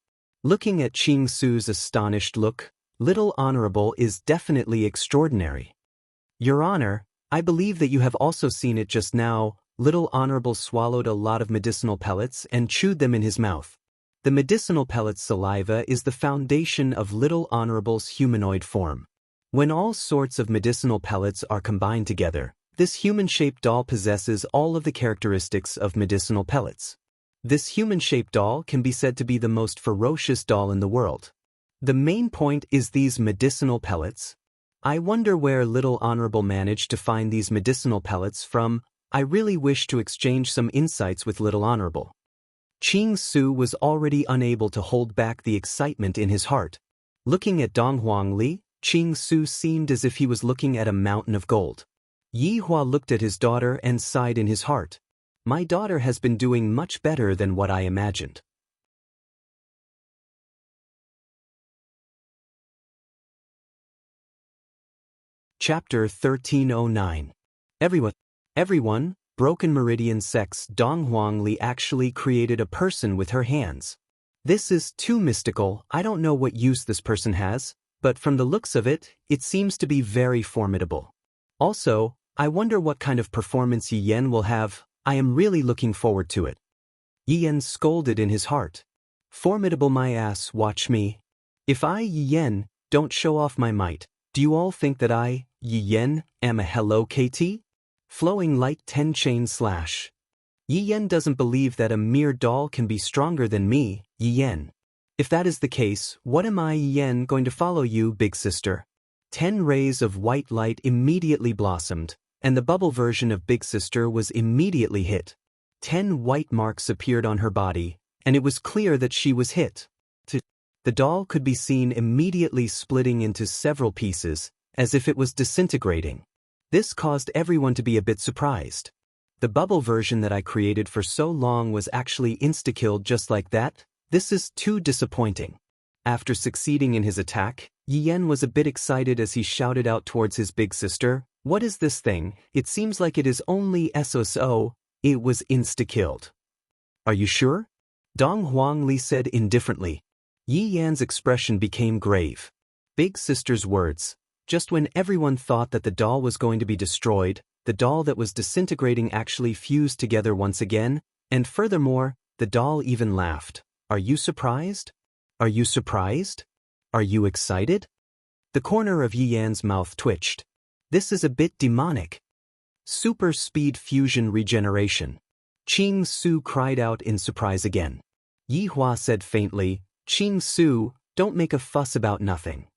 Looking at Qing Su's astonished look, Little Honorable is definitely extraordinary. Your Honor, I believe that you have also seen it just now. Little Honorable swallowed a lot of medicinal pellets and chewed them in his mouth. The medicinal pellet's saliva is the foundation of Little Honorable's humanoid form. When all sorts of medicinal pellets are combined together, this human-shaped doll possesses all of the characteristics of medicinal pellets. This human-shaped doll can be said to be the most ferocious doll in the world. The main point is these medicinal pellets. I wonder where Little Honorable managed to find these medicinal pellets from. I really wish to exchange some insights with Little Honorable. Ching Su was already unable to hold back the excitement in his heart. Looking at Dong Huangli, Ching Su seemed as if he was looking at a mountain of gold. Yi Hua looked at his daughter and sighed in his heart. My daughter has been doing much better than what I imagined. Chapter 1309. Everyone, Broken Meridian Sex. Dong Huangli actually created a person with her hands. This is too mystical. I don't know what use this person has, but from the looks of it, it seems to be very formidable. Also, I wonder what kind of performance Yi Yan will have. I am really looking forward to it. Yi Yan scolded in his heart. Formidable my ass, watch me. If I, Yi Yan, don't show off my might, do you all think that I, Yi Yan, am a Hello KT? Flowing light 10 chain slash. Yi Yan doesn't believe that a mere doll can be stronger than me, Yi Yan. If that is the case, what am I, Yi Yan, going to follow you, big sister? 10 rays of white light immediately blossomed, and the bubble version of Big Sister was immediately hit. 10 white marks appeared on her body, and it was clear that she was hit. The doll could be seen immediately splitting into several pieces, as if it was disintegrating. This caused everyone to be a bit surprised. The bubble version that I created for so long was actually insta-killed just like that? This is too disappointing. After succeeding in his attack, Yi Yan was a bit excited as he shouted out towards his big sister, "What is this thing? It seems like it is only SOSO, it was insta-killed." Are you sure? Dong Huangli said indifferently. Yi Yan's expression became grave. Big sister's words. Just when everyone thought that the doll was going to be destroyed, the doll that was disintegrating actually fused together once again, and furthermore, the doll even laughed. Are you surprised? Are you surprised? Are you excited? The corner of Yi Yan's mouth twitched. This is a bit demonic. Super speed fusion regeneration. Ching Su cried out in surprise again. Yi Hua said faintly, Ching Su, don't make a fuss about nothing.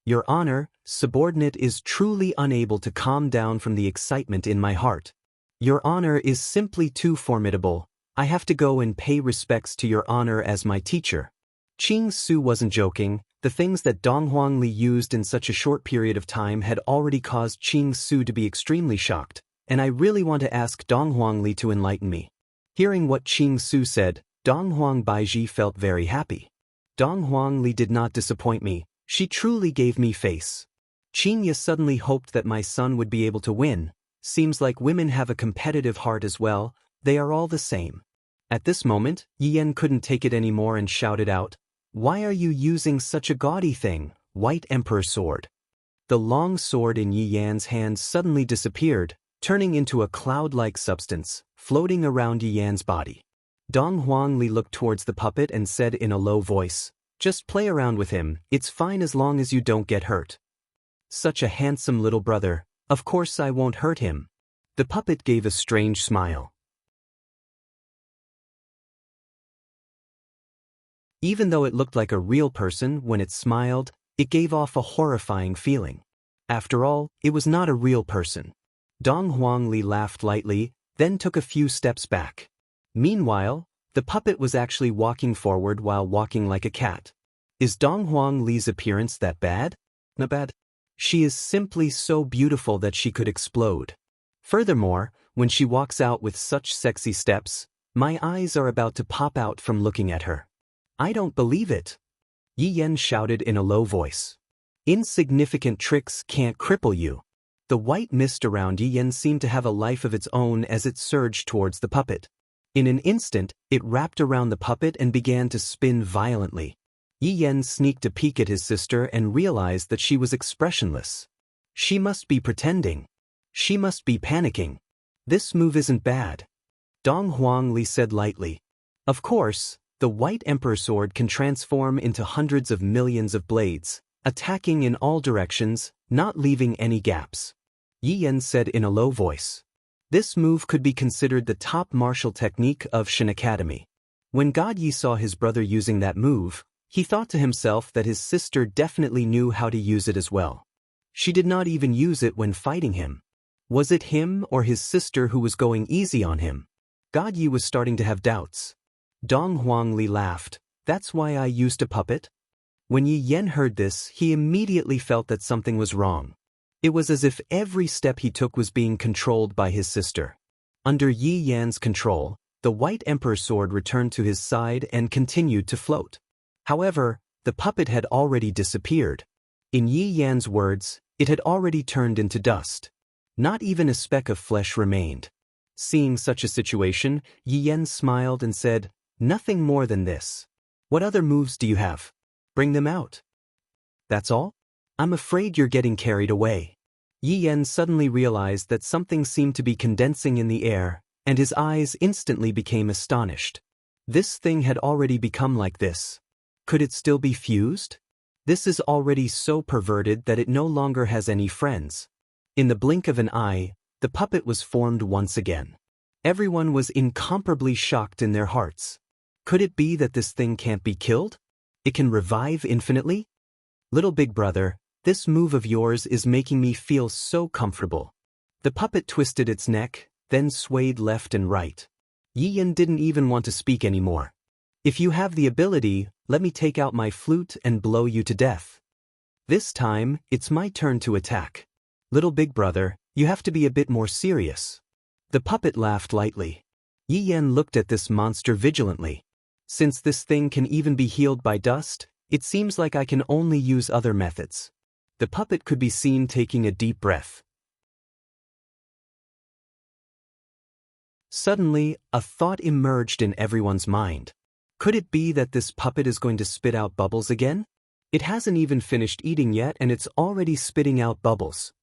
Your Honor, subordinate is truly unable to calm down from the excitement in my heart. Your Honor is simply too formidable. I have to go and pay respects to Your Honor as my teacher. Ching Su wasn't joking. The things that Dong Huangli used in such a short period of time had already caused Ching Su to be extremely shocked, and I really want to ask Dong Huangli to enlighten me. Hearing what Ching Su said, Dong Huang Baiji felt very happy. Dong Huangli did not disappoint me. She truly gave me face. Ching Ya suddenly hoped that my son would be able to win. Seems like women have a competitive heart as well. They are all the same. At this moment, Yi Yan couldn't take it anymore and shouted out, "Why are you using such a gaudy thing, White Emperor Sword?" The long sword in Yi Yan's hand suddenly disappeared, turning into a cloud-like substance, floating around Yi Yan's body. Dong Huangli looked towards the puppet and said in a low voice, "Just play around with him, it's fine as long as you don't get hurt." Such a handsome little brother, of course I won't hurt him. The puppet gave a strange smile. Even though it looked like a real person when it smiled, it gave off a horrifying feeling. After all, it was not a real person. Dong Huangli laughed lightly, then took a few steps back. Meanwhile, the puppet was actually walking forward while walking like a cat. Is Dong Huangli's appearance that bad? Not bad. She is simply so beautiful that she could explode. Furthermore, when she walks out with such sexy steps, my eyes are about to pop out from looking at her. I don't believe it. Yi Yan shouted in a low voice. Insignificant tricks can't cripple you. The white mist around Yi Yan seemed to have a life of its own as it surged towards the puppet. In an instant, it wrapped around the puppet and began to spin violently. Yi Yan sneaked a peek at his sister and realized that she was expressionless. She must be pretending. She must be panicking. This move isn't bad. Dong Huangli said lightly. Of course, the White Emperor Sword can transform into hundreds of millions of blades, attacking in all directions, not leaving any gaps. Yi Yan said in a low voice. This move could be considered the top martial technique of Shin Academy. When God Yi saw his brother using that move, He thought to himself that his sister definitely knew how to use it as well. She did not even use it when fighting him. Was it him or his sister who was going easy on him? God Yi was starting to have doubts. Dong Huangli laughed. That's why I used a puppet? When Yi Yan heard this, he immediately felt that something was wrong. It was as if every step he took was being controlled by his sister. Under Yi Yan's control, the White Emperor's sword returned to his side and continued to float. However, the puppet had already disappeared. In Yi Yan's words, it had already turned into dust. Not even a speck of flesh remained. Seeing such a situation, Yi Yan smiled and said, "Nothing more than this. What other moves do you have? Bring them out." "That's all? I'm afraid you're getting carried away." Yi Yan suddenly realized that something seemed to be condensing in the air, and his eyes instantly became astonished. This thing had already become like this. Could it still be fused? This is already so perverted that it no longer has any friends. In the blink of an eye, the puppet was formed once again. Everyone was incomparably shocked in their hearts. Could it be that this thing can't be killed? It can revive infinitely? Little big brother, this move of yours is making me feel so comfortable. The puppet twisted its neck, then swayed left and right. Yi Yan didn't even want to speak anymore. "If you have the ability, let me take out my flute and blow you to death. This time, it's my turn to attack. Little big brother, you have to be a bit more serious." The puppet laughed lightly. Yi Yan looked at this monster vigilantly. Since this thing can even be healed by dust, it seems like I can only use other methods. The puppet could be seen taking a deep breath. Suddenly, a thought emerged in everyone's mind. Could it be that this puppet is going to spit out bubbles again? It hasn't even finished eating yet and it's already spitting out bubbles.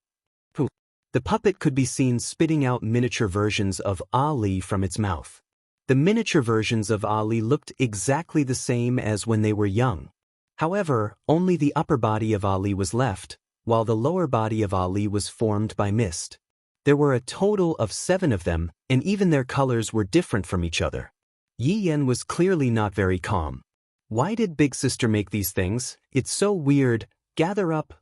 The puppet could be seen spitting out miniature versions of Ali from its mouth. The miniature versions of Ali looked exactly the same as when they were young. However, only the upper body of Ali was left, while the lower body of Ali was formed by mist. There were a total of 7 of them, and even their colors were different from each other. Yi Yan was clearly not very calm. Why did Big Sister make these things? It's so weird. Gather up,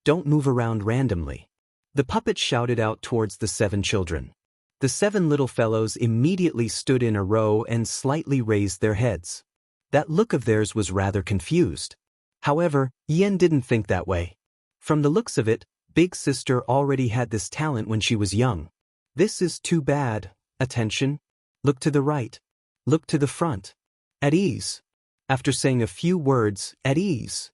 don't move around randomly. The puppet shouted out towards the 7 children. The 7 little fellows immediately stood in a row and slightly raised their heads. That look of theirs was rather confused. However, Yan didn't think that way. From the looks of it, Big Sister already had this talent when she was young. This is too bad. Attention. Look to the right. Look to the front. At ease. After saying a few words, at ease.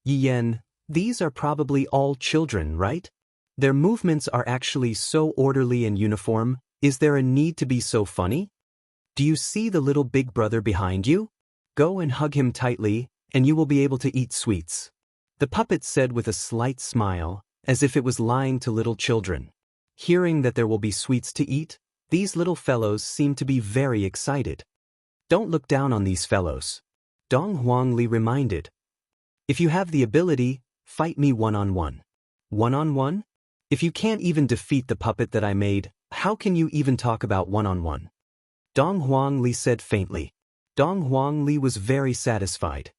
Yi Yan, these are probably all children, right? Their movements are actually so orderly and uniform. Is there a need to be so funny? Do you see the little big brother behind you? Go and hug him tightly, and you will be able to eat sweets. The puppet said with a slight smile, as if it was lying to little children. Hearing that there will be sweets to eat, these little fellows seem to be very excited. Don't look down on these fellows. Dong Huangli reminded. If you have the ability, fight me one-on-one. One-on-one? If you can't even defeat the puppet that I made, how can you even talk about one-on-one? Dong Huangli said faintly. Dong Huangli was very satisfied.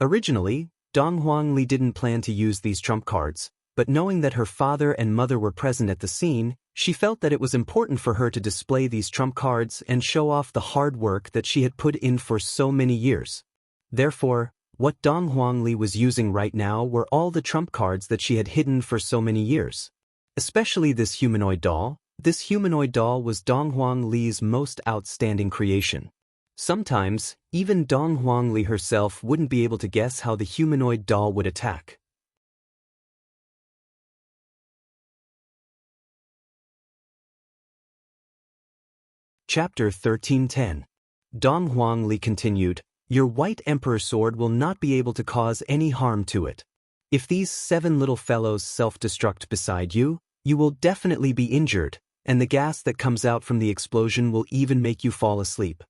Originally, Dong Huangli didn't plan to use these trump cards, but knowing that her father and mother were present at the scene, she felt that it was important for her to display these trump cards and show off the hard work that she had put in for so many years. Therefore, what Dong Huangli was using right now were all the trump cards that she had hidden for so many years. Especially this humanoid doll. This humanoid doll was Dong Huangli's most outstanding creation. Sometimes, even Dong Huangli herself wouldn't be able to guess how the humanoid doll would attack. Chapter 1310. Dong Huangli continued, Your White Emperor sword will not be able to cause any harm to it. If these 7 little fellows self-destruct beside you, you will definitely be injured, and the gas that comes out from the explosion will even make you fall asleep.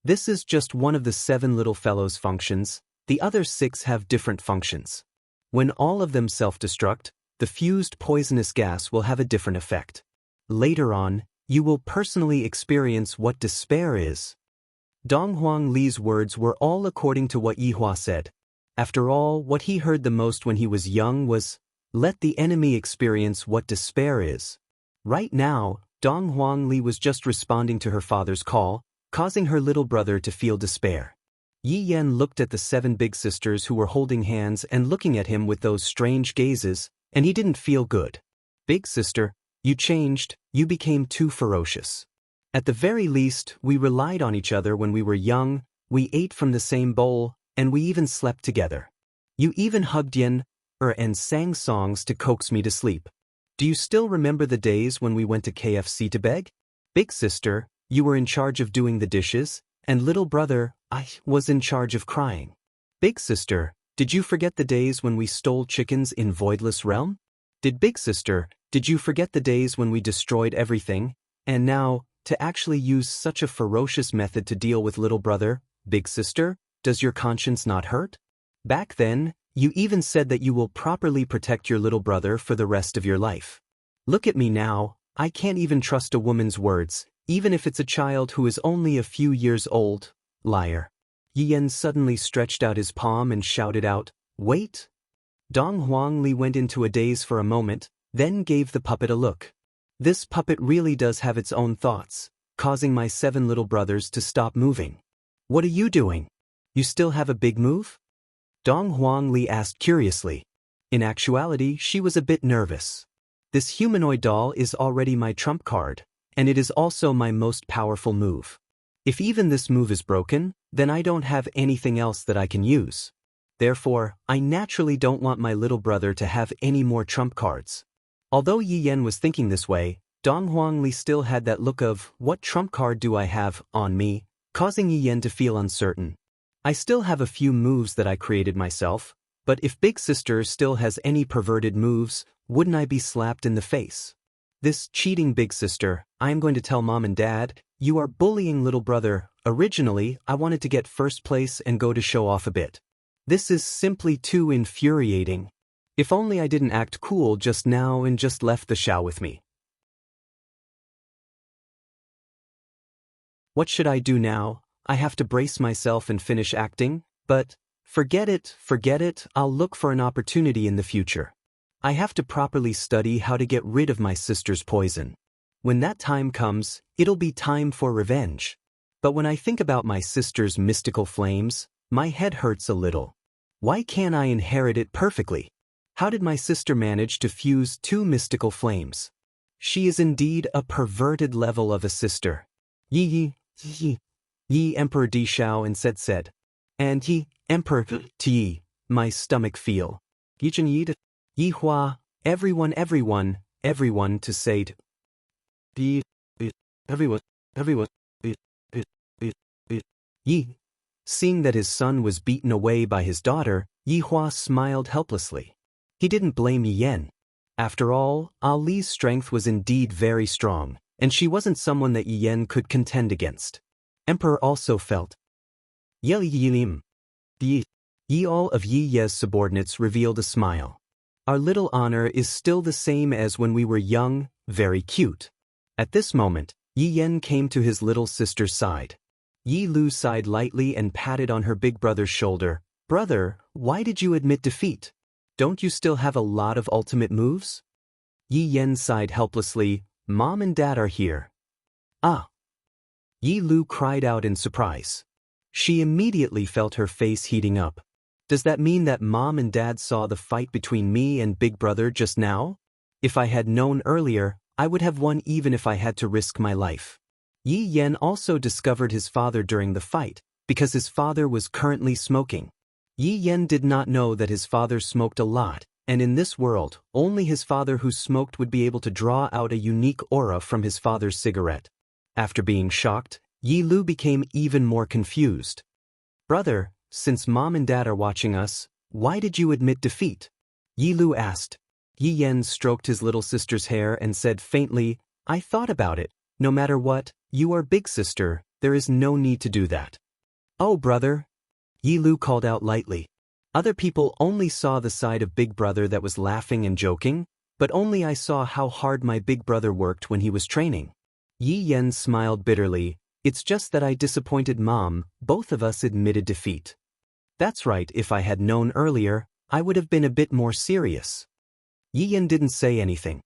This is just one of the 7 little fellows' functions. The other 6 have different functions. When all of them self-destruct, the fused poisonous gas will have a different effect. Later on, you will personally experience what despair is. Dong Huang Li's words were all according to what Yi Hua said. After all, what he heard the most when he was young was, "Let the enemy experience what despair is." Right now, Dong Huang Li was just responding to her father's call, causing her little brother to feel despair. Yi Yan looked at the 7 big sisters who were holding hands and looking at him with those strange gazes, and he didn't feel good. "Big sister, you changed, you became too ferocious. At the very least, we relied on each other when we were young, we ate from the same bowl, and we even slept together. You even hugged Yen, and sang songs to coax me to sleep. Do you still remember the days when we went to KFC to beg? Big sister, you were in charge of doing the dishes, and little brother, I was in charge of crying. Big sister, did you forget the days when we stole chickens in Voidless Realm? Big sister, did you forget the days when we destroyed everything, and now, to actually use such a ferocious method to deal with little brother, big sister, does your conscience not hurt? Back then, you even said that you will properly protect your little brother for the rest of your life. Look at me now, I can't even trust a woman's words, even if it's a child who is only a few years old. Liar." Yi Yan suddenly stretched out his palm and shouted out, "Wait!" Dong Huang Li went into a daze for a moment, then gave the puppet a look. This puppet really does have its own thoughts, causing my 7 little brothers to stop moving. "What are you doing? You still have a big move?" Dong Huang Li asked curiously. In actuality, she was a bit nervous. This humanoid doll is already my trump card, and it is also my most powerful move. If even this move is broken, then I don't have anything else that I can use. Therefore, I naturally don't want my little brother to have any more trump cards. Although Yi Yan was thinking this way, Dong Huang Li still had that look of, "What trump card do I have on me?" causing Yi Yan to feel uncertain. I still have a few moves that I created myself, but if big sister still has any perverted moves, wouldn't I be slapped in the face? This cheating big sister, I am going to tell mom and dad, "You are bullying little brother. Originally, I wanted to get first place and go to show off a bit. This is simply too infuriating. If only I didn't act cool just now and just left the show with me. What should I do now? I have to brace myself and finish acting, but forget it, I'll look for an opportunity in the future. I have to properly study how to get rid of my sister's poison. When that time comes, it'll be time for revenge. But when I think about my sister's mystical flames, my head hurts a little. Why can't I inherit it perfectly? How did my sister manage to fuse 2 mystical flames? She is indeed a perverted level of a sister. Yi Emperor Di Shao and said, and Yi Emperor Ti, my stomach feel. Yi Hua, everyone to say everyone. Yi. Seeing that his son was beaten away by his daughter, Yi Hua smiled helplessly. He didn't blame Yi Yan. After all, Li's strength was indeed very strong, and she wasn't someone that Yi Yan could contend against. Emperor also felt. Yi all of Yi Ye's subordinates revealed a smile. Our little honor is still the same as when we were young, very cute. At this moment, Yi Yan came to his little sister's side. Yi Lu sighed lightly and patted on her big brother's shoulder. Brother, why did you admit defeat? Don't you still have a lot of ultimate moves? Yi Yan sighed helplessly. Mom and Dad are here. Ah! Yi Lu cried out in surprise. She immediately felt her face heating up. Does that mean that Mom and Dad saw the fight between me and Big Brother just now? If I had known earlier, I would have won even if I had to risk my life. Yi Yan also discovered his father during the fight, because his father was currently smoking. Yi Yan did not know that his father smoked a lot, and in this world, only his father who smoked would be able to draw out a unique aura from his father's cigarette. After being shocked, Yi Lu became even more confused. Brother, since Mom and Dad are watching us, why did you admit defeat? Yi Lu asked. Yi Yan stroked his little sister's hair and said faintly, I thought about it. No matter what, you are big sister, there is no need to do that. Oh brother, Yi Lu called out lightly. Other people only saw the side of Big Brother that was laughing and joking, but only I saw how hard my big brother worked when he was training. Yi Yan smiled bitterly. It's just that I disappointed Mom. Both of us admitted defeat. That's right, if I had known earlier, I would have been a bit more serious. Yi Yan didn't say anything.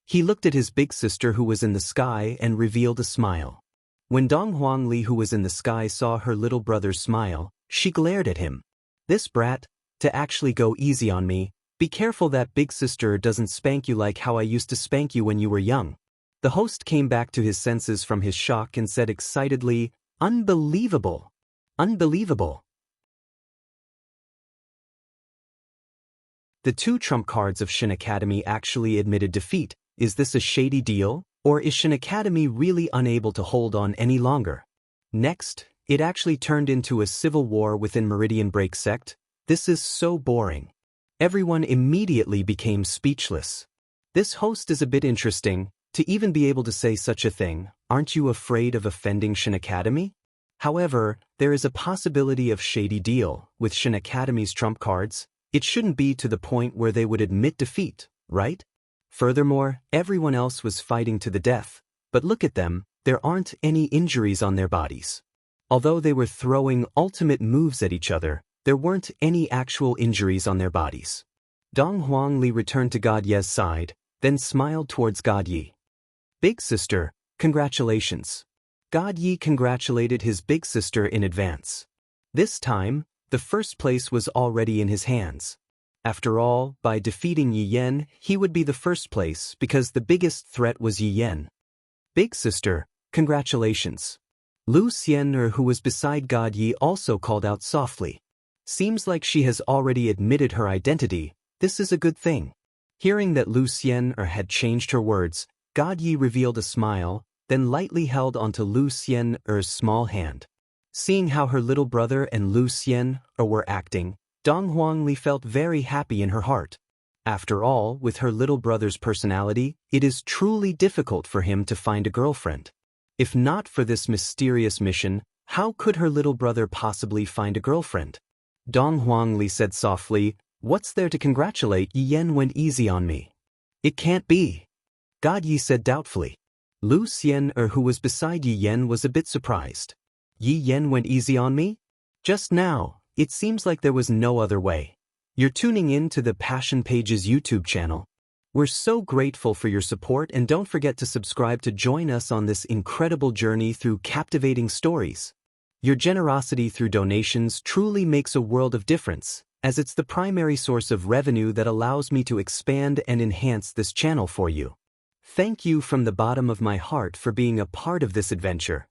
He looked at his big sister who was in the sky and revealed a smile. When Dong Huangli who was in the sky saw her little brother's smile, she glared at him. This brat, to actually go easy on me, be careful that big sister doesn't spank you like how I used to spank you when you were young. The host came back to his senses from his shock and said excitedly, "Unbelievable! Unbelievable!" The two trump cards of Shin Academy actually admitted defeat. Is this a shady deal, or is Shin Academy really unable to hold on any longer? Next, it actually turned into a civil war within Meridian Break sect. This is so boring. Everyone immediately became speechless. This host is a bit interesting, to even be able to say such a thing. Aren't you afraid of offending Shin Academy? However, there is a possibility of shady deal with Shin Academy's trump cards. It shouldn't be to the point where they would admit defeat, right? Furthermore, everyone else was fighting to the death, but look at them, there aren't any injuries on their bodies. Although they were throwing ultimate moves at each other, there weren't any actual injuries on their bodies. Dong Huangli returned to God Ye's side, then smiled towards God Yi. Big sister, congratulations. God Yi congratulated his big sister in advance. This time, the first place was already in his hands. After all, by defeating Yi Yan, he would be the first place because the biggest threat was Yi Yan. Big sister, congratulations. Lu Xian'er, who was beside God Yi, also called out softly. Seems like she has already admitted her identity. This is a good thing. Hearing that Lu Xian'er had changed her words, God Yi revealed a smile, then lightly held onto Lu Xian'er's small hand. Seeing how her little brother and Lu Xian'er were acting, Dong Huangli felt very happy in her heart. After all, with her little brother's personality, it is truly difficult for him to find a girlfriend. If not for this mysterious mission, how could her little brother possibly find a girlfriend? Dong Huangli said softly, "What's there to congratulate? Yi Yan went easy on me." "It can't be." God Yi said doubtfully. Lu Xian'er, who was beside Yi Yan, was a bit surprised. Yi Yan went easy on me? Just now. It seems like there was no other way. You're tuning in to the Passion Pages YouTube channel. We're so grateful for your support, and don't forget to subscribe to join us on this incredible journey through captivating stories. Your generosity through donations truly makes a world of difference, as it's the primary source of revenue that allows me to expand and enhance this channel for you. Thank you from the bottom of my heart for being a part of this adventure.